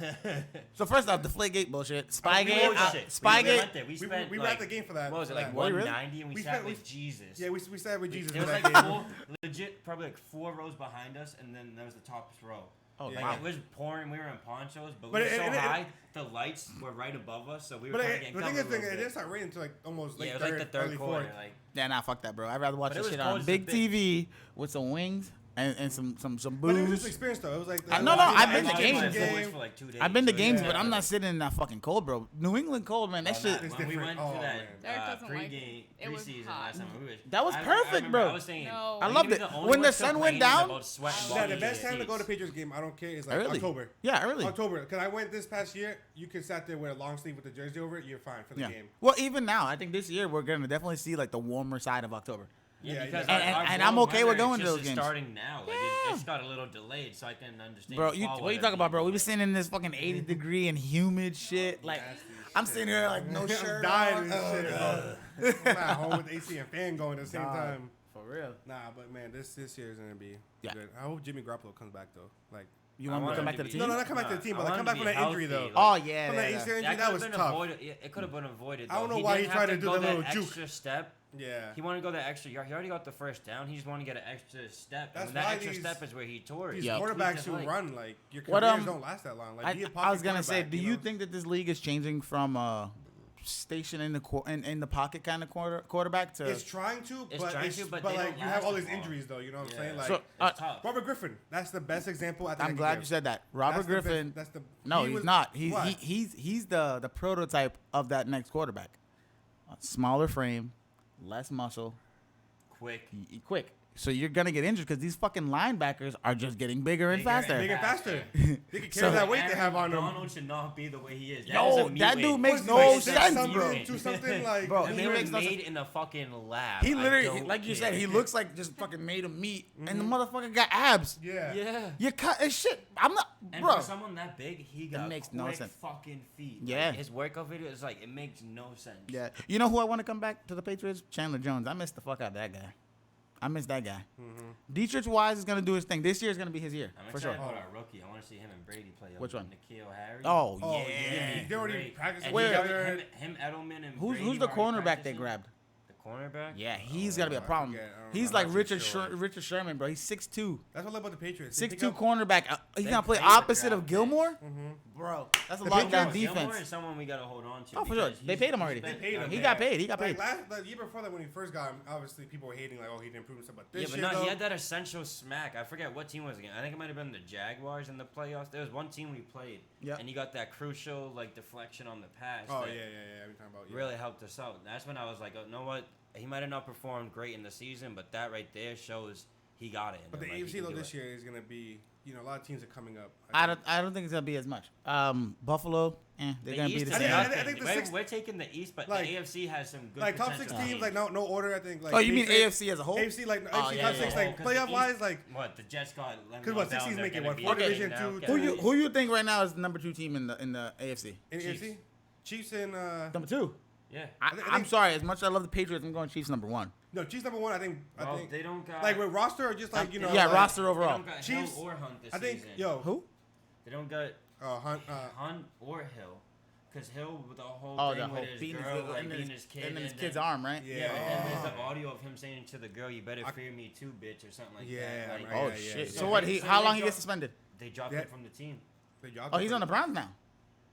So first off, Deflategate bullshit. Oh, Spygate, bullshit. Spygate. We went there. We spent we like, wrapped the game for that. What was it, for like that. Were you really? 190 and we We sat spent- with Jesus. Yeah, we sat with Jesus It for was that like game. four, legit, probably like 4 rows behind us, and then there was the top row. Oh, Like wow. it was pouring. We were in ponchos, but But we were so it- high. The lights were right above us, so we were But kind of getting the thing covered is, a little it bit. didn't start raining until like almost Yeah, like it was like the third early quarter. fourth. Like Yeah, nah, fuck that, bro. I'd rather watch But it this was shit cold on as a big bitch. TV with some wings and some But it was just booze. an experience though. It was like No, I've been to I was games. in my voice for like 2 days, I've been to so games, yeah. but I'm not sitting in that fucking cold, bro. New England cold, man. That Oh, shit. nah, It's when we different. went Oh, to that man. Derek doesn't like pregame, it was preseason hot. last time, we was, That was I perfect, remember bro. I was saying, No. I we loved were it. the only When the ones sun went complaining down- about sweating Yeah, balls the in best time to go to seats. Patriots game, I don't care, is like Early. October. Yeah, early. October, because I went this past year. You could sat there with a long sleeve with the jersey over it. You're fine for the Yeah. game. Well, even now, I think this year we're gonna definitely see like the warmer side of October. Yeah, Yeah, because yeah. And our I'm okay with weather going to just those is games. starting now. Like Yeah. it's got a little delayed, so I can understand. Bro, the you fall what you weather talking about, bro? being We been sitting in this fucking 80-degree and humid shit. Like, Nasty I'm shit. sitting here like no I'm shirt dying on. and Oh, shit, God. bro. I'm at home with AC and fan going at the same Dog. time. For real. Nah, but man, this year is gonna be Yeah. good. I hope Jimmy Garoppolo comes back though. Like, You I want me to want come him back to to the be- team? no, not come back to the team, but I like want come him back to from be that injury healthy, though. like- Oh yeah, From that yeah, ACL yeah. injury, That that could was have been tough. avoided. Yeah, it could have been avoided. I don't though. know He why didn't he tried have to do go the that little juke. extra step. Yeah. He wanted to go that extra yard. He already got the first down. He just wanted to get an extra step. That's And that why extra these- step is where he tore it. These Yeah. He tweaked quarterbacks his who leg. run like your What, careers don't last that long. Like, be a I pocket was gonna say, quarterback, do you know? think that this league is changing from station in the pocket kind of quarterback to? It's trying to, It's but trying it's, to, but but they like don't you have last all as these long. injuries though. You know what I'm Yeah. saying? Like So, It's tough. Robert Griffin, that's the best example. I think I I'm can glad give. you said that. Robert That's the best- Griffin. that's the No, he he's was- not. what? He's the prototype of that next quarterback. A smaller frame, less muscle, Quick. quick. So you're gonna get injured because these fucking linebackers are just getting bigger and Bigger faster. and Big and faster. They can So- carry that weight they have on Aaron them. Donald should not be the way he is. Yo, is a that mute dude weight. makes Was no he like sense, 6'7" bro. to something like Bro, And he they were makes no made sense. in a fucking lab. He I literally, don't like you care. said, he looks like just fucking made of meat, and the motherfucker got abs. Yeah. Yeah. You cut his shit. I'm not, And bro. for someone that big, he got makes quick no sense. fucking feet. Yeah. Like, his workout video is like, it makes no sense. Yeah, you know who I want to come back to the Patriots? Chandler Jones. I miss the fuck out of that guy. I miss that guy. Dietrich Wise is gonna do his thing. This year is gonna be his year I'm for excited sure. about our rookie. I want to see him and Brady play. Which one? Nikhil Harry. Oh, Oh yeah. yeah. They already Great. practicing And Where- he already- together. him, Edelman, and Who's Brady the already cornerback they practicing. grabbed? The cornerback? Yeah, he's Oh, gotta be a I problem. forget. I don't He's know. like I'm not too sure. Richard Sherman, bro. He's 6'2". That's what I love about the Patriots. They 6'2" pick up- cornerback. He's They gonna play played the opposite draft of Gilmore, Mhm. bro. That's a The lockdown Patriots- Gilmore defense. is someone we gotta hold on to. Oh, for sure. because They paid him he's already. been- They paid him. He Yeah. got paid. He got Like paid. the year before that when he first got him, obviously people were hating like, oh, he didn't improve himself. But Yeah, this but year no, though, he had that essential smack. I forget what team was it again. I think it might have been the Jaguars in the playoffs. There was one team we played, Yep. and he got that crucial like deflection on the pass. oh that yeah. We're talking about really helped us out. That's when I was like, oh, you know what? He might have not performed great in the season, but that right there shows he got it. in But the him, like, he AFC can though do this it. year is gonna be a lot of teams are coming up. I don't think it's gonna be as much. Buffalo, they're gonna be the East is same. I nothing. think the we're, six- we're taking the East, but like- the AFC has some good Like top 6 potential teams, like no order. I think. Like Oh, you mean Patriots, AFC as a whole? AFC like Oh, AFC yeah, top yeah, 'cause yeah. like 'Cause the playoff East- wise, like What the Jets got? because what 6 teams make it? What 4 Okay. division, now. 2. Who you think right now is the number 2 team in the AFC? in the Chiefs. AFC? Chiefs and Number 2. Yeah. I think- I'm sorry. As much as I love the Patriots, I'm going Chiefs number 1. no Chiefs number 1. I think They don't got like with roster or just like yeah, like, roster They overall. don't got Chiefs, Hill or Hunt this I think season. Who? They don't got Hunt. Hunt or Hill, because Hill with the whole Oh, thing the whole with his beating girl, like and beating his his kid, and then his then- kid's arm, right? Yeah. Yeah, but then there's Oh. the audio of him saying to the girl, "You better fear me too, bitch," or something like Yeah, that. Like, right. Oh Yeah, shit. yeah. So what? they- How they long he dropped- gets suspended? They dropped Yeah. him from the team. Oh, he's on the Browns now.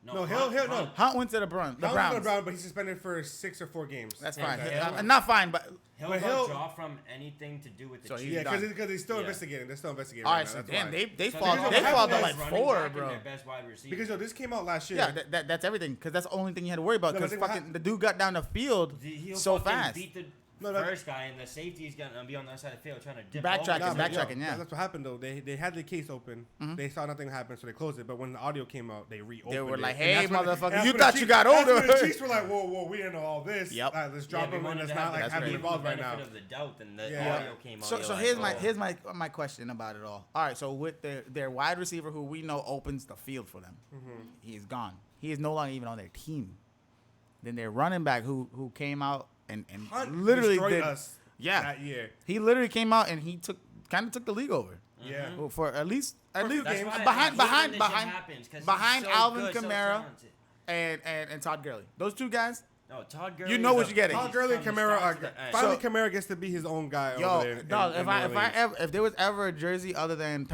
No, Hill- no. Hunt went to the Browns. The Hunt's Browns. on the Brown, but he's suspended for 6 or 4 games. That's Yeah, fine. yeah. Not fine, but Hill But got Hill- dropped from anything to do with the So Chiefs. he's Yeah, done. because he's still Yeah. investigating. They're still investigating. all right right. now. So That's damn, why. they So fall because they what fall happened to is like running 4, back and bro. their best wide receiver. Because this came out last year. Yeah, that's everything. Because that's the only thing you had to worry about. No, but Because think what fucking the dude got down the field He'll so fucking fast. beat the No, that- first guy, and the safety's gonna be on the other side of the field trying to dip Backtrack over. Nah, is but backtracking, yeah. That's what happened though. They had the case open. They saw nothing happen, so they closed it. But when the audio came out, they reopened it. They were like, And "Hey, that's when motherfucker, that's you when the thought you Chiefs- got that's when older." the Chiefs were like, "Whoa, whoa, we didn't know all this. Yep. Let's drop him and let's not like That's have right. him involved right now." Of the doubt, and the Yeah. audio came out. So you're like, here's oh. my question about it all. All right, so with their wide receiver, who we know opens the field for them, he is gone. He is no longer even on their team. Then their running back, who came out and Hunt literally destroyed did, us yeah, that year. he literally came out and he took the league over. Yeah. Well, for at least few That's games. why I behind hate behind when this behind shit happens, 'cause he's behind so Alvin good, so Kamara talented. and Todd Gurley. Those 2 guys. No, Todd Gurley. You know is what a you're getting. Todd beast Gurley, from the Kamara, start to the end. finally So- Kamara gets to be his own guy over Yo, there. dog. in If New Orleans. if there was ever a jersey other than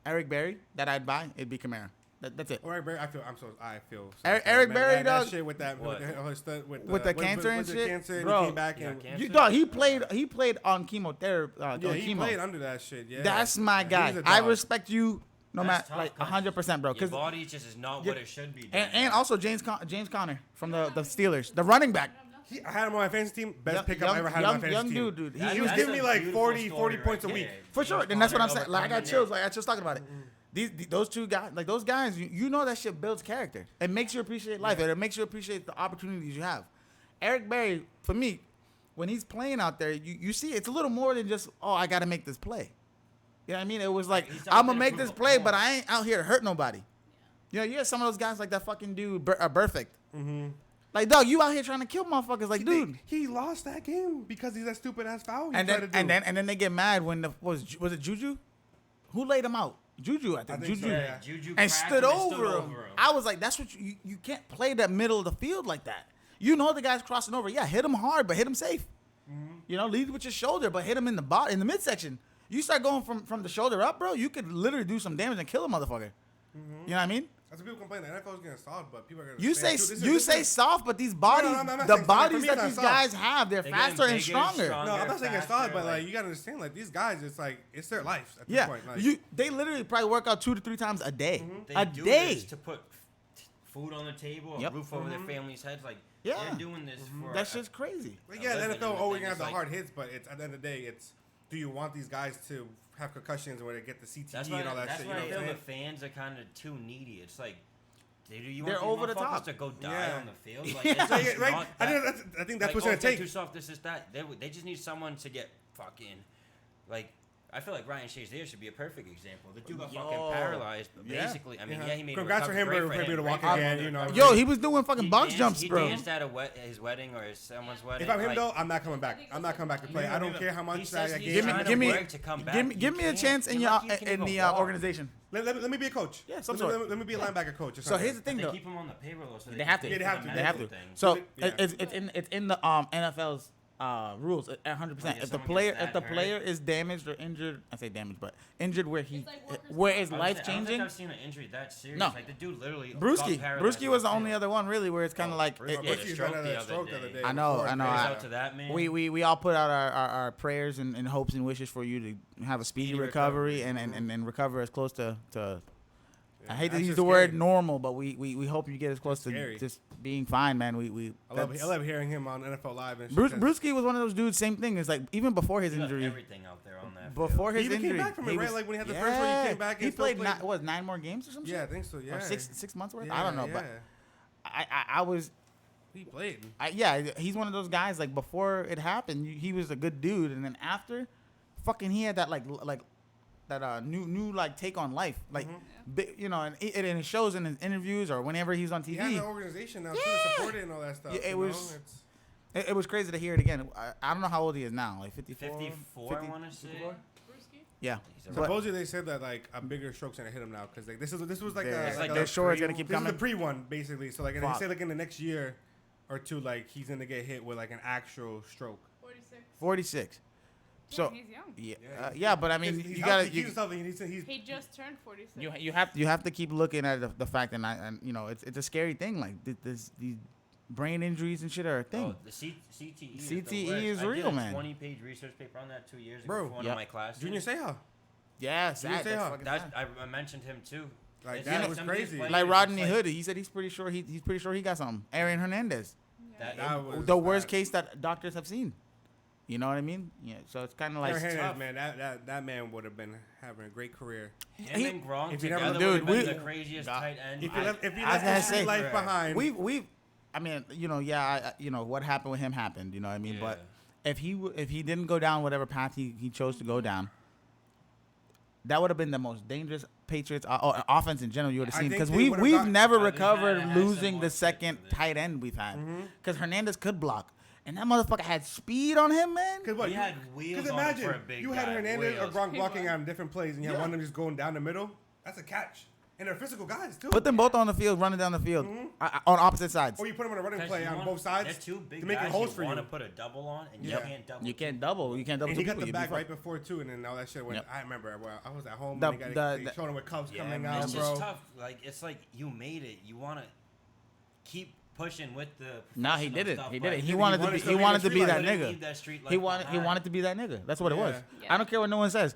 Eric Berry that I'd buy, it'd be Kamara. That's it. All right, Barry, I feel so Eric sad, man. Berry, that dog- shit with that What? with the cancer and the shit? cancer and Bro. he came back Yeah, and cancer. You dog. He played on chemotherapy. yeah, on he chemo. played under that shit. Yeah, That's my Yeah, guy. he's a I dog. respect you no matter That's tough, like 'cause 100%, bro. Your Because body just is not Yeah. what it should be. and also James Conner from the Steelers, the running back. I had him on my fantasy team. Best pickup I ever had young, on my fantasy young team. dude. That- He was that's giving me a like beautiful 40 story points a right week. there. For sure, James and that's what I'm Conner saying. Like I got overcoming chills. it. Like I was just talking about it. Those 2 guys, like those guys, you know that shit builds character. It makes you appreciate life. It makes you appreciate the opportunities you have. Eric Berry, for me, when he's playing out there, you see it's a little more than just I got to make this play. You know what I mean? It was like He's I'm out gonna there make to this prove a play, point. but I ain't out here to hurt nobody. You know, you have some of those guys like that fucking dude, Perfect. Like, dog, you out here trying to kill motherfuckers. Like, dude. He lost that game because he's that stupid ass foul. And then they get mad when was it Juju? Who laid him out? Juju, I think. think Juju. so, Yeah, yeah. Juju And cracked stood him over him. I was like, that's what you can't play that middle of the field like that. You know the guy's crossing over. Yeah, hit him hard, but hit him safe. You know, lead with your shoulder, but hit him in the midsection. You start going from the shoulder up, bro. You could literally do some damage and kill a motherfucker. You know what I mean? That's what people complain. The NFL is getting soft, but people are going You say soft, but these bodies, I'm not the saying soft. For bodies me, that it's not these soft. guys have, they're They're faster getting and bigger, stronger. No, I'm not saying it's faster, solid, but like- like you gotta understand, like these guys, it's like it's their life at this Yeah, point. Like, they literally probably work out 2 to 3 times a day. They A do day. this to put food on the table, a Yep. roof over their families' heads. Like Yeah. they're doing this for That shit's crazy. Like, yeah, the living, NFL and always it's gonna have the like- hard hits, but it's at the end of the day, it's do you want these guys to have concussions where they get the CTE That's why, and all that that's shit? why You know I what feel I'm the saying? fans are kind of too needy. It's like, do you They're want over the these motherfuckers top. to go die Yeah. on the field? Like, Yeah. it's Like, just right? not I that- think that's like, what's oh, gonna if they're take. too soft, this is that. They just need someone to get fucking, like, I feel like Ryan Shazier should be a perfect example. The dude got Yo. fucking paralyzed, but Yeah. basically, I mean, Yeah. yeah, he made. Congrats for him, great for him to walk right? again, you know. Yo, he was doing fucking He box danced- jumps, bro. He danced at his wedding or someone's wedding. If I'm him like, though, I'm not coming back. I'm not coming back to play. I don't care how he much says that he's game. trying to give me- work to come back. Give me a can't. chance in You're your lucky you can in even the walk. organization. Let me be a coach. Yeah, some let, me- sort. let me be a linebacker coach. Or So something. here's the thing, They though. keep him on the payroll, so They have to. pay They for have the to. They have to. medical thing. So Yeah. it's in the NFL's rules 100%. Like, if If the someone player gets if the that player hurt- is damaged or injured, I say damaged, but injured where It's like workers' where is I don't life think- I don't changing. think I've seen an injury that serious. No. Like the dude literally. Brewski got paralyzed was the on only field. other one really where it's kind of like Brewski it- had it- a Brewski's stroke had the a other stroke day. the other day. I know, before I know. it Prayers came out to that man. we all put out our prayers and hopes and wishes for you to have a speedy recovery and recover as close to Yeah, I hate to that's use just the word scary. normal, but we hope you get as close to Scary. just being fine, man. I love hearing him on NFL Live and shit. Bruce 'cause Brewski was one of those dudes. Same thing. It's like even before his He left injury, everything out there on that. before He his even injury, came back from it, he right? was- Like when he had the first one, he came back and He still played played. 9 more games or something. Yeah, I think so. Yeah, Or 6 months worth. Yeah, I don't know, yeah. but I was he played. he's one of those guys. Like before it happened, he was a good dude, and then after, fucking, he had that like that new like take on life, like you know, and it shows in his interviews or whenever he's on TV. He has an organization now too to support it and all that stuff. Yeah, it you was- know? It's- It was crazy to hear it again. I don't know how old he is now, like 54. 54, I want to say. 54? Brewski? Yeah, He's a But- Supposedly they said that like a bigger stroke's gonna hit him now because like this was like They're- a, It's like like a they're sure it's gonna keep this is coming. the pre one basically. So like and they Fuck. say like in the next year or two like he's gonna get hit with like an actual stroke. 46. 46. Yeah, So he's young. yeah, but I mean, He's you gotta healthy, he's healthy. He's He just turned 46. you have to keep looking at the fact, and you know it's a scary thing. Like these brain injuries and shit are a thing. Oh, the CTE. CTE is I did real, a man. 20-page research paper on that 2 years ago Bro, for one yep. of my classes. Junior Seau. Yeah, You sad. say That's how- fucking That's, sad. I mentioned him too. Like It's that like was some of these crazy. players, Like it's Rodney like- Hood, he said he's pretty sure he's pretty sure he got something. Aaron Hernandez, That, That was the worst bad. case that doctors have seen. You know what I mean? Yeah. So it's kind of like Aaron Hernandez, tough. man, that man would have been having a great career. him he- and Gronk if you never- together Dude, would have we- been the craziest God. tight end. If you left I was the gonna street say- life behind, we've I mean, you know, you know what happened with him happened. You know what I mean? Yeah. But if he didn't go down whatever path he chose to go down, that would have been the most dangerous Patriots or offense in general you would have I seen think because they we've would've got- never We've recovered had losing some the more second fits with it. tight end we've had Mm-hmm. because Hernandez could block and that motherfucker had speed on him, man. Because what? He had wheels Because on him imagine for a big you had guy, Hernandez or wheels. Gronk He blocking was. on different plays, and you had Yeah. one of them just going down the middle. That's a catch. And they're physical guys too. Put them both on the field, running down the field on opposite sides. Or you put them on a running 'Cause play you on want- both sides They're two big to make it guys holes for want you. to put a double on, and Yeah. you can't double. You can't double. You can't double And two he got people. the You'd be back fucked. right before too, and then all that shit went. Yep. I remember I was at home. The- and they the- showed him with cuffs Yeah, coming man, out, it's bro. just tough. Like it's like you made it. You want to keep pushing with the. Nah, he professional did it. stuff, He did it. like, He he wanted to wanted be. to He leave the wanted to street be life. that couldn't nigga. leave that street life He wanted behind. to be that nigga. That's what it was. Yeah. I don't care what no one says.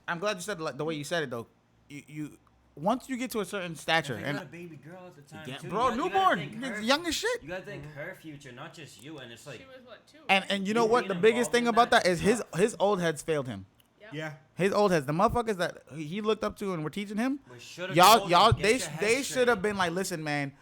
I'm glad you said it like the way you said it though. You once you get to a certain stature And and you got a baby girl at the time yeah, too. bro, You gotta newborn, think her- it's young as shit. You gotta think her future, not just you. And it's like She was what, 2? And you know You what? The being biggest involved thing in about that that is is his old heads failed him. Yeah. His old heads, the motherfuckers that he looked up to and were teaching him. we should've Y'all, told y'all, him, "Get they your head they should have straight. been like, listen, man,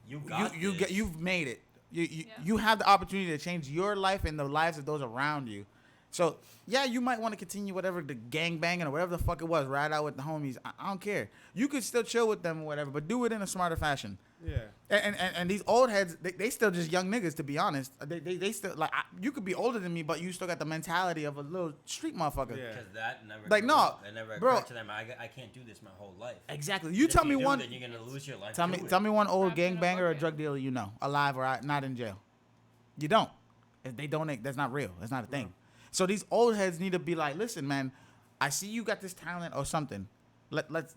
You got you this. you've made it. You Yeah. you have the opportunity to change your life and the lives of those around you. So yeah, you might want to continue whatever the gang banging or whatever the fuck it was, ride out with the homies. I don't care. You could still chill with them or whatever, but do it in a smarter fashion. Yeah. And these old heads, they still just young niggas, to be honest. They still like you could be older than me, but you still got the mentality of a little street motherfucker. Yeah. Because that never. Like, no, It never bro. occurred to them. I can't do this my whole life. Exactly. You If tell me do, one. Then you're gonna lose your life. Tell to me, it. tell me one old Not being a gangbanger or a fuckhead. drug dealer you know, alive or not in jail. You don't. If they don't, that's not real. That's not a thing. So these old heads need to be like, listen, man, I see you got this talent or something. Let's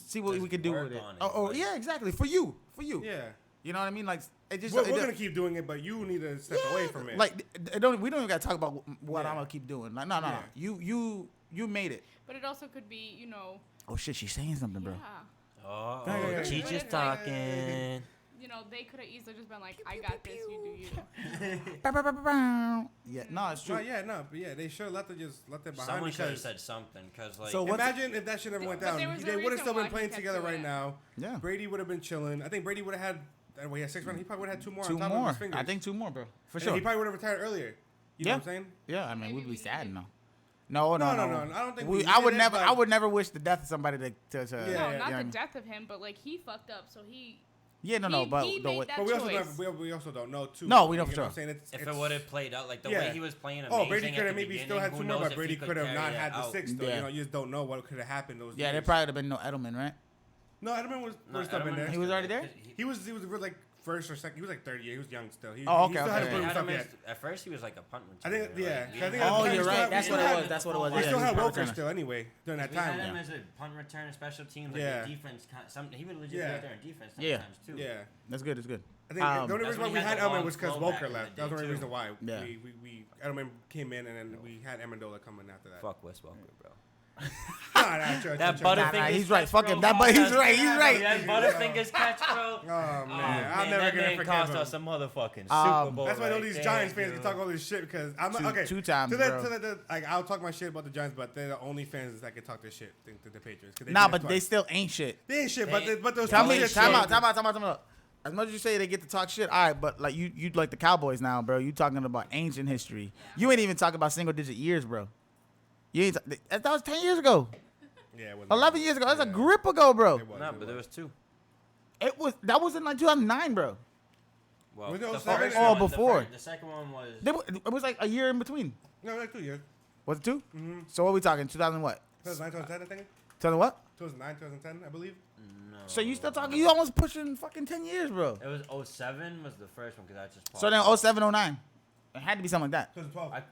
see what Let's we can do work with it. on it, Oh, like- yeah, exactly. For you. Yeah. You know what I mean? Like it just. We're it gonna don't- keep doing it, but you need to step away from it. Like we don't even got to talk about what Yeah. I'm gonna keep doing. Like no. Yeah. You made it. But it also could be, you know, Oh shit, she's saying something, bro. yeah. Oh, Yeah, yeah, yeah. Cheech is Hey. talking. You know, they could have easily just been like, I got this, you do you. Yeah, no, it's true. No, yeah, no, but yeah, they should let them behind Someone should have because said something, cause like. So what- imagine if that shit never went But down. there was a They would have reason still why been he playing kept together doing right it. now. Yeah. Brady would have been chilling. I think Brady would have had. He had 6 rounds. He probably would have had 2 more Two on top of more. his fingers. I think 2 more, bro. For And sure. He probably would have retired earlier. You know what I'm saying? Yeah, I mean, Maybe we'd be we sad, needed no. No. No, I don't think we I would needed it, never. but- I would never wish the death of somebody to Yeah, No, yeah. not yeah. the death of him, but like he fucked up, so he. Yeah, no, he but made that But we also choice. we also don't know too. No, we don't You for know what I'm sure. saying? It's, If it's, it would have played out like the Yeah. way he was playing, amazing Oh, Brady at could have the maybe still beginning, had who 2 more, knows but if Brady he could have carry not it had the out. 6. Though Yeah. you know, you just don't know what could have happened those Yeah, years. there probably would have been no Edelman, right? No, Edelman was No, still been Edelman there. He was already there? He was like first or second. He was like 30 years. He was young still. He, Oh, he okay, still had to okay. prove himself Edelman's- yet. At first, he was like a punt returner. I think- yeah, like, I we think had- Oh, we you're had- right. we That's had what it him was. as That's a what it was. We fullback. Yeah, still he had was Wilker returner. still anyway during that We had time. him as a punt returner, special teams, like Yeah. a defense. He would legit Yeah. be out there in defense Yeah. sometimes too. Yeah. That's good. That's good. I think the only That's reason why when we he had had the Edelman long was because flow back Volker in the left. day, That was the only too. reason why. Yeah. We Edelman came in and then we had Amendola coming after that. Fuck Wes Welker, bro. True. That true. Butterfingers he's right. catch, Fuck bro. him. He's right. He's right. Yeah, Butterfingers catch, bro. Oh man, Man, I'm never that gonna man forgive cost him. us a motherfucking Super Bowl. That's why all right these there, Giants fans dude. can talk all this shit because I'm okay. Two times, bro. Like I'll talk my shit about the Giants, but they're the only fans that can talk this shit to the Patriots. 'Cause Nah, beat us but they twice. still ain't shit. They ain't shit. They- But those Tell me, shit time shit. out. As much as you say they get to talk shit, all right, but like you like the Cowboys now, bro. You talking about ancient history. You ain't even talking about single digit years, bro. You ain't. That was 10 years ago, Yeah, it wasn't 11 years ago. That's a grip ago, bro. It was, Nah, it but there was two. That was in like 2009, bro. Well, Was it the 07? first Oh, one- before. The second one was. It was like a year in between. No, like 2 years. Was it 2? Mm-hmm. So what we talking? 2000 what? 2009, 2010, I think. 2000 what? 2009, 2010, I believe. No. So you still talking? You almost pushing fucking 10 years, bro. It was 07 was the first one because I just. So then 07, 09. It had to be something like that. 2012.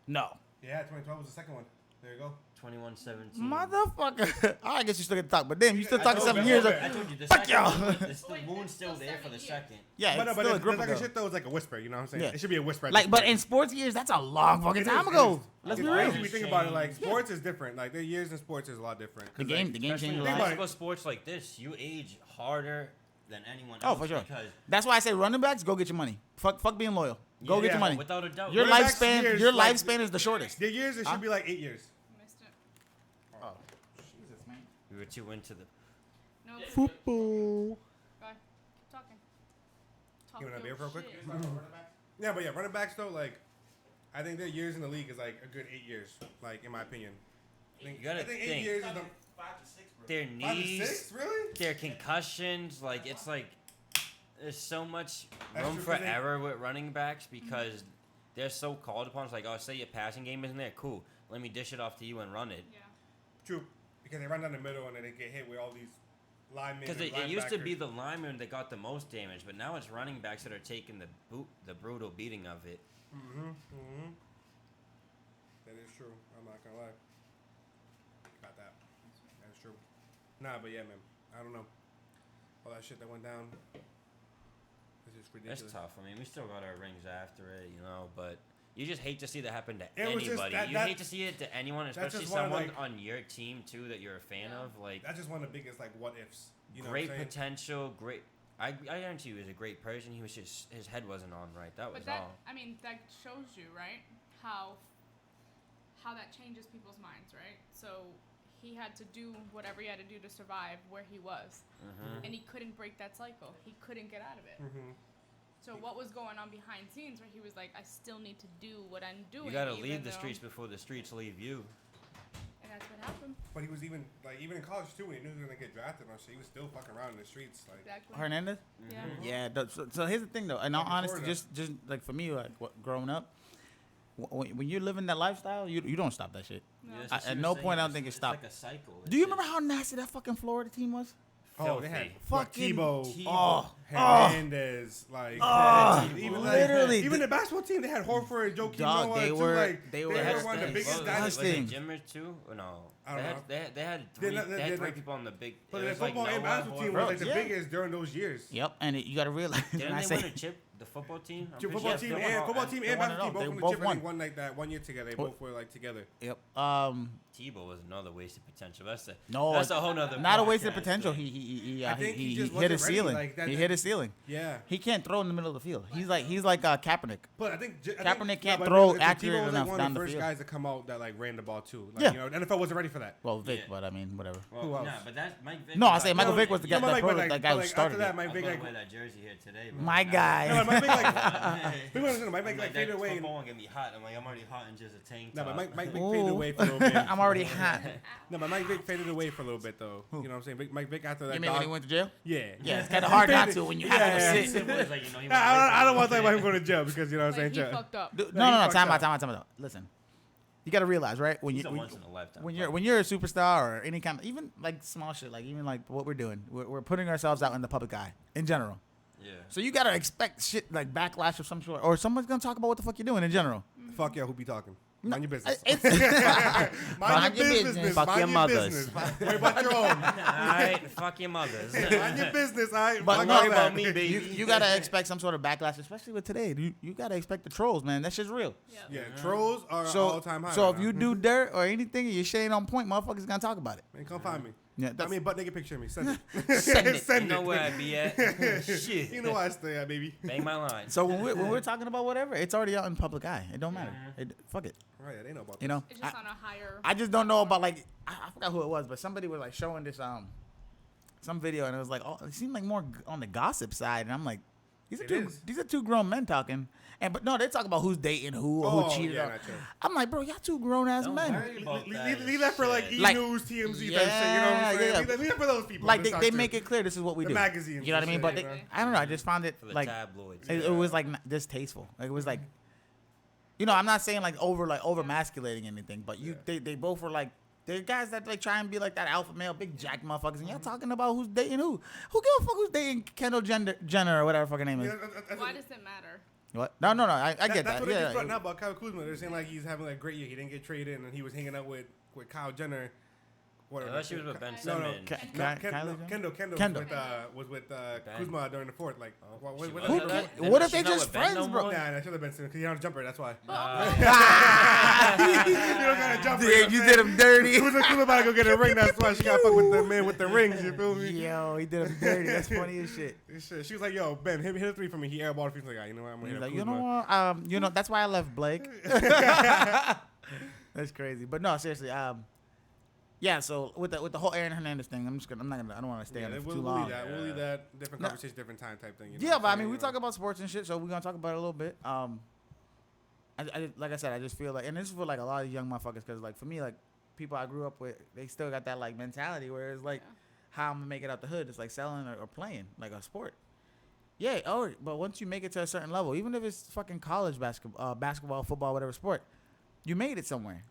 No. Yeah, 2012 was the second one. There you go. 21, 17. Motherfucker. I guess you still get to talk, but damn, you still I talking told 7 you, years. I told you the Fuck second y'all. one, the moon's still there for the second. Yeah, But it's no, still a but grip the ago. shit though is like a whisper. You know what I'm saying? Yeah. It should be a whisper. at Like, this but point. in sports years, that's a long fucking It time is, ago. it is. Let's It's be crazy real. if you think about it. Like sports is different. Like their years in sports is a lot different. 'Cause, The game like, changed Especially a in Think lot. about it. physical sports like this, you age harder than anyone Oh, else. for sure. Because That's why I say running backs, go get your money. Fuck being loyal. Go get Yeah, your money. without a doubt. Your Running backs lifespan, years, your like- lifespan is the shortest. Their years it Huh? should be like 8 years. Missed it. Oh, Jesus, man. we were too into the. No. Football. Bye. Keep talking. Talk Give me that your beer real quick. shit. Yeah, but yeah, running backs though, like I think their years in the league is like a good 8 years. Like in my opinion. You gotta I think 8 think. years is the 5 to 6, bro. Their 5 to knees, 6, really? their concussions, like it's like there's so much That's room true, for 'cause they- error with running backs because they're so called upon. It's like, oh, say your passing game isn't there, cool. Let me dish it off to you and run it. Yeah. True. Because they run down the middle and then they get hit with all these linemen. Because and it used to linebackers. be the linemen that got the most damage, but now it's running backs that are taking the brutal beating of it. That is true. I'm not gonna lie. Got that. That's true. Nah, but yeah, man. I don't know. All that shit that went down. It's just ridiculous. It's tough. I mean, we still got our rings after it, but you just hate to see that happen to It was just anybody. You that- hate to see it to anyone, that's especially just one of, someone like- on your team too that you're a fan Yeah. of. Like, That's just one of the biggest like what ifs. You know great what I'm saying? potential, great. I guarantee you, he was a great person. He was just his head wasn't on right. That was But that, all. I mean, that shows you, right? How that changes people's minds, right? So he had to do whatever he had to do to survive where he was, and he couldn't break that cycle. He couldn't get out of it. Mm-hmm. So what was going on behind scenes where he was like, I still need to do what I'm doing. You gotta even leave the though-" streets before the streets leave you. And that's what happened. But he was even in college too when he knew he was gonna get drafted and shit. He was still fucking around in the streets. Like Exactly. Hernandez? Yeah. Yeah. So here's the thing, though. In all Like honesty, Florida. just like for me, like growing up, when you're living that lifestyle, you don't stop that shit. No. Yeah, that's I- what she at was no saying. point I don't think it It's stopped. like a cycle. Do you remember how nasty that fucking Florida team was? oh, they had Filthy. what, Fucking- Tebow, Oh, Hernandez, like even literally, even the basketball team they had Horford and Joakim Dog, Noah they too. were- Like they they were were one of the disgusting. biggest Well, dynasties. Was it Disgusting. Jimmer too? Or no? I don't know. They had three. They're not- They had they're three like- people on the big. But it the was like football and Noah, basketball team Horford. was like the Yeah. biggest during those years. Yep, and you got to realize. Didn't when I they say, win a chip? The football team. I'm Football pretty sure team they won and all- football team they and won it basketball all. team They both both won the chip. I won. think one like that 1 year together. They both were like together. Yep. Tebow was another wasted potential. That's No, a whole nother. not a wasted podcast potential. thing. I think he He just hit his wasn't ready, ceiling. like, that- He hit his ceiling. Yeah, He can't throw in the middle of the field. He's like Kaepernick. but I think Kaepernick can't but throw Tebow accurate was enough like one down of the the first field. guys to come out that like ran the ball too. Like, Yeah. you know, the NFL wasn't ready for that. Well, Vic, Yeah. but I mean, whatever. Well, Who else? Nah, but that's Mike Vick. No, I was say like- Michael No, Vick was the guy no, but that like, that guy who after started that, it. Mike I'm Vick gonna like wear that jersey here today, bro. My guy. no, Mike Vick like Hey. we want to Mike Vick I'm like that faded away. football won't get me hot. I'm like, I'm already hot in just a tank No, top. but Mike Vick Ooh. faded away for a little bit. I'm already hot. No, but Mike Vick faded away for a little bit though. You know what I'm saying? Mike Vick after that. You mean when he dog- went to jail? Yeah. Yeah, it's kind of hard not to when you have Yeah. to He sit. was like, he went I don't want to away talk about from him going to jail because you know what I'm Like, he saying. fucked up. Dude, No, no, he no, fucked time up. out. Listen, you got to realize, right? When He's a you once in a lifetime. when you're a superstar or any kind of, even like small shit, like even like what we're doing, we're putting ourselves out in the public eye in general. Yeah. So you gotta expect shit like backlash of some sort, or someone's gonna talk about what the fuck you're doing in general. Fuck yeah, who be talking? Mind your business. It's- Mind your business. Fuck Mind your your mothers. business. Worry about your own. Alright, fuck your mothers. Mind your business, all right? But Fuck no, all worry that. about me, baby. you gotta expect some sort of backlash, especially with today. You gotta expect the trolls, man. That shit's real. Yeah. Yeah, trolls are So, all time high. so right if you now. do dirt or anything and your shit ain't on point, motherfuckers gonna talk about it. man, come find me. Yeah, I that's, mean, butt naked picture of me. Send it. Send it. Send You know it. where I be at. Shit. You know where I stay at, baby. Bang my line. so when we're talking about whatever, it's already out in public eye. It don't matter. Fuck it. Right, they know about You know. It's just on a higher. I just don't know about like I forgot who it was, but somebody was like showing this some video and it was like, oh, it seemed like more on the gossip side, and I'm like, It is. these are two grown men talking, but no, they talk about who's dating who or who cheated on. not true. I'm like, bro, y'all two grown ass Don't men. worry about Leave that for like shit. E! News, TMZ type shit. You know what I'm Yeah, saying? yeah. Leave that for those people. Like Let's talk they to make it clear this is what we the do. magazines You know what I and mean? shit, But you they, know? I don't know. I just found it For the like tabloids. it was like distasteful. Like it was like, you know, I'm not saying like over masculating anything, but they both were like. They're guys that like try and be like that alpha male, big jack motherfuckers, and y'all talking about who's dating who? Who give a fuck who's dating Kendall Jenner or whatever fucking name is? Yeah, Why does it matter? What? No. I get That's that. what they Yeah. just brought up about Kyle Kuzma. They're saying like he's having like a great year. He didn't get traded, and he was hanging out with Kyle Jenner. Whatever. Unless she was with Ben No, Simmons. Kendall Kendall. was with Kuzma during the fourth. Like, what She what was Who with that? Ben- what if she's they not just with Ben friends, no bro? more? Nah, that should have been because he had a jumper. That's why. Uh, You don't got a jumper. Dude, you did him dirty. Kuzma about to go get a ring. That's why she got fuck with the man with the rings. You feel me? Yo, he did him dirty. That's funny as shit. She was like, "Yo, Ben, hit a three for me." He airballed a three. He's like, "Ah, you know what? I'm gonna He's hit like, up you know Kuzma." what? That's why I left Blake. That's crazy. But no, seriously. Yeah. So with the whole Aaron Hernandez thing, I don't want to stay on it for we'll too leave long. that. We'll leave that. Different No. conversation, different time type thing. You know Yeah, what but I I'm mean, saying? we talk about sports and shit, so we're gonna talk about it a little bit. Like I said, I just feel like, and this is for like a lot of young motherfuckers, because like for me, like people I grew up with, they still got that like mentality where it's like, how I'm gonna make it out the hood? It's like selling or playing like a sport. Yeah. Oh, but once you make it to a certain level, even if it's fucking college basketball, football, whatever sport, you made it somewhere.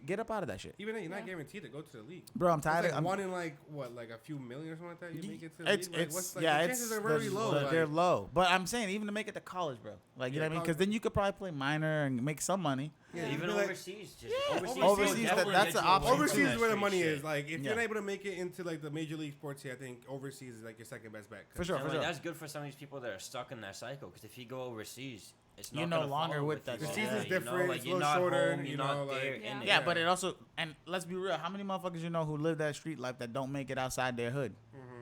Get up out of that shit, Even then, you're not guaranteed to go to the league. bro. I'm tired. It's like of one in like what, like a few million or something like that. You make it to the It's league. Like, what's like, yeah, the it's chances are very low. they're like- low. But I'm saying even to make it to college, bro. Like you know Yeah, what I mean? college- Because then you could probably play minor and make some money. Yeah, Even you'd be like- overseas. Just Yeah, overseas. overseas, will that- definitely that's get an you option, away too. Overseas from is that where the street money shit. is. Like, if Yeah. you're not able to make it into like the major league sports here, I think overseas is like your second best bet. For sure, And for like, sure. that's good for some of these people that are stuck in that cycle. Because if you go overseas, it's You're not no gonna longer follow with that you. The all season's day, you know? different, Like, it's a you're little not shorter, home, you you're know, not like- there Yeah. in it. Yeah, but it also, and let's be real, how many motherfuckers you know who live that street life that don't make it outside their hood?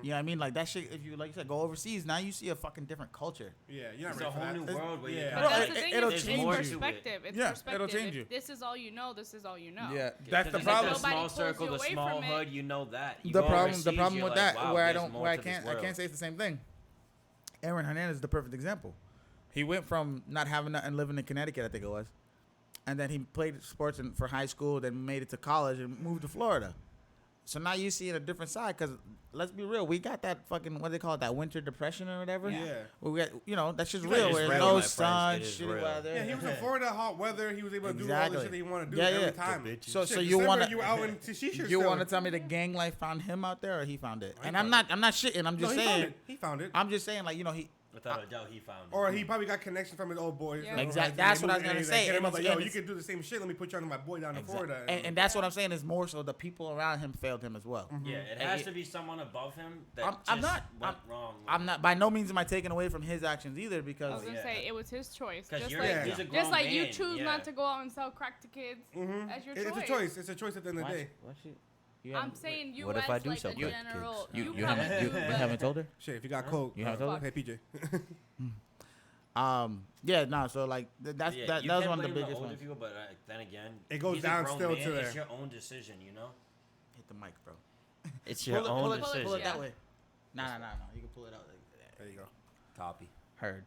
You know what I mean? Like that shit. If you like you said, go overseas, now you see a fucking different culture. Yeah, you're not It's a ready for whole that. new world where you yeah. kinda Bro, But that's like- the thing. it'll It's change more you. to it. perspective. It's Yeah, perspective. it'll change If you. this is all you know. This is all you know. Yeah, Because that's the it's like problem. the small Nobody pulls circle, you the away small from it. hood, you know that. You The go problem, overseas, the problem you're with like, that, wow, where I there's don't, more where I to this can't world. say it's the same thing. Aaron Hernandez is the perfect example. He went from not having nothing, living in Connecticut, I think it was, and then he played sports for high school, then made it to college and moved to Florida. So now you see a different side, because let's be real, we got that fucking, what do they call it, that winter depression or whatever. Yeah. Well, we got, you know, that's just It real. is Where real, no my sun, friends. It is shitty real. weather. Yeah, he was in Florida, hot weather. He was able to do all the Exactly. shit that he wanted to do Yeah, every yeah. time. So Shit, you December, wanna you out in Shisha you want to tell me the gang life found him out there, or he found it? He And found I'm not shitting. I'm No, just he found saying. it. He found it. I'm just saying, like, you know, he. Without a doubt, he found it. Or he probably got connections from his old boys. Yeah. you know, Exact- and that's they what I was moved- gonna and say, They hit him and up like, it's- yo, and you it's- could do the same shit. Let me put you under my boy down in Florida. And that's what I'm saying is more so the people around him failed him as well. Yeah, it And has it- to be someone above him that I'm just not- went wrong. with I'm it. not, by no means am I taking away from his actions either, I because was gonna yeah. say it was his choice. 'Cause Just you're- like he's a just grown like you man, choose yeah. not to go out and sell crack to kids. Mhm. That's your It's a choice. choice. It's a choice at the end of the day. I'm saying you What if as I do like sell a crack to general. kids? You probably do, but told her? Shit, if you got coke, You haven't told hey PJ. Yeah, no, so like that's Yeah, that you was can't one of the blame biggest older ones. people, but then again, It goes he's a down grown still man, to It's the- your own decision, you know. Hit the mic, bro. It's your own pull it- decision. Pull it that Yeah. way. No. You can pull it out. Like, There you go. Copy. heard.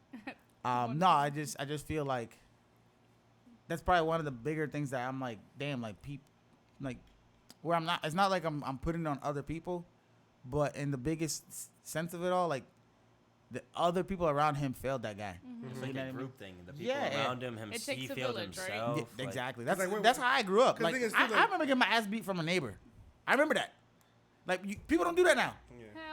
No, I just feel like that's probably one of the bigger things that I'm like, damn, like people, like where I'm not. It's not like I'm putting it on other people, but in the biggest sense of it all, like the other people around him failed that guy. It's You like know a what I mean? group thing. The people Yeah. around him, It he takes a failed village, right? himself. Yeah, like- exactly. That's like, that's how I grew up. 'cause the Like thing is, too, I like- remember getting my ass beat from a neighbor. I remember that. Like people don't do that now. Yeah. Hell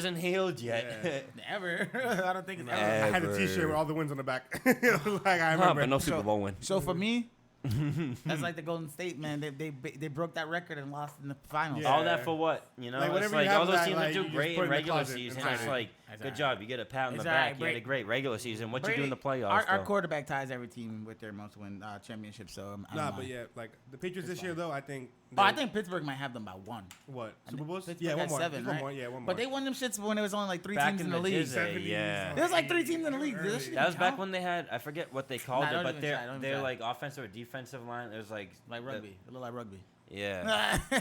isn't healed yet. Never. I don't think it's ever. I had a Ever. T-shirt with all the wins on the back. Like I Huh, remember. but no Super Bowl win. So for me, That's like the Golden State, man. They broke that record and lost in the finals. Yeah. All that for what? You know, Like, it's whenever you like have all those that, teams like, that you do just great put in in the regular closet season. and It's hide it. like, It's good all job. You get a pat on the It's back. all right, You had a great regular season. What you do in the playoffs? Our though? quarterback ties every team with their most win championships. So I Nah, don't but mind. yeah, like the Patriots It's this year fine. though, I think. Oh, I they- think Pittsburgh might have them by one. what I Super think Bowls? Pittsburgh Yeah, one had more. 7, Just one right? more. Yeah, one more. But they won them shits when it was only like 3 Back teams in in the the league. day, 70s, yeah. There's like 3 teams in the league. early. This shit That was back count? when they had, I forget what they called Nah, it, don't but even try, don't they're even they're try. like offensive or defensive line. It was like Like the- rugby. A little like rugby. yeah. Nah,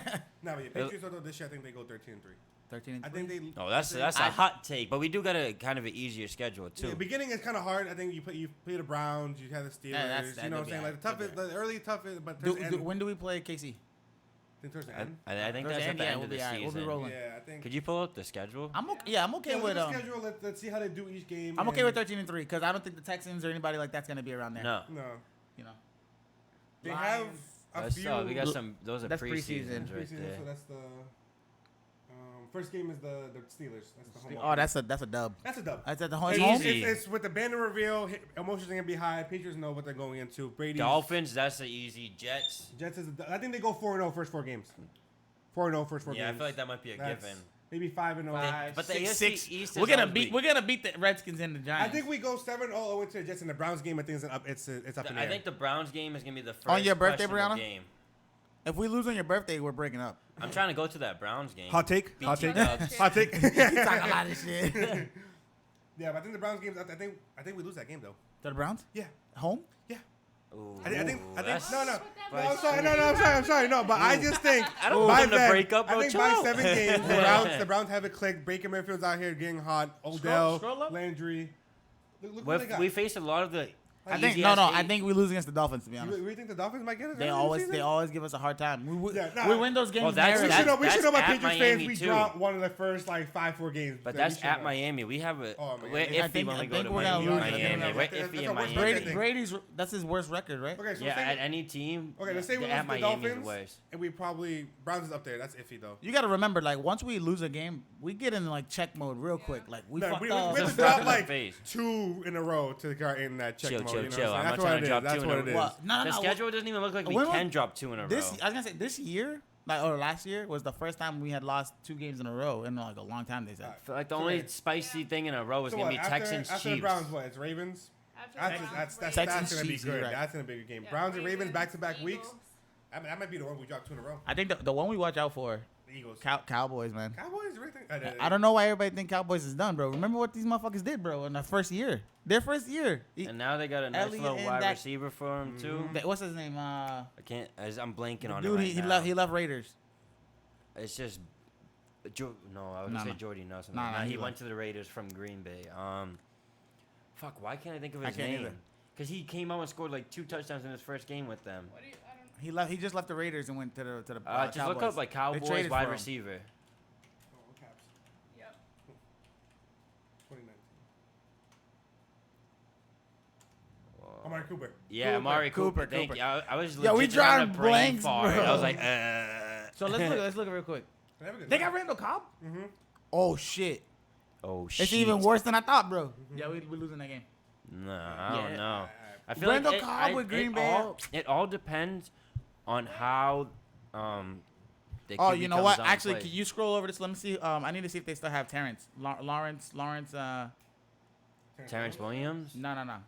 but yeah, Patriots though this year, I think they go 13-3. 13 and I think 3. they. Oh, that's a hot take, but we do got a kind of an easier schedule too. Yeah, beginning is kind of hard. I think you play the Browns, you have the Steelers. Yeah, that's- you know what I'm saying? that'd Like be the toughest, the early toughest, but towards the end, When do we play KC? I think towards the I, end. I think Towards that's the at the yeah, end we'll of the be alright. season. We'll be rolling. Yeah, I think. Could you pull up the schedule? I'm okay. Yeah, I'm okay Yeah, with look at the schedule. Let's see how they do each game. I'm okay and- with 13 and 3 because I don't think the Texans or anybody like that's gonna be around there. No. No, You know. they have Lions. a That's, few. we got some. Those are That's preseasons preseason. right preseason, there. so that's the first game is the Steelers. That's the home. Oh, that's a dub. That's a dub. That's at the home. It's, It's home? Easy. it's with the banner reveal. Emotions are gonna be high. Patriots know what they're going into. Brady. Dolphins, that's the easy. Jets. Jets is. I think they go 4-0 first 4 games. 4-0 first 4 Yeah, I games. feel like that might be a That's given. Maybe 5-0. But the Six, AFC six. East is We're gonna always beat the Redskins and the I Giants. think we go 7-0 into the Jets and the Browns game. I think it's up. It's up in the I air. think the Browns game is gonna be the first On your birthday, questionable Brianna? game. If we lose on your birthday, we're breaking up. I'm trying to go to that Browns game. hot take. BT Hot take. Dubs. Hot take. You talk a lot of shit. To Yeah, but I think the Browns game. I think we lose that game though. the Browns? Yeah. Home? Yeah. Ooh, I think that's- no. By I'm sorry. No, I'm sorry. No, but I just think I don't by want them to then, break up, I bro. think Chill by out. 7 games, the Browns have it clicked. Baker Mayfield's out here getting hot. Odell, scroll up. Landry. Look what they got. We faced a lot of the. I think easy-ass I eight- think we lose against the Dolphins, to be You honest. really think the Dolphins might get us? They always give us a hard time. We Yeah, nah. we win those games. Well, that's- We narrowly. should know. We should know about at Patriots Miami, fans. We too. dropped one of the first like 5-4 games. But that that's we should at know. Miami. We have a. Oh, man. We're I iffy think- when I we go think to we're gonna Miami. lose. I think Miami. we're We're gonna- iffy that's in the worst Miami. record. Brady's that's his worst record, right? Okay, so Yeah, say, at any team. okay, let's say we lose at the Miami is Dolphins, worse. and we probably Browns is up there. That's iffy though. You got to remember, like once we lose a game, we get in like check mode real quick. Like we No, fucked we up. have Just to drop in the like face. 2 in a row to get in that check Chill, mode. chill, you know chill. what I'm I'm not saying? trying to drop That's 2 in what a it row. is. What? No, The schedule doesn't even look like we When can was- drop 2 in a row. I was gonna say this year, like or last year, was the first time we had lost 2 games in a row in like a long time. They said. Alright. I feel like the So only wait. spicy thing in a row is So gonna what, be after, Texans after the Chiefs. Browns, what? It's Ravens. That's Texans, gonna be Chiefs, you're good. right. That's gonna be a good game. Yeah, Browns and Ravens back to back weeks. That might be the one we dropped 2 in a row. I think the one we watch out for, The Eagles. Cowboys, man. Cowboys, you really think? I don't know why everybody think Cowboys is done, bro. Remember what these motherfuckers did, bro, in their first year. Their first year. And now they got a nice Elliott little and wide that- receiver for him too. What's his name? I can't. I'm blanking on Dude, it right he now. left. He left Raiders. It's just. No, I was No, gonna say no. Jordy Nelson. No, no, Nah, he he went left. to the Raiders from Green Bay. Fuck. Why can't I think of I his can't name? either. Because he came out and scored like 2 touchdowns in his first game with them. What do you? I don't. He left. He just left the Raiders and went to the Just Cowboys. look up like They Cowboys traded wide for him. receiver. Oh, Caps. Yep. 2019. Whoa. Amari Cooper. Yeah, Cooper, Amari Cooper. Cooper, Thank Cooper. you. I was Yeah, we legit on drawing a brain blanks, fart. bro. I was like, So let's look real quick. They have a good They line. got Randall Cobb. Mhm. Oh shit! Oh shit. It's even worse than I thought, bro. Yeah, we losing that game. No, I don't Yeah. know. I feel Randall like Cobb with Green Bay. It all depends on how the Oh, QB you know comes what? out and Actually, plays. can you scroll over this? Let me see. I need to see if they still have Terrence. Lawrence. Terrence Williams? No. I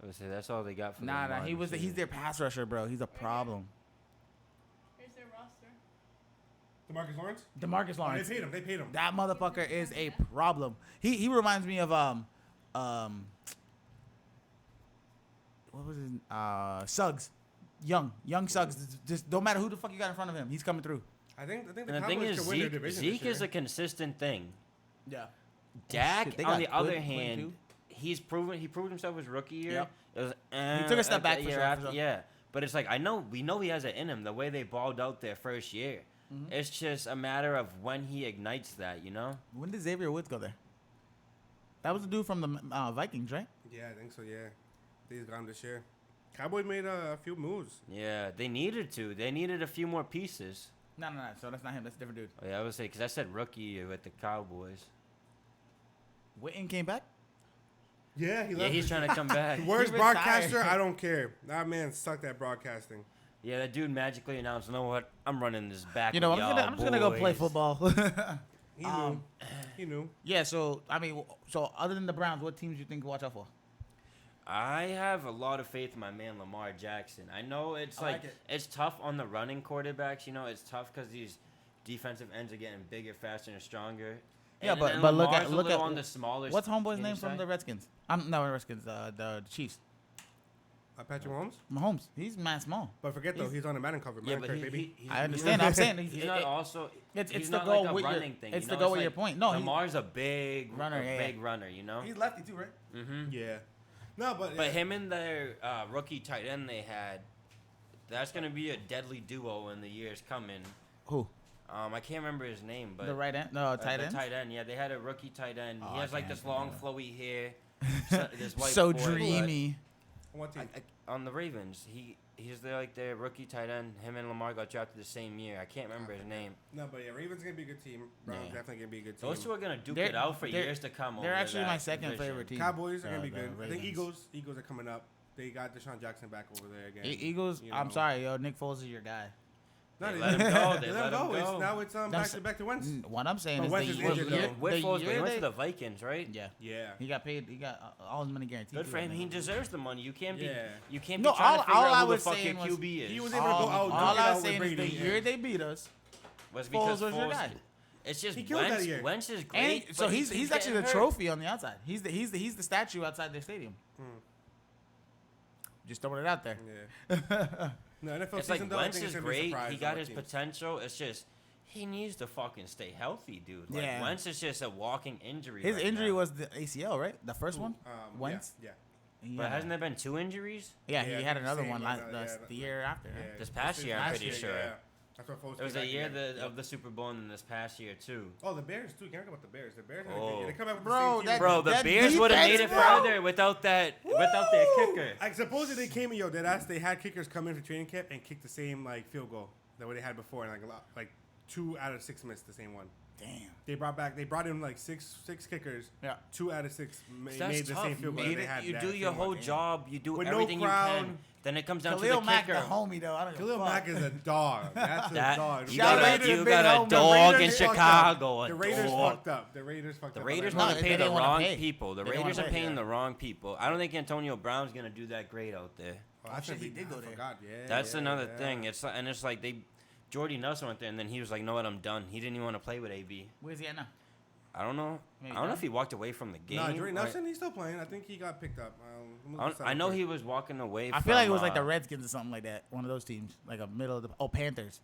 would say that's all they got for Nah. the wide He's receiver. their pass rusher, bro. He's a problem. Here's their roster. DeMarcus Lawrence? Demarcus Oh, Lawrence. they paid him. That motherfucker is a problem. He reminds me of what was his Suggs. Young Suggs. Just don't matter who the fuck you got in front of him. He's coming through. I think the And the thing Cowboys is, could win their division Zeke this is year. a consistent thing. Yeah. Dak, shit, they on got the good other win hand, too. he proved himself his rookie year. Yep. It was, He took a step back for year sure, after- for sure. Yeah, but it's like we know he has it in him. The way they balled out their first year, Mhm. it's just a matter of when he ignites that. You know. When did Xavier Woods go there? That was the dude from the Vikings, right? Yeah, I think so. Yeah, he's gone this year. Cowboys made a few moves. Yeah, they needed to. They needed a few more pieces. No. So that's not him. That's a different dude. Oh, yeah, I would say because I said rookie year with the Cowboys. Witten came back. Yeah, he Yeah, left. he's trying to come back. Worst He retired. broadcaster, I don't care. That man sucked at broadcasting. Yeah, that dude magically announced, you know what? I'm running this back. You know, with I'm just gonna go play boys." football. He knew. Um, He knew. Yeah. So I mean, so other than the Browns, what teams you think to watch out for? I have a lot of faith in my man Lamar Jackson. I know it's I like like it. it's tough on the running quarterbacks. You know, it's tough because these defensive ends are getting bigger, faster, and stronger. Yeah, And but then look Lamar's at a look little at on the smaller. what's homeboy's skinny name from side. the Redskins? I'm no Redskins. The Chiefs. Patrick Mahomes. Mahomes. He's mad small. But forget though, he's on the Madden cover. Yeah, Madden but card, he, baby. he's, I understand. I'm saying He's not also. it's he's the not goal like a with your- running thing. it's you the know? goal It's with your like point. No, Lamar's a big Runner, yeah, big runner. You know. lefty too, right? Mm-hmm. Yeah. No, but But him and their rookie tight end they had, that's gonna be a deadly duo in the years coming. Who? I can't remember his name, but The right end? No, tight the end. tight end. Yeah, they had a rookie tight end. Oh, He I has like can't this long, think flowy hair. This white So boy, but dreamy. what team? on the Ravens, he's their rookie tight end. Him and Lamar got drafted the same year. I can't remember his name. No, but yeah, Ravens gonna be a good team. Browns Yeah. definitely gonna be a good team. Those two are gonna duke They're- it out for they're- years to come. They're over actually that my second division. favorite team. Cowboys are gonna be the good. I think Ravens. Eagles are coming up. They got Deshaun Jackson back over there again. Eagles. You I'm know. sorry, yo. Nick Foles is your guy. No, They let him go. They They let him go. Now it's I'm back s- to back to Wentz. What I'm saying But is Wentz the is year, injured, year, though. With the Foles, but year he went they- to the Vikings, right? yeah. Yeah. He got paid. He got all his money guaranteed. Good too, for him. I He mean. deserves the money. You can't be. Yeah. You can't No, be trying all- to figure all I out who the was fuck your saying was QB is. he was able to go out. all duke it I out was saying with is the Brady, year yeah. they beat us, Was Foles because was your Foles- guy. It's just He killed that Wentz. year. Wentz is And great. so but he he's keeps actually the getting hurt. trophy on the outside. He's the statue outside their stadium. Just throwing it out there. Yeah. No, NFL It's like season though, I Wentz think is it's gonna be a great. surprise He on got what his teams. potential. It's just he needs to fucking stay healthy, dude. Like Yeah. Wentz is just a walking injury. His right injury now. was the ACL, right? The first one. Wentz. Yeah. But hasn't there been 2 injuries? Yeah, Yeah, he had another same one one, the year after. Yeah. right? This past year, I'm last pretty year, sure. Yeah. That's what Foles It was came a back year again. of the Super Bowl and this past year too. Oh, the Bears too. Can't forget about the Bears. The Bears. Oh. They come out with Bro, the same that- team. Bro, the That Bears would have made it defense, bro. further without their kicker. I suppose they came in, they had kickers come in for training camp and kick the same like field goal that what they had before, and like 2 out of 6 missed the same one. Damn. They brought in like six kickers. Yeah. 2 out of 6 That's made the tough. same field goal that Maybe they had. you that do your same whole one. job. You do With no everything you crowd. can. Then it comes down Khalil to the Mack, kicker. the homie though. I don't give Khalil a fuck. Mack is a dog. That's a dog. You Shout got out a, to you Big got Home. a The dog in Raiders fucked Chicago. up. A The Raiders dog. fucked up. The Raiders fucked The up. Raiders No, want they to pay the didn't wanna wrong pay. people. The They didn't Raiders wanna are pay, paying yeah. the wrong people. I don't think Antonio Brown's gonna do that great out there. Oh, that's shit, gonna he be- did go I there. forgot. Yeah. That's yeah, another yeah. thing. It's like Jordy Nelson went there and then he was like, "No, what? I'm done." He didn't even want to play with AB. Where's he at now? I don't know. Maybe I don't know done? if he walked away from the game. Nah, Jordy or- Nelson, he's still playing. I think he got picked up. I know he was walking away. I feel like it was from, like the Redskins or something like that. One of those teams, like a middle of the. Oh, Panthers.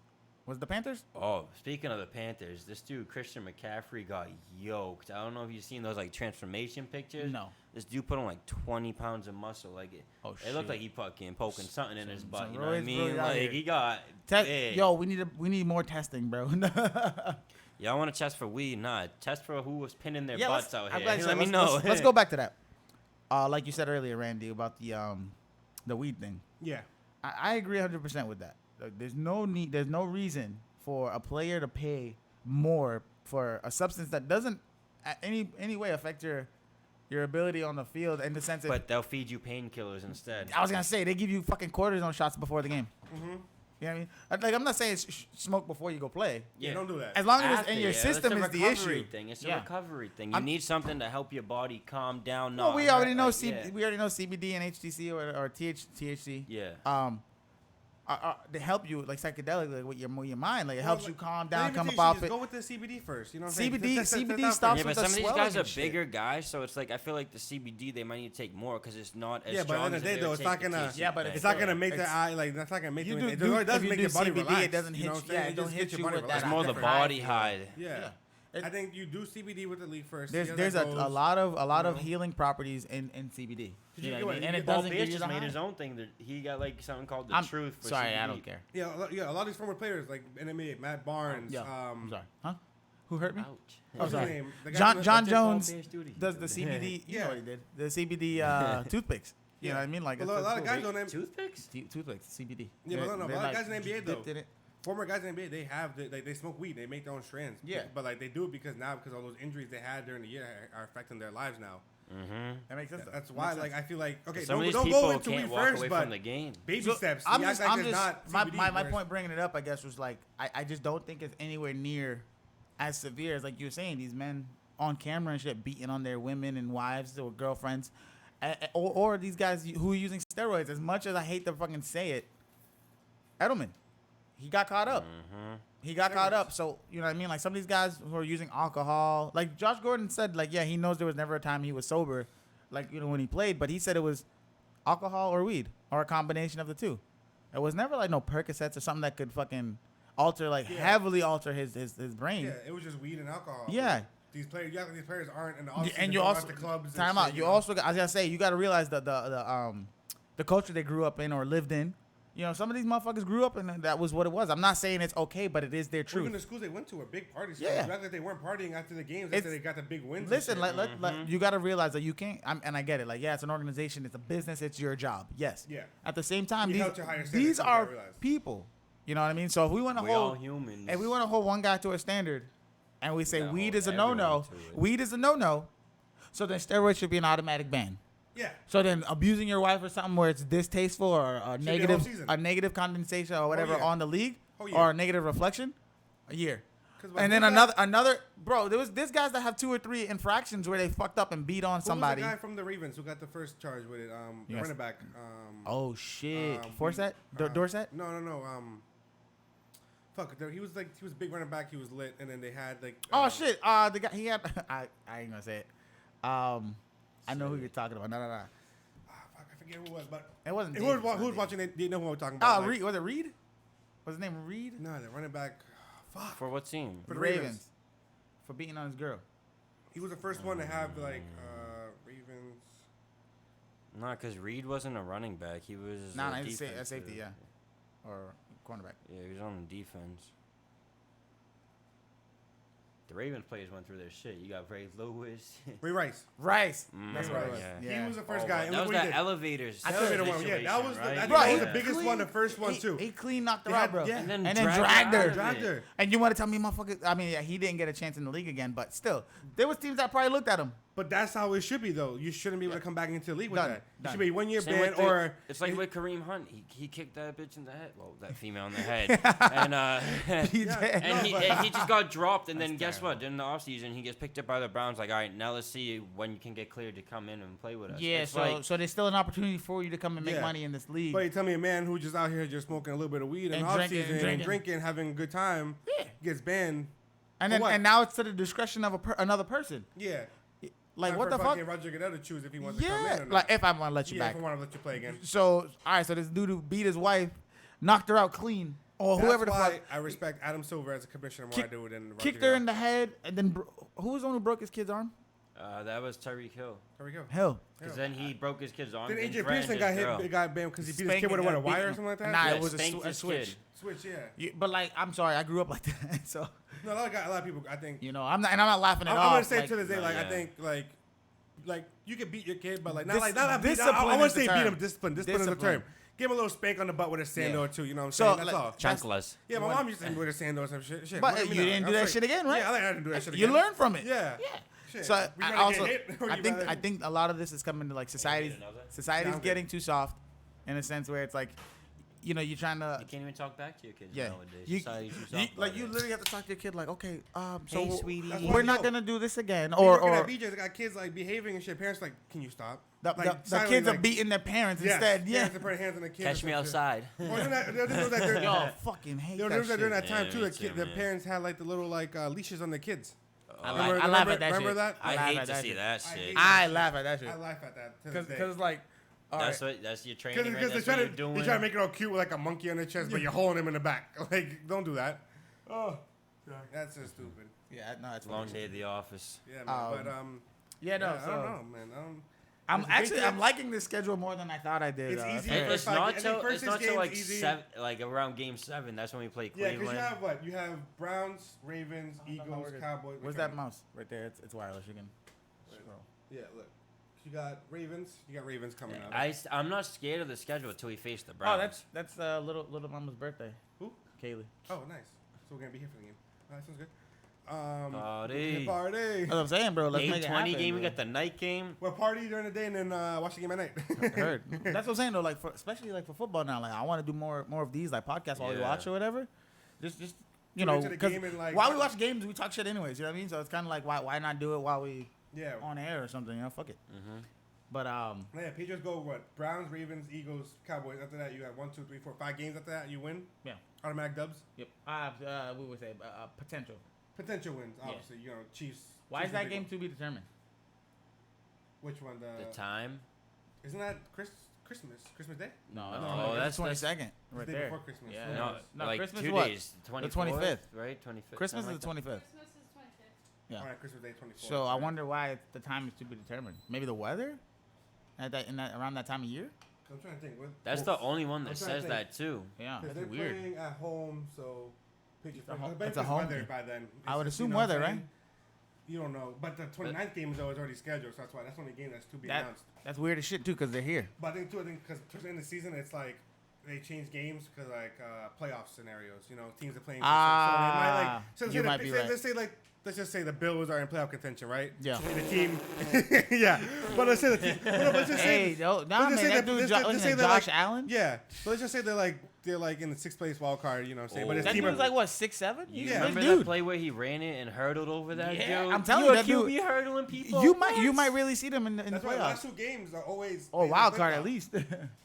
Was it the Panthers? Oh, speaking of the Panthers, this dude Christian McCaffrey got yoked. I don't know if you've seen those like transformation pictures. No. This dude put on like 20 pounds of muscle. Like Oh, it looked shit. like he fucking poking something in his Some- butt. some You know what I roids mean? really out Like here. he got Test, big. yo, we need more testing, bro. Y'all want to test for weed? Nah, test for who was pinning their Yeah, butts let's- out I'm here. glad you Let said- me let's- know. Let's go back to that. Like you said earlier, Randy, about the weed thing. Yeah. I agree 100% with that. Like, there's no need, there's no reason for a player to pay more for a substance that doesn't any way affect your ability on the field in the sense that But they'll feed you painkillers instead. I was gonna say they give you fucking cortisone shots before the game. Mm-hmm. You know what I mean? Like I'm not saying smoke before you go play. Yeah. Don't do that. As long as it's After, in your yeah, system it's is a the recovery issue. thing. It's Yeah. a recovery thing. You I'm- need something to help your body calm down. Well, not we hurt, already know like, yeah. we already know CBD and HTC or THC. Yeah. They help you like psychedelically with your mind. Like it Well, helps like, you calm let down, me come tell up you, off just it. Go with the CBD first. You know what I'm saying? CBD Test CBD out stops Yeah, with but the some of these swelling guys are and shit. bigger guys, so it's like I feel like the CBD they might need to take more because it's not as Yeah, but strong at the end of as the day, if though, they it's take not the gonna. THC Yeah, but thing. It's not gonna make It's- the eye like that's not gonna make You you. do- It do- does if you make do your body CBD, it relax. doesn't you know hit what I'm you- yeah, saying? it don't just hit gets your you body with that relaxed. It's more the different body high. high. Yeah. It- I think you do CBD with the leaf first. There's see how there's that a goes. lot of know? healing proproperties in CBD. Did You you know get what I what- mean? And it Paul doesn't Pierce give you just the made high. his own thing. That he got like something called the I'm Truth. For sorry, CBD. I don't care. Yeah, a lot of these former players like MMA, Matt Barnes. Yeah, I'm sorry. Huh? Who hurt me? Ouch. Oh, what's his sorry. name? The guy John from- John That's Paul Jones Pierce duty. does the CBD. You Yeah. know what he did? The CBD toothpicks. You know what I mean? Like a lot of guys don't. Toothpicks? toothpicks, CBD. Yeah, but no, They're a lot of like guys in NBA though. dipped in it. Former guys in NBA, they have they smoke weed. They make their own strands. Yeah. But like they do it because all those injuries they had during the year are affecting their lives now. Mm-hmm. That makes sense. That's That why, makes like, sense. I feel like, okay, Some of these don't people go into can't Weed walk first, away but from the game. baby So, steps. I'm You just, act like I'm it's just not my, CBD, my whereas- point bringing it up, I guess, was like I just don't think it's anywhere near as severe as like you were saying. These men on camera and shit beating on their women and wives or girlfriends, or these guys who are using steroids. As much as I hate to fucking say it, Edelman, he got caught up. Mm-hmm. He got caught Steroids. up. So, you know what I mean? Like, some of these guys who are using alcohol, like Josh Gordon said, like, yeah, he knows there was never a time he was sober, like, you know, when he played, but he said it was alcohol or weed or a combination of the two. It was never like no Percocets or something that could fucking alter, like, Yeah. heavily alter his brain. Yeah, it was just weed and alcohol. Yeah. These players, you act like these players aren't in the Y- offseason. and you going also out to clubs. and time shit, out. You know? also, I was gonna say, you got to realize the culture they grew up in or lived in. You know, some of these motherfuckers grew up and that was what it was. I'm not saying it's okay, but it is their Or truth. even the schools they went to were big parties. Yeah. You act like they weren't partying after the games. It's- After they got the big wins. and Listen, shit. you got to realize that you can't. And I get it. Like, yeah, it's an organization, it's a business, it's your job. Yes. Yeah. At the same time, You these, held to higher standards, these you are gotta realize. people. You know what I mean? So if we want to We all hold, humans. if we want to hold one guy to a standard, and we say gotta weed hold is a no-no, everyone to it. weed is a no-no, so then steroids should be an automatic ban. Yeah. So then abusing your wife or something where it's distasteful or a be a whole negative, season. a negative condensation or whatever yeah. on the league Oh, yeah. or a negative reflection, a year. 'Cause And then who's that- another bro, there's guys that have 2 or 3 infractions where they fucked up and beat on Who somebody. was the guy from the Ravens who got the first charge with it? The Yes. running back. Oh shit. Um, Forsett? Dorset? No. Fuck. He was a big running back. He was lit, and then they had like. Oh shit. The guy he had I ain't gonna say it. I know who you're talking about. No. Fuck, I forget who it was, but It wasn't who Davis, was not who was Davis. watching it? Do you know who I'm talking about? Oh, Like- Reed. Was it Reed? Was his name Reed? No, the running back. Fuck. For what team? For the Ravens. Ravens. For beating on his girl. He was the first one to have like Ravens. No, because Reed wasn't a running back. He was Nah, a he's a defensive- safety, yeah. Or cornerback. Yeah, he was on the defense. The Ravens players went through their shit. You got Ray Lewis. Ray Rice. Rice. Mm, That's what it was. yeah. He was the first Oh, guy. that And was look what he that did. elevators. The elevator one. Yeah, that was. situation, I think right? that was he the biggest clean- one. The first one too. He clean knocked her They out, had- bro. yeah. And then, And then dragged dragged her. her. out of Dragged it. her. And you want to tell me, motherfucker? I mean, yeah, he didn't get a chance in the league again, but still, there was teams that probably looked at him. But that's how it should be, though. You shouldn't be able to come back into the league with Done. that. It Done. should be 1 year Same ban with the- or it's like with Kareem Hunt. He kicked that bitch in the head. Well, that female in the head. And He Yeah. did. and No, he just got dropped. And then That's guess what? terrible. In the offseason, he gets picked up by the Browns. Like, all right, now let's see when you can get cleared to come in and play with us. Yeah, It's so like, so there's still an opportunity for you to come and make Yeah. money in this league. But you tell me a man who just out here just smoking a little bit of weed in And the off drinking, season and and drinking. drinking, having a good time, Yeah. gets banned. And For then what? and now it's to the discretion of another person. Yeah. Like Time what for the fuck? fucking Roger Goodell to choose if he wants to come in Yeah, or not. like if I want to let you yeah, back. if I want to let you play again. So all right, so this dude who beat his wife, knocked her out clean, or That's whoever the why fuck I respect Adam Silver as a commissioner more Kick- I do than Roger kicked her in Goodell. the head, and then who was the one who broke his kid's arm? that was Tyreek Hill. There we go. Hell, Because then he broke his kid's arm. Then and Adrian threatened Pearson his got girl. got banned because he beat his Spanking kid with a and wire or beating. something like that. Nah, Yeah, it was spanked a his switch. kid. Switch, yeah. But like, I'm sorry, I grew up like that, so No, a lot of people. I think. you know, I'm not laughing at I'm all. gonna say like, to this day, No, like I yeah. think like you can beat your kid, but like not Dis- like not beat. I discipline want is to the say beat term. him. Discipline. Discipline is the Discipline. term. Give him a little spank on the butt with a sando Yeah. or two. You know what I'm So, saying? That's like, all. Chunkless. Yeah, my What- mom used to hit me with a sando or some shit. But What do you mean? didn't I'm do that straight. shit again, right? Yeah, I didn't do that shit You again. learn from it. Yeah. Yeah. Shit. So We I rather also, get hit or I you think rather- I think a lot of this is coming to like society's another? society's Yeah, I'm getting too soft, in a sense where it's like, you know, you're trying to. You can't even talk back to your kids Yeah, nowadays. you, Society's too you- soft like about you it. literally have to talk to your kid like, okay, so Hey, sweetie. That's we're why not yo, gonna do this again, Me or working at BJ's, I got kids like behaving and shit. Parents like, can you stop? the Like, the silently, kids are like, beating their parents yes, instead. Yeah, Parents are putting hands on the kids. Catch and me some shit. outside. Well, they'll do that during- yo, fucking hate They'll that do that during shit. that time Yeah, too. me The too, the man. parents had like the little like leashes on the kids. I Oh, laugh- Remember- I laugh at that remember shit. that? I laugh hate at to that see shit. that I shit. hate I laugh at that shit I laugh at that to this day. because like, all That's right. that's your training. Because Right? they're That's trying what to you're doing. they try to make it all cute with like a monkey on the chest, but you're holding him in the back. Like, don't do that. Oh, that's just stupid. Yeah, no, it's Long fine. day at the office. Yeah, man. But Yeah, no, yeah, I so don't know, man. I'm There's a big actually I'm difference. liking this schedule more than I thought I did. It's easy. fair. Yeah, It's like- not I think till first it's not six till like games easy. seven, like around game 7. That's when we play Yeah, because Cleveland. you have what? You have Browns, Ravens, Eagles, Cowboys. Where's that mouse? Right there. It's wireless. You can scroll. Yeah, look. You got Ravens. You got Ravens coming out. I'm not scared of the schedule until we face the Browns. Oh, that's little mama's birthday. Who? Kaylee. Oh, nice. So we're gonna be here for the game. That sounds good. Party. Party. That's what I'm saying, bro. Let's make it 8:20 happen, game. We bro. got the night game. Well, party during the day and then watch the game at night. Heard. That's what I'm saying though. Like especially like for football now. Like I want to do more of these like podcasts while we Yeah. watch or whatever. Just you Tune know, into the because game and, like, while we watch games, we talk shit anyways. You know what I mean? So it's kind of like why not do it while we Yeah. on air or something? You know, fuck it. Mm-hmm. But Yeah, Patriots go what? Browns, Ravens, Eagles, Cowboys. After that, you have 1, 2, 3, 4, 5 games. After that, you win. yeah. Automatic dubs. Yep. We would say potential. Potential wins, Yeah. obviously. You know, Chiefs. Why Chiefs is that big game one. to be determined? Which one? The time. Isn't that Christmas? Christmas Day? No, No, that's that's- 22nd right the day there. before Christmas. Yeah. Yeah. No, No, like Christmas 2 what? days. The 25th, right? 25th. Christmas is something the like 25th. Christmas is 25th. Yeah. All right, Christmas Day 24th. So I wonder why the time is to be determined. Maybe the weather at that around that time of year. I'm trying to think. What, That's well, the only one I'm that trying to says think. that too. Yeah, Because that's they're weird. playing at home, so Patriots. It's a home- I bet it's a it's home weather game. by then. I would It's just, assume you know what I'm weather, saying? right? You don't know, but the 29th game is already scheduled, so that's why that's the only game that's to be That- announced. That's weird as shit too, cause they're here. But I think because towards the end of the season, it's like they change games because like playoff scenarios. You know, teams are playing. So they might like. So you might be right. Let's just say the Bills are in playoff contention, right? Yeah. And the team, yeah. But let's say the team. But let's just say. Hey, no, let's nah, just man, say that that- dude, let's Josh just say they're like- Allen. Yeah. But let's just say they're like in the 6th place wild card. You know what I'm saying? But his Oh. That team dude's are, like what 6'7"? You Yeah. remember Big that dude. play where he ran it and hurdled over that Yeah, dude? I'm telling you you, a that dude- QB hurdling people. You What? might really see them in the That's why the playoffs. last 2 games are always. Or they wild card flip-flop. at least.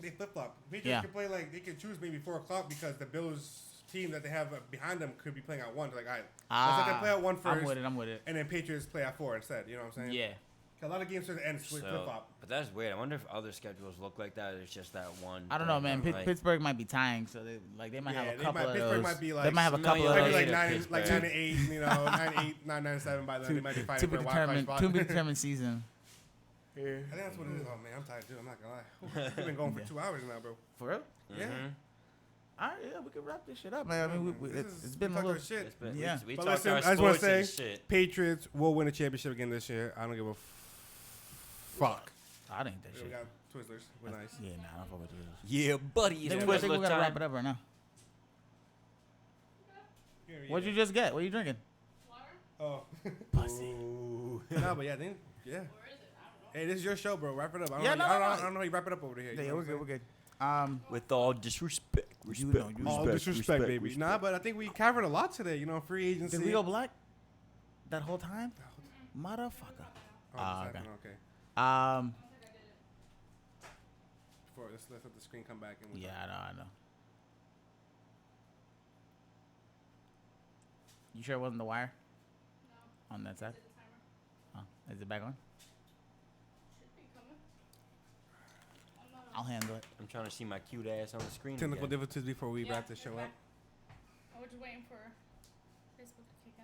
They flip flop. Patriots Yeah. can play like they can choose maybe 4 o'clock because the Bills team that they have behind them could be playing at 1. Like, all right, let's let them play at 1 first, I'm with it. and then Patriots play at 4 instead. You know what I'm saying? Yeah. A lot of games sort of end flip flop. But that's weird. I wonder if other schedules look like that. Or it's just that one. I don't know, man. thing, like- Pittsburgh might be tying, so they might Yeah, have a they couple might- of Pittsburgh those. might be they like- might have a No, couple yeah, of Maybe Maybe those. like 9 Pittsburgh. and 8, you know, 9-8, 9-7 by then. They might be fighting to for be a wild card determined. spot. To be determined season. I think that's what it is. Oh man, I'm tired too. I'm not gonna lie. We've been going for Yeah. 2 hours now, bro. For real? Yeah. Mhm. All right, yeah, we can wrap this shit up, man. I mean, it's been a talk little. our shit. It's been- Yeah. We But talked listen, our I just want sports to and say, shit. Patriots will win a championship again this year. I don't give a fuck. I think that We shit. got Twizzlers. We're nice. Yeah, nah, I don't fuck with this. Yeah, buddy. It's I think we Twizzler gotta wrap time. it up right now. Here, What'd yeah. you just get? What are you drinking? Oh. Pussy. Ooh. No, but yeah, yeah. Hey, this is your show, bro. Wrap it up. I don't, Yeah, know, no, I, don't, no, I no. don't know how you wrap it up over here. Yeah, You know we're what good. I'm We're saying? good. With all disrespect. All disrespect, baby. Nah, but I think we covered a lot today. You know, free agency. Did we go black that whole time? Motherfucker. Oh, Ah, okay. okay. Okay. Let's let the screen come back. And we'll Yeah, talk. I know. You sure it wasn't the wire? No. On that side? Oh, is it back on? I'll handle it. I'm trying to see my cute ass on the screen. Technical again. differences before we wrap this show up. Oh, we're just waiting for Facebook to kick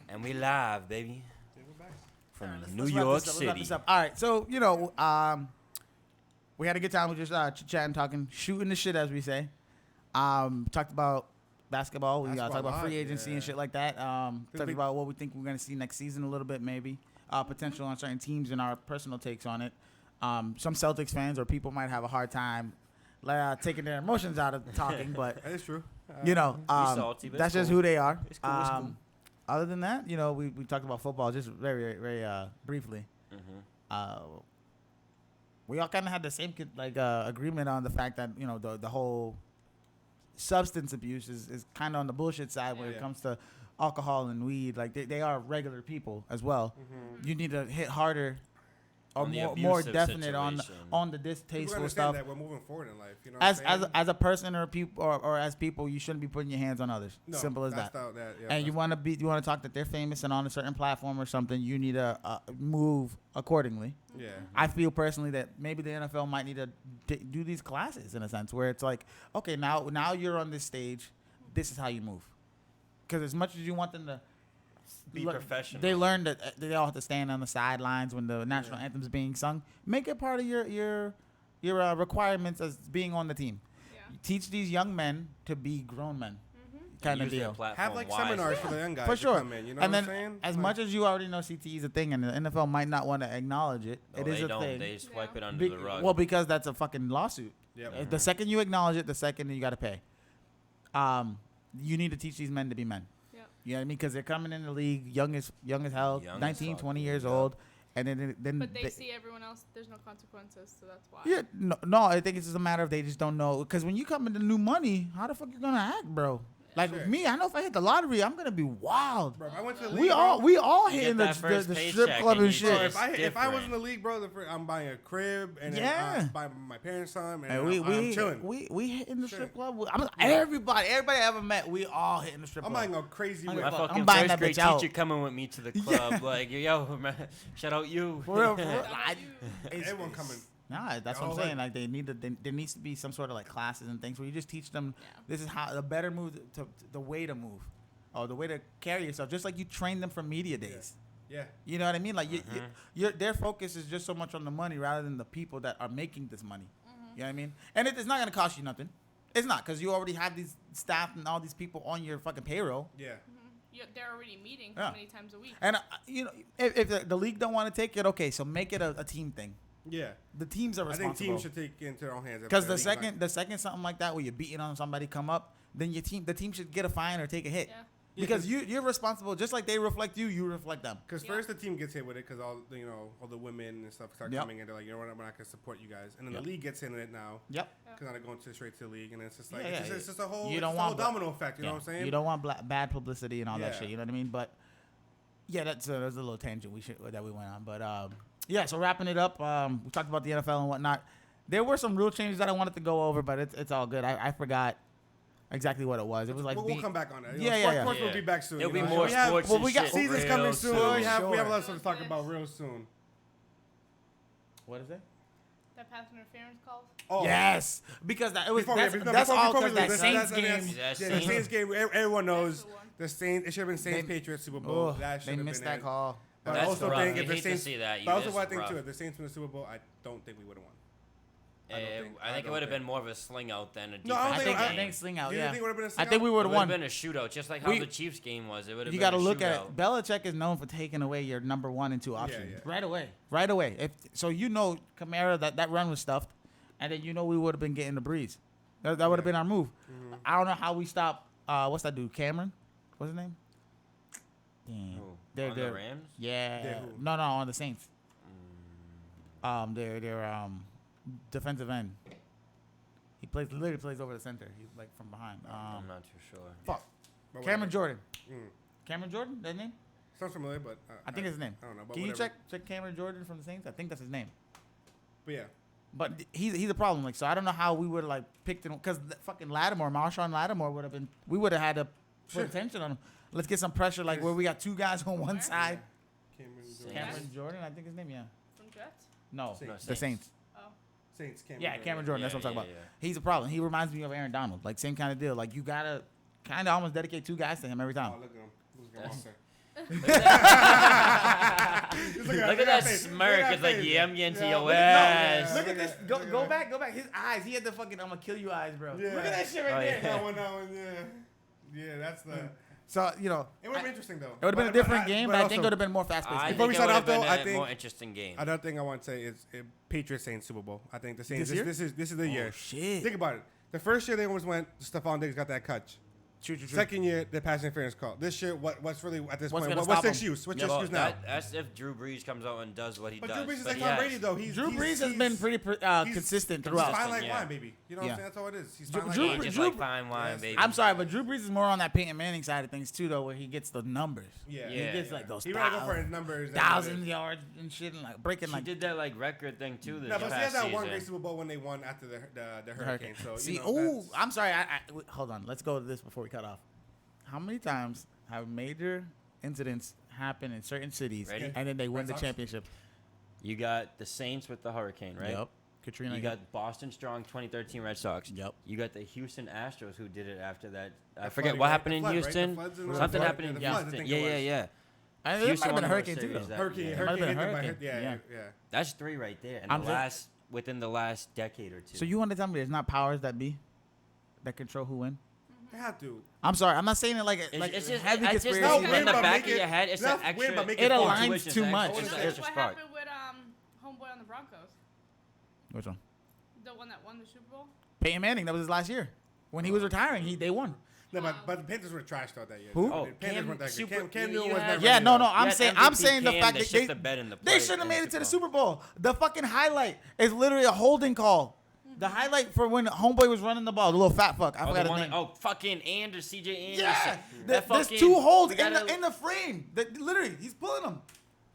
in. And we live, baby. Yeah, we're back. From Let's New wrap York this up, let's wrap City. this up. All right, so we had a good time. We just chit-chatting, talking, shooting the shit, as we say. Talked about basketball. We talked Basketball about free a lot, agency yeah. and shit like that. Talked big- about what we think we're gonna see next season a little bit, maybe. Potential on certain teams and our personal takes on it. Some Celtics fans or people might have a hard time taking their emotions out of talking, but That is true. you know, salty, but that's it's just cool. who they are. It's cool, it's cool. Other than that, you know, we talked about football just very, very briefly. Mhm. We all kind of had the same agreement on the fact that, you know, the whole substance abuse is kind of on the bullshit side when it Yeah. comes to alcohol and weed. Like they are regular people as well. Mm-hmm. You need to hit harder or On the more abusive definite on situation. the People distasteful understand stuff. that we're moving forward in life. You know, As what I'm saying? as a person or people or as people, you shouldn't be putting your hands on others. No, Simple as that's that. yeah, And you want to talk that they're famous and on a certain platform or something. You need to move accordingly. yeah. I feel personally that maybe the NFL might need to do these classes in a sense where it's like, okay, now you're on this stage, this is how you move. Because as much as you want them to Be professional. they learn that they all have to stand on the sidelines when the national anthem's being sung. Make it part of your requirements as being on the team. Yeah. Teach these young men to be grown men, kind of Use their deal. platform Have like wisely. seminars for the young guys For to sure. come in. You know And what then, I'm saying? as Like, much as you already know CTE is a thing, and the NFL might not want to acknowledge it, No, it is they a don't. thing. They swipe it under Be- the rug. well, because that's a fucking lawsuit. Yep. The second you acknowledge it, the second you got to pay. you need to teach these men to be men. Yep. You know what I mean? Because they're coming in the league young as hell, Young as 19, fuck, 20 years yeah. old, and then But they see everyone else. There's no consequences, so that's why. yeah, no, I think it's just a matter of they just don't know. Because when you come into new money, how the fuck you gonna act, bro? Like Sure. me, I know if I hit the lottery, I'm gonna be wild. Bro, if I went to the league, We all You hitting get the, that first the paycheck strip club and and you shit. Bro, It's if I was different. in the league, bro, I'm buying a crib and then Yeah. I'm buying my parents some, and And I'm chilling. we hitting the Sure. strip club. Everybody I ever met, we all hitting the strip I'm club. buying a crazy I'm whip. My I'm fucking buying first that grade bitch out. teacher coming with me to the club, like, yo, man, shout out you. For real, for real. Shout out you. Everyone coming. Nah, that's All what I'm right. saying. Like there needs to be some sort of like classes and things where you just teach them Yeah. this is how the better move to the way to move, or the way to carry yourself. Just like you train them for media days. Yeah. You know what I mean? Like their focus is just so much on the money rather than the people that are making this money. You know what I mean? And it's not gonna cost you nothing. It's not because you already have these staff and all these people on your fucking payroll. Yeah. They're already meeting Yeah. how many times a week? And you know, if the league don't want to take it, okay, so make it a team thing. Yeah. The teams are I think responsible. teams should take it into their own hands. Because the second something like that where you're beating on somebody come up, then the team should get a fine or take a hit. Yeah. Because you're responsible, just like they reflect you, you reflect them. Because Yeah. first the team gets hit with it because all the women and stuff start Yep. coming in. They're like, you know what, we're not gonna support you guys. And then Yep. the league gets in it now Yep. because now they're going straight to the league, and it's just like Yeah, yeah, it's just a whole you it's don't just a whole want domino effect. You know Yeah. what I'm saying? You don't want bad publicity and all that Yeah. shit. You know what I mean? But yeah, that's a little tangent that we went on. But yeah, so wrapping it up, we talked about the NFL and whatnot. There were some rule changes that I wanted to go over, but it's all good. I forgot exactly what it was. It was like we'll come back on that. Yeah, Sports, yeah. sports will Yeah. be back soon. It'll you be know? more We have- sports well, and we got shit Season's real coming soon. soon. We have a Sure. lot of stuff to talk about real soon. What is it? That pass interference calls. Oh, Yes, because that it was Before, that's, before, that's before, all before we because that leave, Saints game. That Yeah, the Saints- Saints game. Everyone knows That's the one. the Saints. It should have been Saints They- Patriots Super Bowl. Oh, That should they have missed been that it. call. But I That's also rough. think You if the hate to Saints, see that. but also That's what I think rough. too, if the Saints win the Super Bowl, I don't think we would have won. I think it don't would have think. been more of a sling out than a defense. No, I don't I think- think sling out. Do you Yeah, think it would have been a I think we sing-out? would It have would have won. been a shootout, just like how We- the Chiefs game was. It would have You been got to a look shootout. at it. Belichick is known for taking away your number 1 and 2 options yeah. right away. If so, you know Kamara that run was stuffed, and then you know we would have been getting the breeze. That would have been our move. Mm-hmm. I don't know how we stop. What's that dude? Cameron? What's his name? Damn. Who? On the Rams? Yeah, Yeah. who? No, on the Saints. They're defensive end. He literally plays over the center. He's like from behind. I'm not too sure. Fuck. But Cameron whatever. Jordan. Mm. Cameron Jordan. That name? Sounds familiar, but I think it's his name. I don't know. But Can you whatever. check Cameron Jordan from the Saints? I think that's his name. But yeah, But he's a problem. Like, so I don't know how we would like picked him because fucking Marshawn Lattimore would have been. We would have had to Sure. put attention on him. Let's get some pressure, like where we got 2 guys on one Where? side. Cameron Saints. Jordan. Cameron Jordan, I think his name. Yeah. From Jets? No, Saints. the Saints. Oh. Saints. Cameron Yeah, Jordan. Cameron Jordan. That's what I'm talking Yeah, about. He's a problem. He reminds me of Aaron Donald. Like same kind of deal. Like you gotta kind of almost dedicate 2 guys to him every Oh, time. look at him. Look at That's- him. Look at that smirk. It's like, yeah, I'm getting to your look ass. at- Look at this. Look at Go that. back. His eyes. He had the fucking I'm gonna kill you eyes, bro. Yeah. Look at that shit right Oh, there. yeah. That one, yeah. Yeah, that's the. So you know, It would have been interesting though. it would have been a different game, but I think it would have been more fast paced. I Before think we it sign would off, have been though, I a think- more interesting game. Another thing I want to say is Patriots Saints Super Bowl. I think the Saints. This year? This is the year. shit. Think about it. The first year they almost went. Stephon Diggs got that catch. True. Second year, the pass interference call. This year, what's really at this What's point? gonna What's stop the him? excuse? What's Yeah, your well, excuse now? that's if Drew Brees comes out and does what he But does. Drew Brees is But like Tom yes. Brady though. Drew Brees has been pretty he's- consistent He's throughout. fine like Yeah. wine, baby. You know what Yeah. I'm saying? That's all it is. He's Drew- fine like Drew- wine. Just Drew- like fine wine, Yes. baby. I'm sorry, but Drew Brees is more on that Peyton Manning side of things too, though, where he gets the numbers. Yeah. He gets like those He rather go for his numbers. than 1,000 yards and shit, and like breaking He like did that like record thing too this No, but he had past that season. one great Super Bowl when they won after the hurricane. So See, you know, oh, that's- I'm sorry. Hold on. Let's go to this before we cut off. How many times have major incidents happen in certain cities, Ready? and then they win Red the Sox? championship? You got the Saints with the hurricane, right? Yep. Katrina. You got Boston Strong 2013 Red Sox. Yep. You got the Houston Astros who did it after that. I The forget flooding, what right? happened The in flood, right? The Houston. floods and Something the happened in floods, I Houston. think Yeah, it yeah, was. yeah. And there Houston might have been a won the hurricane too, series though. that- Hurricane. yeah. Might have been a Hurricane. hurricane. Yeah. That's 3 right there. I'm And just- within the last decade or 2. So you want to tell me there's not powers that be that control who win? They have to. I'm sorry. I'm not saying it like it's just heavy I just conspiracy. No, in win, the but back make of it- your head. It's not an extra. win, but make it it aligns intuition, too it's much. extra- It's No, like- extra what spark. happened with homeboy on the Broncos? Which one? The one that won the Super Bowl? Peyton Manning. That was his last year when he was retiring. They won. No, but the Panthers were trashed out that year. Who? Oh, The Panthers weren't that good. Super- Cam you Newton was had- never. Yeah, good no, enough. I'm You saying, had I'm MVP saying the Cam fact that that shit the bed in the they play- shouldn't have in made it to the Super Super Bowl. The fucking highlight is literally a holding call. The highlight for when homeboy was running the ball, the little fat fuck. I Oh, forgot the his one, name. oh, fucking CJ Anderson. Yeah, That there's fucking- 2 holds we gotta- in the frame. That literally, he's pulling them.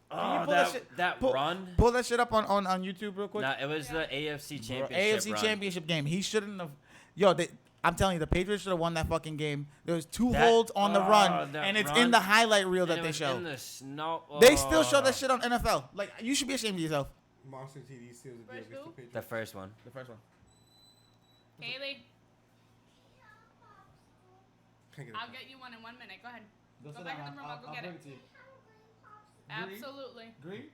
Can you Oh, pull that pull, run. Pull that shit up on YouTube real quick. Nah, it was the AFC Bro, Championship AFC run. Championship game. He shouldn't have. Yo, I'm telling you, the Patriots should have won that fucking game. There was 2 That- holds on the run, that and it's run, in the highlight reel And that it they was show. in the snow. They still show Oh. that shit on NFL. Like, you should be ashamed of yourself. Monster TD seals the deal Where's against the who? Patriots. The first one. The first one. Haley, Can't get it. I'll get you one in 1 minute. Go ahead. Go back in the room. I'll go get it. Absolutely. Green?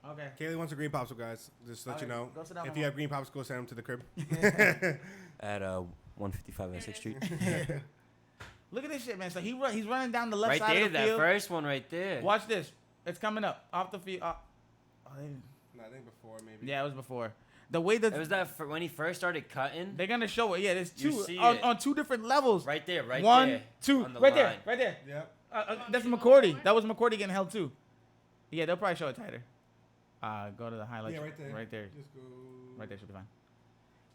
Okay. Kaylee wants a green popsicle, guys. Just to let you Alright, know. go sit down, If Mama. you have green popsicle, send them to the crib. At 155 and 6th Street. Look at this shit, man. So he's running down the left Right side there, of the that field. first one right there. Watch this. It's coming up off the field. No, I think before maybe. Yeah, it was before. The way that It was that when he first started cutting. they're gonna show it. Yeah, there's You 2 see on, it. on 2 different levels. Right there, right One, there. 2, on the right line. there, right there. Yeah. That's McCourty. That was McCourty getting held too. Yeah, they'll probably show it tighter. Go to the highlights. Yeah, right there. Right there. Just go. Right there should be fine.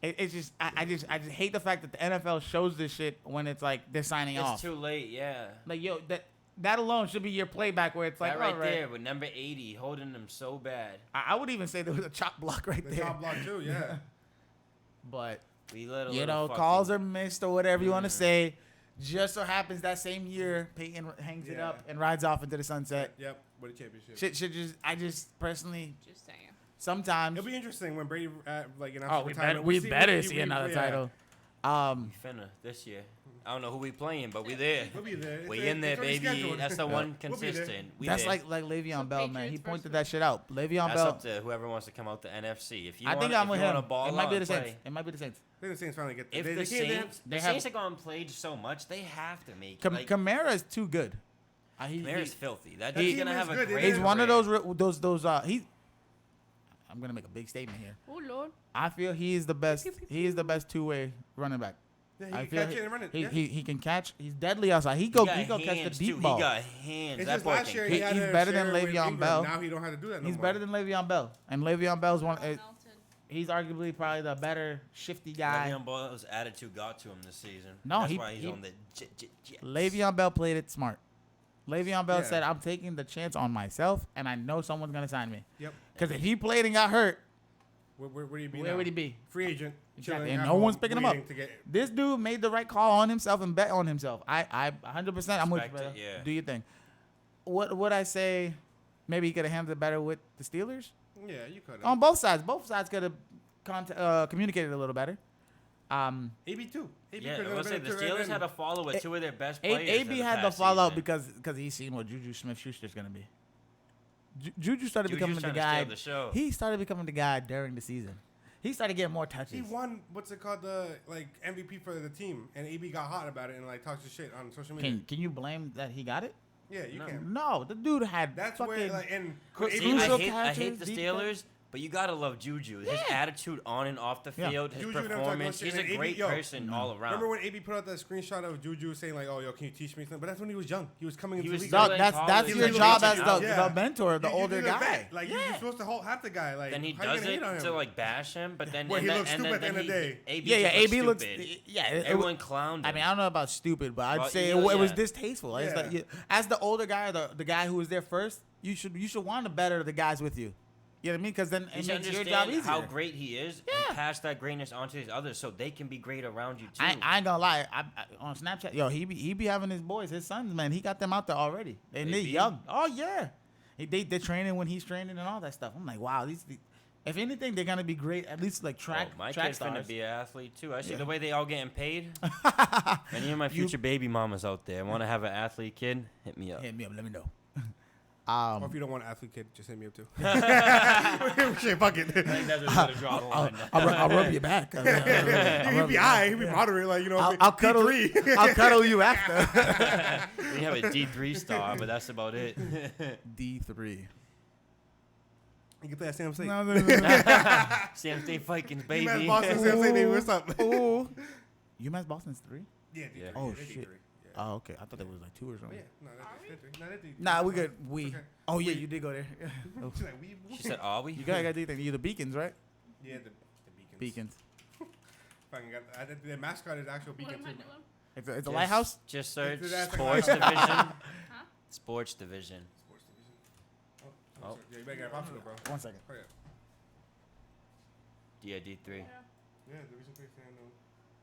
It's just I just hate the fact that the NFL shows this shit when it's like they're signing It's off. too late, yeah. Like yo, that alone should be your playback where it's like That right all right. there with number 80 holding them so bad. I would even say there was a chop block right The there. top block too. Yeah. But We let a you little know, fucking- calls are missed or whatever you want to Mm. say. Just so happens that same year, Peyton hangs it Yeah. up and rides off into the sunset. Yep. With a championship. Shit should just I just personally Just saying. sometimes. It'll be interesting when Brady like announces Oh, we retirement. better, We'll better what see he- another yeah. title. We finna this year. I don't know who we playing, but we there. We'll be there. We It's- in there, it's already baby. scheduled. That's the one We'll be there. consistent. We That's there. like Le'Veon So Bell, man. He Patriots pointed versus that shit out. Le'Veon That's Bell. up to whoever wants to come out the NFC. If you I want, think I'm if with you him. want to ball It might be out, the Saints. play. It might be the Saints. I think the Saints finally get If they the can't Saints, they the have- Saints are going to play so much, they have to make Cam- like Kamara is too good. Kamara's filthy. That That dude's team gonna is have a good. great. He's one of career. those. I'm gonna make a big statement here. Oh Lord. I feel he is the best. He is the best 2-way running back. Yeah, I he feel can catch it and run it. he, yeah. he can catch. He's deadly outside. He got go catch the hands, deep too. ball. He got hands. It's That just boy last can year kick. he had He's to better than share with Le'Veon Ingram. Bell. Now he don't have to do that no He's more. better than Le'Veon Bell, and Le'Veon Bell's one. Melted. He's arguably probably the better shifty guy. Le'Veon Bell's attitude got to him this season. No, That's he- why he's he- on the Jets. Le'Veon Bell played it smart. Le'Veon Bell Yeah. said, "I'm taking the chance on myself, and I know someone's gonna sign me. Yep. Because if he played and got hurt, Where would he be where now? would he be? Free agent. Exactly. chilling And at no one's home, picking him up. waiting to get- This dude made the right call on himself and bet on himself. I 100%. I'm with you, Respect brother. it, yeah. Do your thing. What would I say? Maybe he could have handled it better with the Steelers Yeah, you could. on both sides. Both sides could have communicated a little better. AB too. AB Yeah, could I have was say been the a two Steelers and had to follow with two of their best players. AB in the had to past fall out season. because he's seen what Juju Smith-Schuster's gonna be. Juju started Juju's becoming the trying to guy. steal the show. He started becoming the guy during the season. He started getting more touches. He won what's it called, the like MVP for the team, and AB got hot about it and like talks his shit on social media. Can you blame that he got it? Yeah, you No. can. No, the dude had That's fucking. where like and Chris- AB See, Crucial I hate catches, the deep Steelers, but you gotta love Juju. His Yeah. attitude on and off the Yeah. field, his Juju never talked performance. about He's shit, a and AB great yo, person all around. Remember when AB put out that screenshot of Juju saying like, "Oh, yo, can you teach me something?" But that's when he was young. He was coming into was the league. still Dog, in that's college. your He job was as out. the Yeah. mentor, the You older do the guy. vet. Like yeah. you're supposed to hold half the guy. Like then he how you does gonna it hate on him? to like bash him, but then Well, he and looks then, stupid and at the then end of the day. AB yeah, just AB looks. stupid. Yeah, Everyone clowned him. I mean, I don't know about stupid, but I'd Well, say you know, it was yeah. distasteful. It's Yeah. like, as the older guy, the guy who was there first, you should want to better the guys with you. You know what I mean? Because then you it should makes your job understand easier. how great he is Yeah. and pass that greatness onto his others so they can be great around you too. I ain't gonna lie. I on Snapchat, yo, he be having his boys, his sons, man. He got them out there already, and They they're be? young. Oh yeah, they're training when he's training and all that stuff. I'm like, wow, if anything, they're gonna be great. At least like track. Oh, my track kid's gonna stars. be an athlete too. I see Yeah. the way they all getting paid. Any of my future baby mamas out there want to have an athlete kid? Hit me up. Hit me up. Let me know. Or if you don't want an athlete kid, just hit me up too. Shit, fuck it. I think that's where to draw the line. I'll rub you back. He'd be high. He'd be moderate, like you know. I'll cuddle. D3. I'll cuddle you after. We have a D3 star, but that's about it. D3. You can play that Sam State. Sam State Vikings, UMass baby. Boston, Sam State, baby. What's up? Ooh. UMass Boston's 3. Yeah, D3. Yeah. Oh, they're shit. D3. Yeah. Oh, okay. I thought there was like 2 or Oh, something. yeah. No, Are we? that's D3. No, that's D3. Nah, we good. We. Okay. Oh yeah, We. you did go there. Oh. She's like, we. She said, "Are we?" You gotta do things. You the beacons, right? Yeah, the beacons. Beacons. Fucking got, I think the mascot is actual What beacon am I too. doing? It's a Just- lighthouse. Just search That's a sports lighthouse. division. Huh? Sports division. Sports division. Oh. Oh. Yeah, you better get a popsicle, bro. 1 second. Hurry up. Yeah, D3. Yeah. Yeah, Division 3 stand on.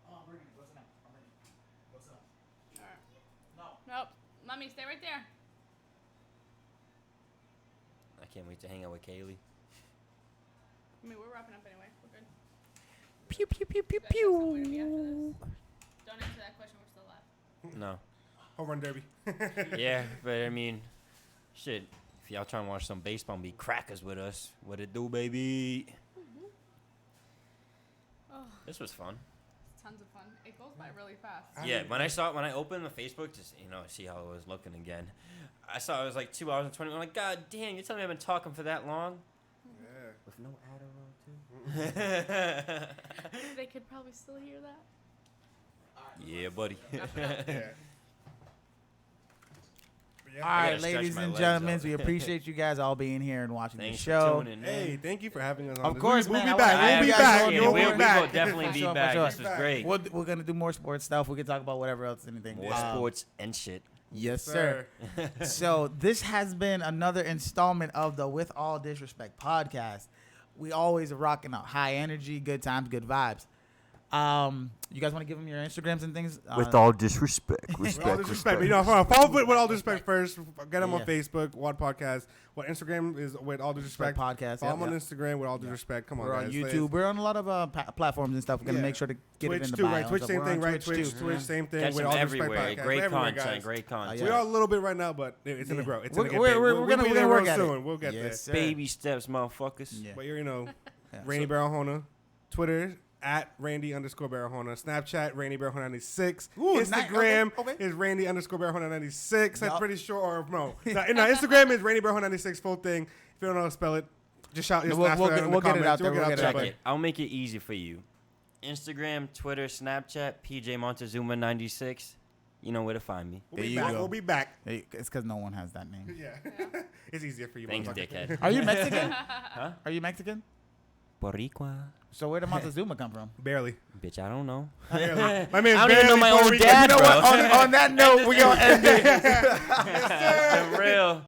Oh, I'm bringing it. Go sit down. I'm bringing it. Go sit down. Alright. No. Nope. Mommy, stay right there. I can't wait to hang out with Kaylee. I mean, we're wrapping up anyway. We're good. Pew pew pew pew You guys have somewhere to be after pew. this. Don't answer that question. We're still live. No. Home run derby. Yeah, but I mean, shit. If y'all trying to watch some baseball and be crackers with us, what it do, baby? Oh, This was fun. it's tons of fun. It goes by really fast. I Yeah, mean- when I opened the Facebook, just see how it was looking again. I saw it was like 2 hours and 20. I'm like, God damn, you're telling me I've been talking for that long Yeah. with no Adderall too? They could probably still hear that. Yeah, buddy. Yeah. All I right, gotta stretch ladies my and legs gentlemen, out. we appreciate you guys all being here and watching Thanks the for show. tuning in. Hey, thank you for having us on. Of this. course, we'll man. be I back. was- We'll be I back. appreciate it. We'll we be will back. definitely For be sure, for back. sure. This was great. We're gonna do more sports stuff. We can talk about whatever else, anything. More sports and shit. Yes, sir. So this has been another installment of the With All Disrespect podcast. We always are rocking out high energy, good times, good vibes. You guys want to give them your Instagrams and things? all disrespect, With all disrespect, but, you know, follow with all disrespect first. Get them on Yeah. Facebook, Wad Podcast. What Instagram is with all disrespect. podcast. Follow Yep, them on yep. Instagram with all disrespect. Come on, We're on guys. YouTube. We're on a lot of platforms and stuff. We're gonna Yeah. make sure to get Twitch it in the too, bio. right? Twitch, So same we're thing, on right? Twitch, too. same thing. Catch with them all disrespect everywhere. podcast. Great We're everywhere, content. guys. Great content. yeah. We're all a little bit right now, but it's in the grow. It's We're gonna get we're, big. we're, We'll we're gonna be we're there gonna real work at soon. it. We'll get Yes, sir. Baby steps, motherfuckers. Yeah. But you already know, Yeah. Randy Barahona, Twitter at Randy_Barahona, Snapchat Randy Barahona 96, Ooh, Instagram okay. is Randy_Barahona 96. I'm Yup. pretty sure, or no, Instagram is Randy Barahona 96 full thing. If you don't know how to spell it, just shout. Just We'll- ask we'll for that get- in we'll the get it comments. out there, we'll get it out Check there. it. I'll make it easy for you. Instagram, Twitter, Snapchat, PJ Montezuma 96. You know where to find me. We'll There be you back. go. We'll be back. Hey, it's because no one has that name. Yeah, Yeah. it's easier for you. Thanks, motherfucker. dickhead. Are you Mexican? Huh? Are you Mexican? Boricua. So where did Montezuma come from? Barely. Bitch, I don't know. Barely. My man's I don't even know barely my Puerto own Rican. dad, You know bro. what? on that note, we gonna end it. For real.